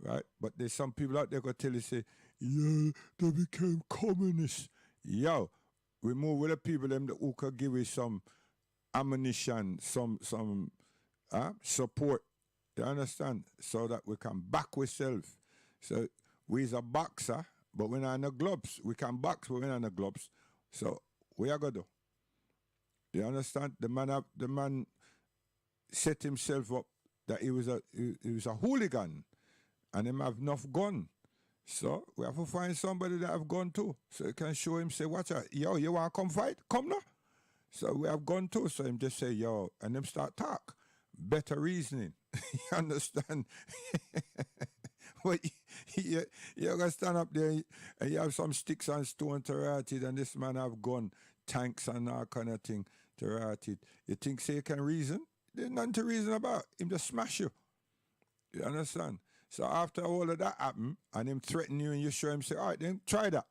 Right? But there's some people out there gonna tell you, say, yeah, they became communists. Yo, we move with the people them who could give you some ammunition, some support. You understand? So that we can back ourselves. So we's a boxer, but we're not in the gloves. We can box, but we're not in the gloves. So we are gonna do. You understand? The man set himself up that he was a hooligan and him have enough gun. So we have to find somebody that have gun too. So he can show him, say, watch out, yo, you wanna come fight? Come now. So we have gun too. So him just say, yo, and them start talk. Better reasoning. You understand? But you're going to stand up there and you have some sticks and stone to write it, and this man have gun, tanks and all kind of thing to write it. You think, say, you can reason? There's nothing to reason about. Him just smash you. You understand? So after all of that happen, and him threaten you and you show him, say, all right, then try that.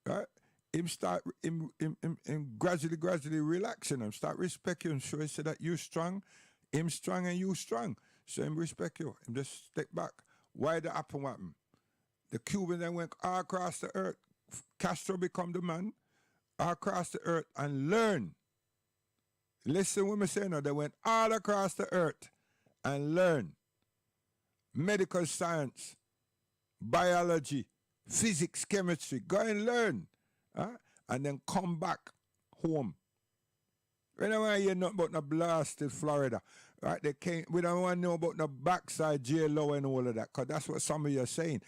Right? Him gradually relaxing him, start respect you and show him, say that you strong, him strong and you strong. So him respect you. Him just step back. Why that happen what happened? The Cubans then went all across the earth. Castro become the man all across the earth and learn. Listen what me say now. They went all across the earth and learn medical science, biology, physics, chemistry. Go and learn. And then come back home. We don't want to hear nothing about no blasted Florida. Right? We don't want to know about no backside J-Lo and all of that, because that's what some of you are saying.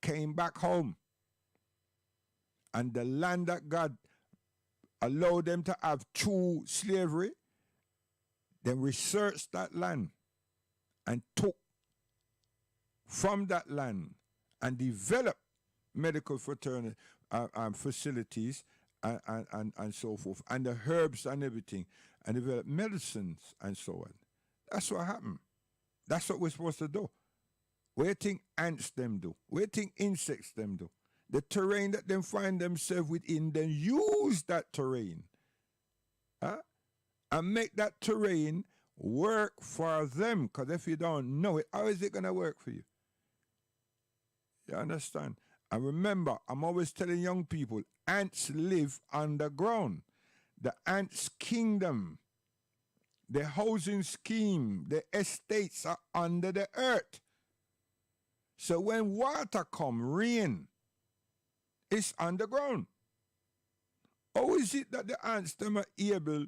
Came back home. And the land that God allowed them to have true slavery, then researched that land and took from that land and developed medical fraternity facilities and so forth, and the herbs and everything, and developed medicines and so on. That's what happened. That's what we're supposed to do. What do you think ants them do? What do you think insects them do? The terrain that them find themselves within, then use that terrain. And make that terrain work for them. Because if you don't know it, how is it going to work for you? You understand? And remember, I'm always telling young people, ants live underground. The ants' kingdom, the housing scheme, the estates are under the earth. So when water come, rain, it's underground. How is it that the ants them are able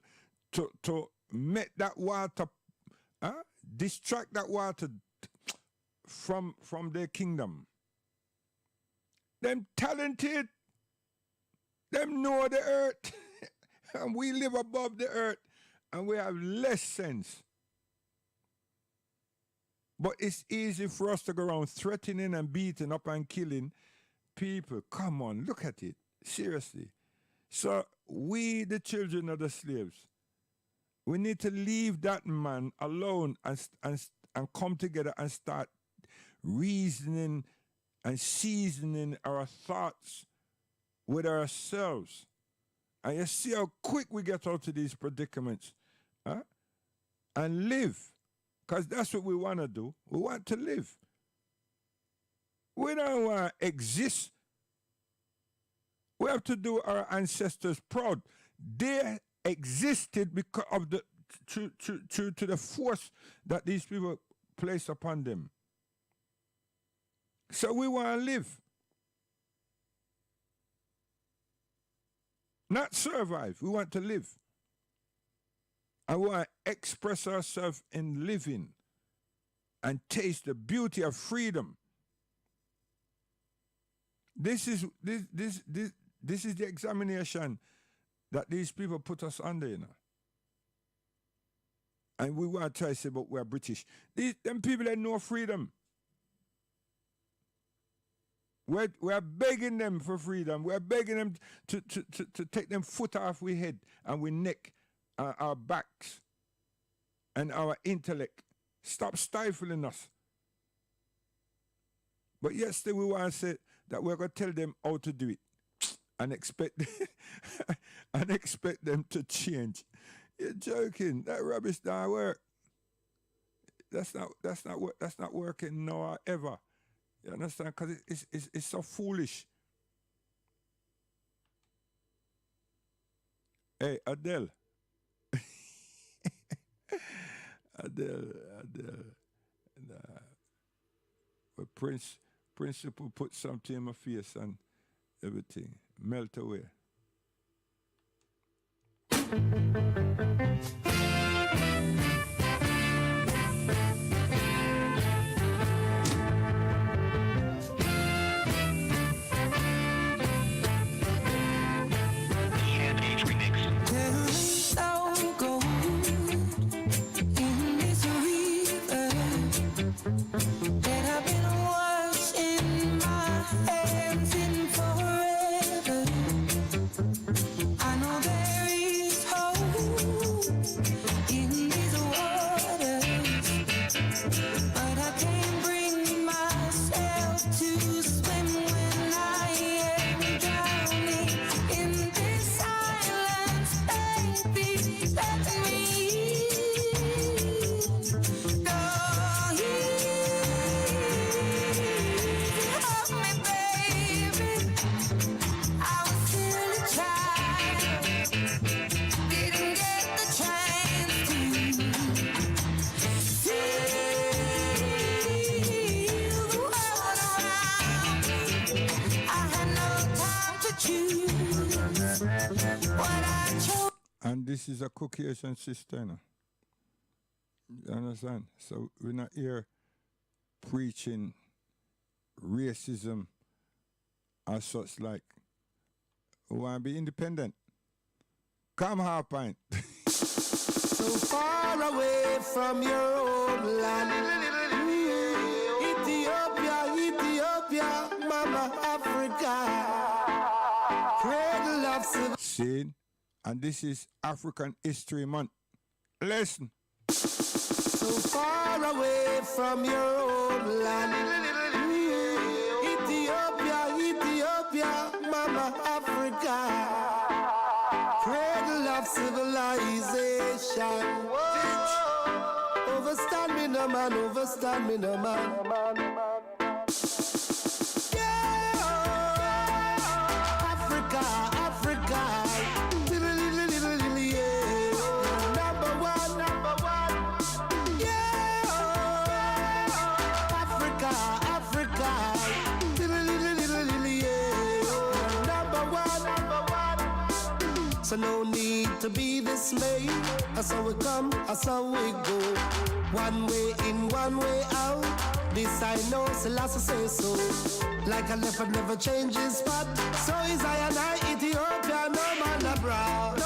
to make that water, distract that water from their kingdom? Them talented, them know the earth, and we live above the earth, and we have less sense. But it's easy for us to go around threatening and beating up and killing people. Come on, look at it. Seriously. So we, the children of the slaves, we need to leave that man alone and come together and start reasoning and seasoning our thoughts with ourselves. And you see how quick we get out of these predicaments. And live. Because that's what we want to do. We want to live. We don't want to exist. We have to do our ancestors proud. They existed because of the to the force that these people place upon them. So we want to live. Not survive. We want to live. And we want to express ourselves in living and taste the beauty of freedom. This is the examination that these people put us under, you know. And we want to try to say, but we're British. Them people have no freedom. We're begging them for freedom. We're begging them to take them foot off we head and we neck, our backs and our intellect. Stop stifling us. But yesterday we want to say that we're going to tell them how to do it and expect and expect them to change. You're joking. That rubbish don't work. That's not working now or ever. You understand? Because it's so foolish. Hey, Adele. Adele. But Principal put something in my face and everything melt away. And this is a Caucasian sister, you know. You understand? So we're not here preaching racism as such like we want to be independent. Come half pint. So far away from your own land. Ethiopia, Mama Africa. Cradle of civilization. See? And this is African History Month. Listen. So far away from your own land. Ethiopia, Mama Africa. Cradle of civilization. Overstand me no man, overstand me no man. Yeah, Africa. So no need to be dismayed. That's how we come, that's how we go. One way in, one way out. This I know, Selassie say so. Like a leopard never changes spot. So is I and I, Ethiopia, no man abroad.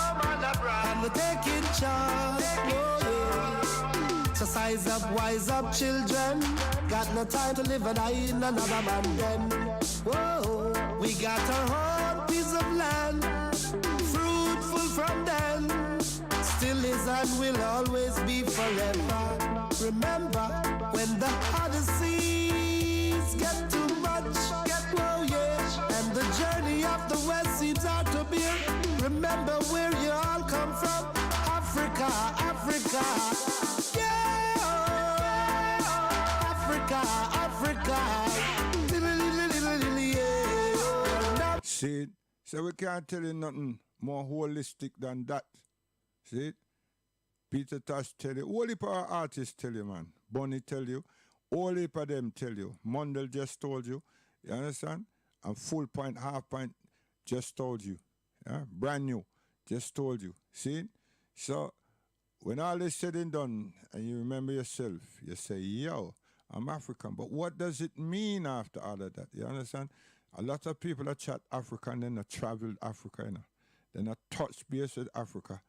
And we taking charge. Oh, yeah. So size up, wise up, children. Got no time to live and die in another man then. Whoa, we got our own piece of land. From then, still is and will always be forever. Remember, when the Odysseys get too much, oh yeah, and the journey of the West seems hard to bear. Remember where you all come from, Africa, yeah, Africa. Yeah. See, so we can't tell you nothing more holistic than that. See it? Peter Tosh tell you, all heap of artists tell you, man. Bonnie tell you, all heap of them tell you. Mundell just told you, you understand? And Full Point, Half Point just told you. Yeah? Brand new, just told you. See it? So, when all is said and done, and you remember yourself, you say, yo, I'm African. But what does it mean after all of that? You understand? A lot of people that chat African, then they traveled Africa, you know. They not touch base with Africa.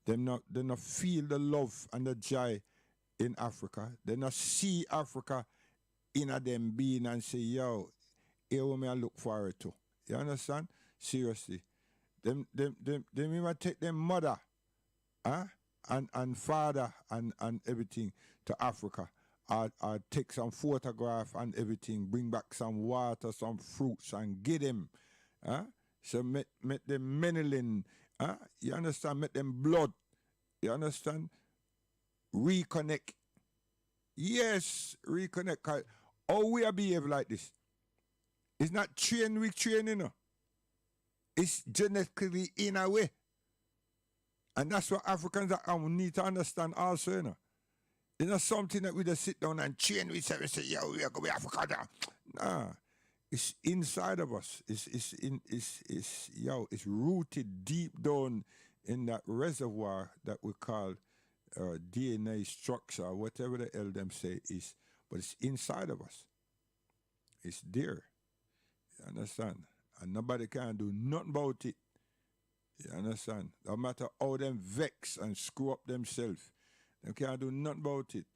They not feel the love and the joy in Africa. They not see Africa in a them being and say, yo, here we may look forward to. You understand? Seriously. Them even take them mother and father and everything to Africa or take some photograph and everything, bring back some water, some fruits, and get them. So make them menelin. You understand? Make them blood. You understand? Reconnect. Yes, reconnect. 'Cause how we behave like this? It's not train we train, you know. It's genetically in a way. And that's what Africans need to understand also, you know. It's not something that we just sit down and train we say, yo, we are going to be African now. Nah. It's inside of us. It's rooted deep down in that reservoir that we call DNA structure, whatever the hell them say is. But it's inside of us. It's there. You understand? And nobody can do nothing about it. You understand? No matter how them vex and screw up themselves, they can't do nothing about it.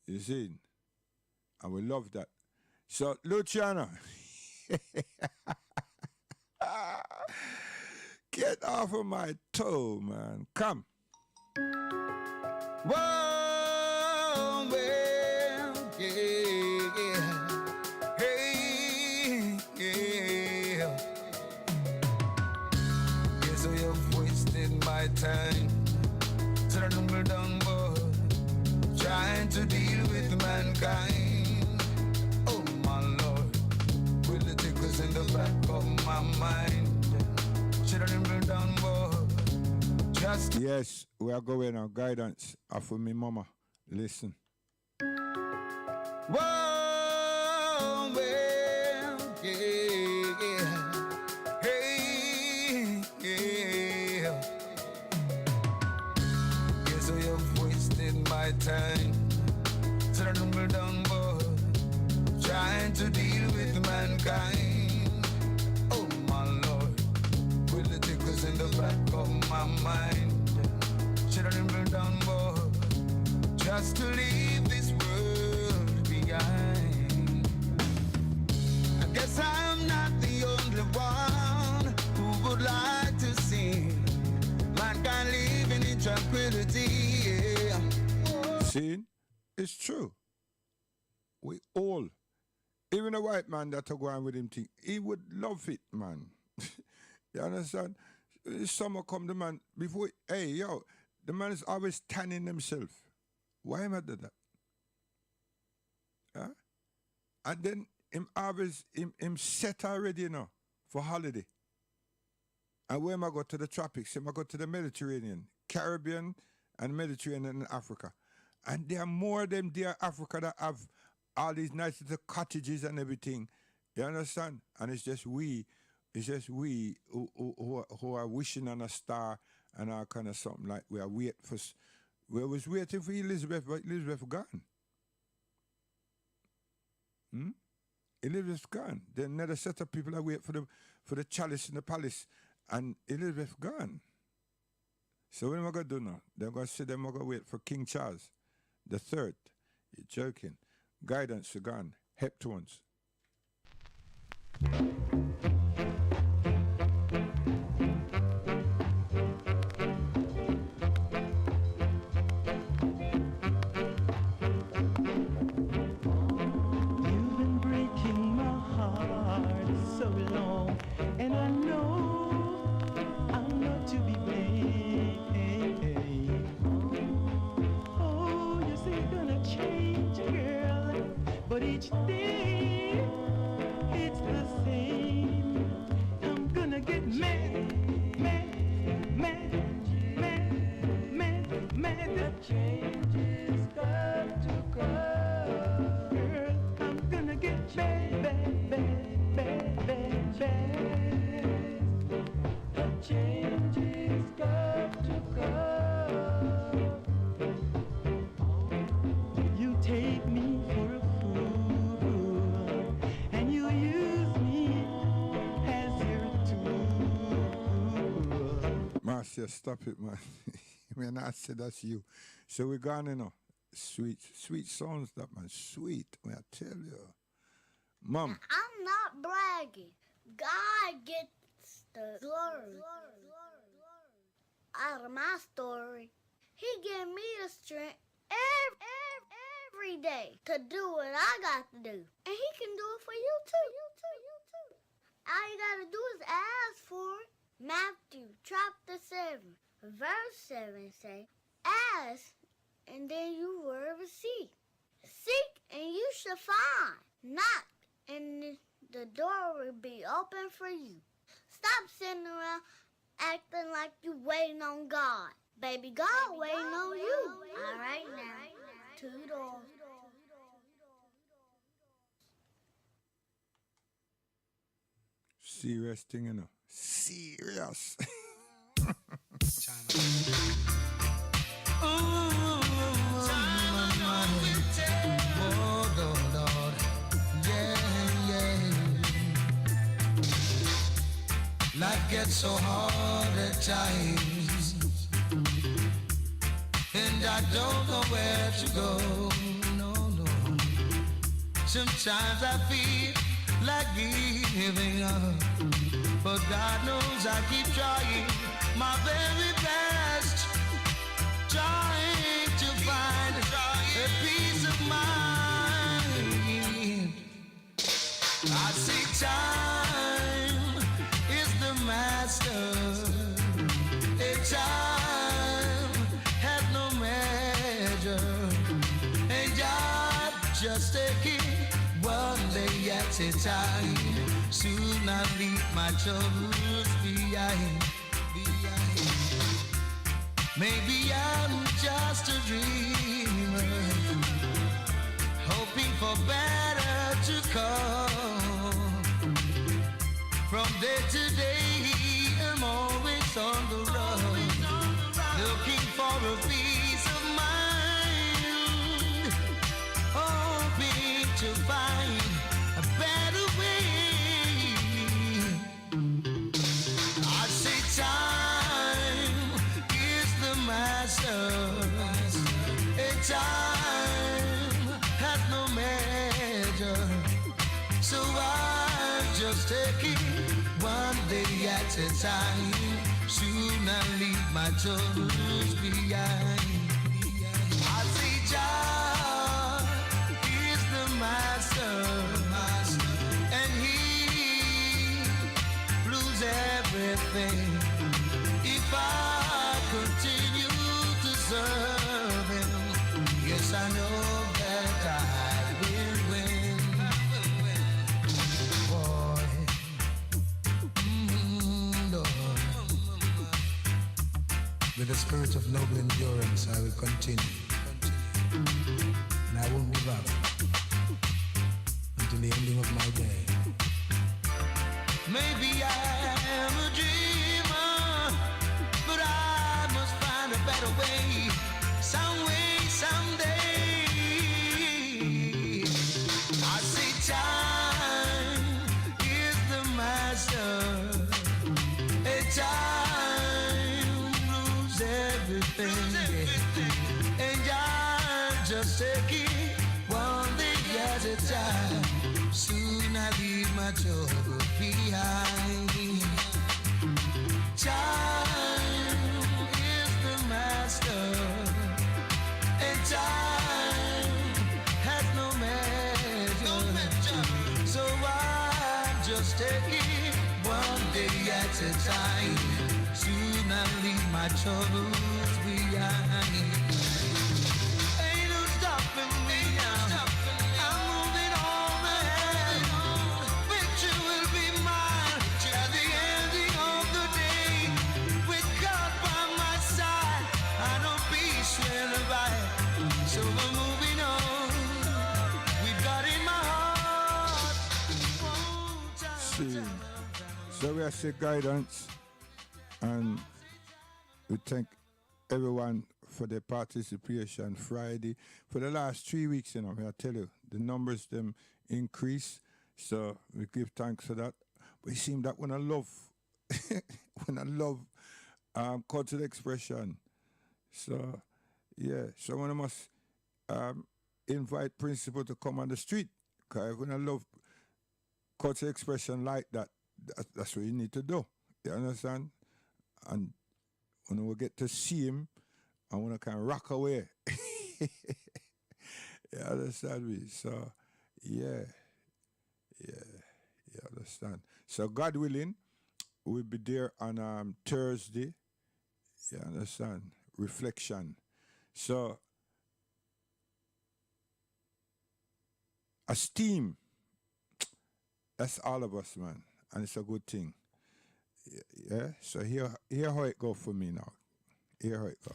You see? And we love that. So, Luciano, get off of my toe, man. Come. Whoa, well, yeah. Hey, yeah. Yes, I have wasted my time. Turning me down, boy. Trying to deal with mankind. Oh, my Lord. Will it take us in the back of my mind? Turning me down, boy. Just yes, we are going on guidance for me, mama. Listen. Whoa, well, yeah. Hey, yeah. Yes, I have wasted my time. Turning me down, boy. Trying to deal with mankind. Oh, my Lord. Will it take us in the back of my mind? Turning me down, boy. Just to leave this world behind. I guess I'm not the only one who would like to see mankind living in tranquility. Yeah. See, it's true. We all, even a white man that are going with him thing, he would love it, man. You understand? Summer come the man before. Hey, yo, the man is always tanning himself. Why am I do that? Huh? And then him always him set already, you know, for holiday. And where am I go to the tropics? Am I go to the Mediterranean, Caribbean, and Mediterranean and Africa? And there are more of them there Africa that have all these nice little cottages and everything. You understand? And it's just we who are wishing on a star and all kind of something like we are waiting for. We was waiting for Elizabeth, but Elizabeth gone. Elizabeth gone. Then another set of people are waiting for the chalice in the palace, and Elizabeth gone. So what am I gonna do now? They're gonna say they're gonna wait for King Charles the Third. You're joking. Guidance are gone. Heptones. Marcia, stop it, man. I mean, I said that's you. So we're gone, you know. Sweet songs, that man. Sweet, I tell you. Mom. I'm not bragging. God gets the glory out of my story. He gave me the strength every day to do what I got to do. And he can do it for you too. All you gotta do is ask for it. Matthew chapter 7, verse 7 say, ask and then you will receive. Seek and you shall find. Knock and the door will be open for you. Stop sitting around acting like you waiting on God. Baby, God waiting on you. All right now. Toodles. Serious thing, you know. Serious. Life gets so hard at times, and I don't know where to go. No. Sometimes I feel like giving up, but God knows I keep trying my very best, trying to find a peace of mind. I see time is the master. A time has no measure, and God just taking one day at a time. Soon I'll leave my troubles behind. Maybe I'm just a dreamer, hoping for better to come. From day to day, I'm always on the run, looking for a peace of mind, hoping to find a better way. I say time is the master. A time has no measure, so I'm just taking one day at a time. Soon I'll leave my troubles behind. I say Jah is the master, and he rules everything. If I continue to serve him, yes, I know that I will win. Boy, Lord, with the spirit of noble endurance, I will continue, and I won't give up until the ending of my day. Maybe I am a dreamer, but I must find a better way, some way, someday. I say time is the master. A time rules everything, and I'm just taking one day at a time. Soon I leave my trouble behind. Time is the master, and time has no measure. So I'm just taking one day at a time. Soon I'll leave my troubles behind. Ain't no stopping me now. I'm moving on ahead. Victory will be mine at the ending of the day. With God by my side, I know peace will abide. So we're moving on. We've got in my heart. See. So we are say guidance, and we thank everyone for their participation Friday. For the last 3 weeks, I tell you, the numbers them increase. So we give thanks for that. But it seems that when I love cultural expression. So yeah, someone must invite principal to come on the street. Because when I love cultural expression like that, that's what you need to do. You understand? And when we get to see him, I want to kind of rock away. You understand me? So, yeah, yeah, you understand. So, God willing, we'll be there on Thursday. You understand? Reflection. So, esteem, that's all of us, man. And it's a good thing. Yeah. So here how it go for me now. Here how it go.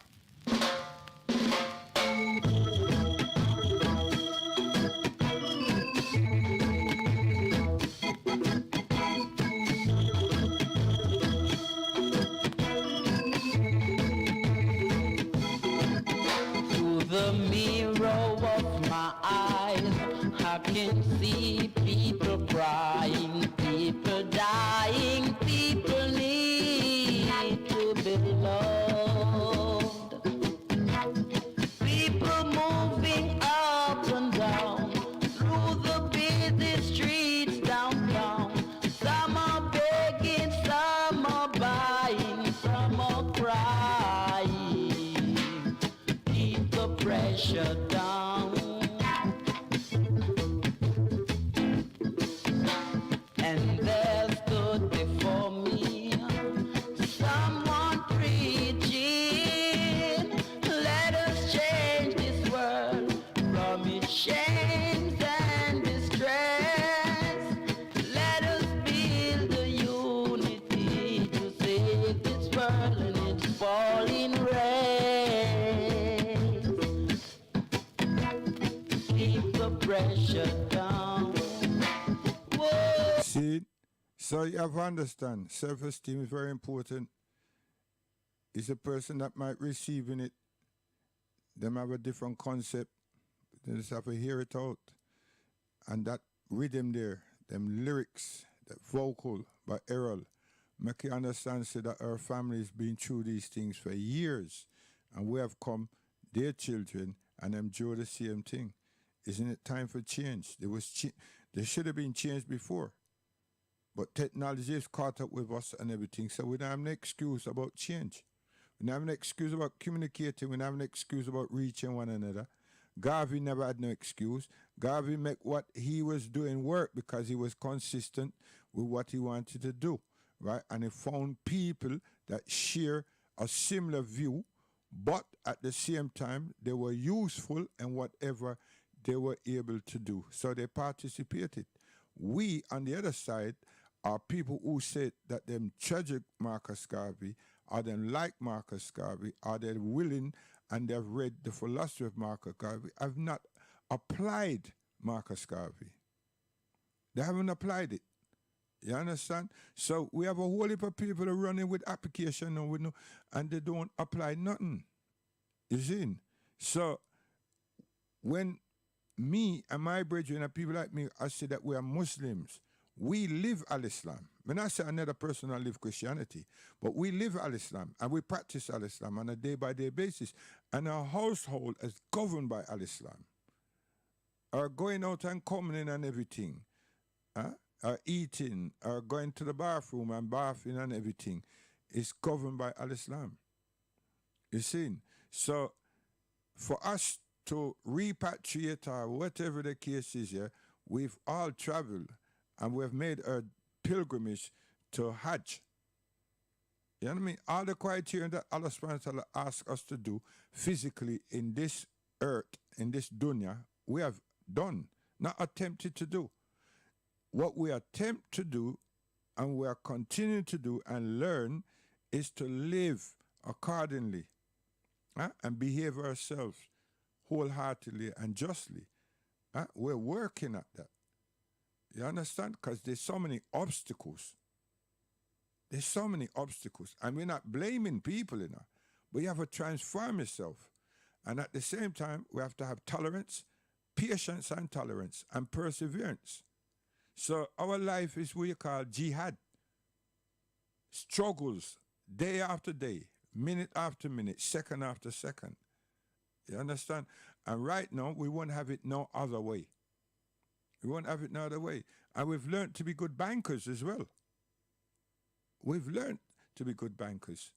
Through the mirror of my eyes, I can see people crying, people dying, people need to be loved. People moving up and down through the busy streets downtown. Some are begging, some are buying, some are crying. Keep the pressure down. And there stood before me someone preaching, let us change this world from its shames and distress. Let us build a unity to save this world and its falling race. Keep the pressure down. Whoa. See? So you have to understand, self-esteem is very important. It's a person that might receiving it, them have a different concept. They just have to hear it out. And that rhythm there, them lyrics, that vocal by Errol, make you understand say that our family's been through these things for years. And we have come, their children, and endure the same thing. Isn't it time for change? There should have been change before. But technology has caught up with us and everything, so we don't have an excuse about change. We don't have an excuse about communicating. We don't have an excuse about reaching one another. Garvey never had no excuse. Garvey made what he was doing work because he was consistent with what he wanted to do, right? And he found people that share a similar view, but at the same time, they were useful in whatever they were able to do. So they participated. We, on the other side, are people who said that them tragic Marcus Garvey, or them like Marcus Garvey, are they willing and they've read the philosophy of Marcus Garvey, have not applied Marcus Garvey. They haven't applied it. You understand? So we have a whole heap of people running with application and they don't apply nothing. You see? So when me and my brethren and people like me, I say that we are Muslims. We live Al-Islam. When I say another person I live Christianity, but we live Al-Islam and we practice Al-Islam on a day-by-day basis. And our household is governed by Al-Islam. Our going out and coming in and everything, our eating, our going to the bathroom and bathing and everything is governed by Al-Islam. You see? So for us to repatriate or whatever the case is, yeah, we've all traveled and we've made a pilgrimage to Hajj. You know what I mean? All the criteria that Allah subhanahu wa ta'ala asks us to do physically in this earth, in this dunya, we have done, not attempted to do. What we attempt to do and we are continuing to do and learn is to live accordingly and behave ourselves wholeheartedly and justly. We're working at that. You understand? Because there's so many obstacles. There's so many obstacles. And we're not blaming people, but you have to transform yourself. And at the same time, we have to have tolerance, patience and tolerance, and perseverance. So our life is what you call jihad. Struggles, day after day, minute after minute, second after second. You understand? And right now, we won't have it no other way. We won't have it no other way. And we've learned to be good bankers as well. We've learned to be good bankers.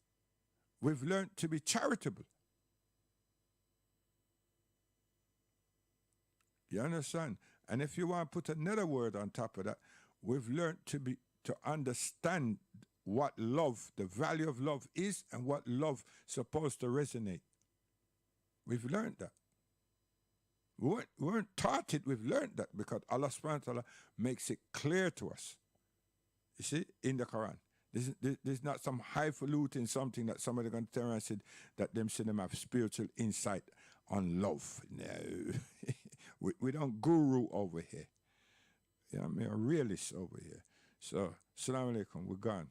We've learned to be charitable. You understand? And if you want to put another word on top of that, we've learned to understand what love, the value of love is, and what love supposed to resonate. We've learned that. We weren't taught it, we've learned that because Allah subhanahu wa ta'ala makes it clear to us. You see, in the Quran. This is not some highfalutin something that somebody going to turn around and say that them have spiritual insight on love. No. we don't guru over here. You know what I mean? A realist over here. So, Assalamu alaikum, we're gone.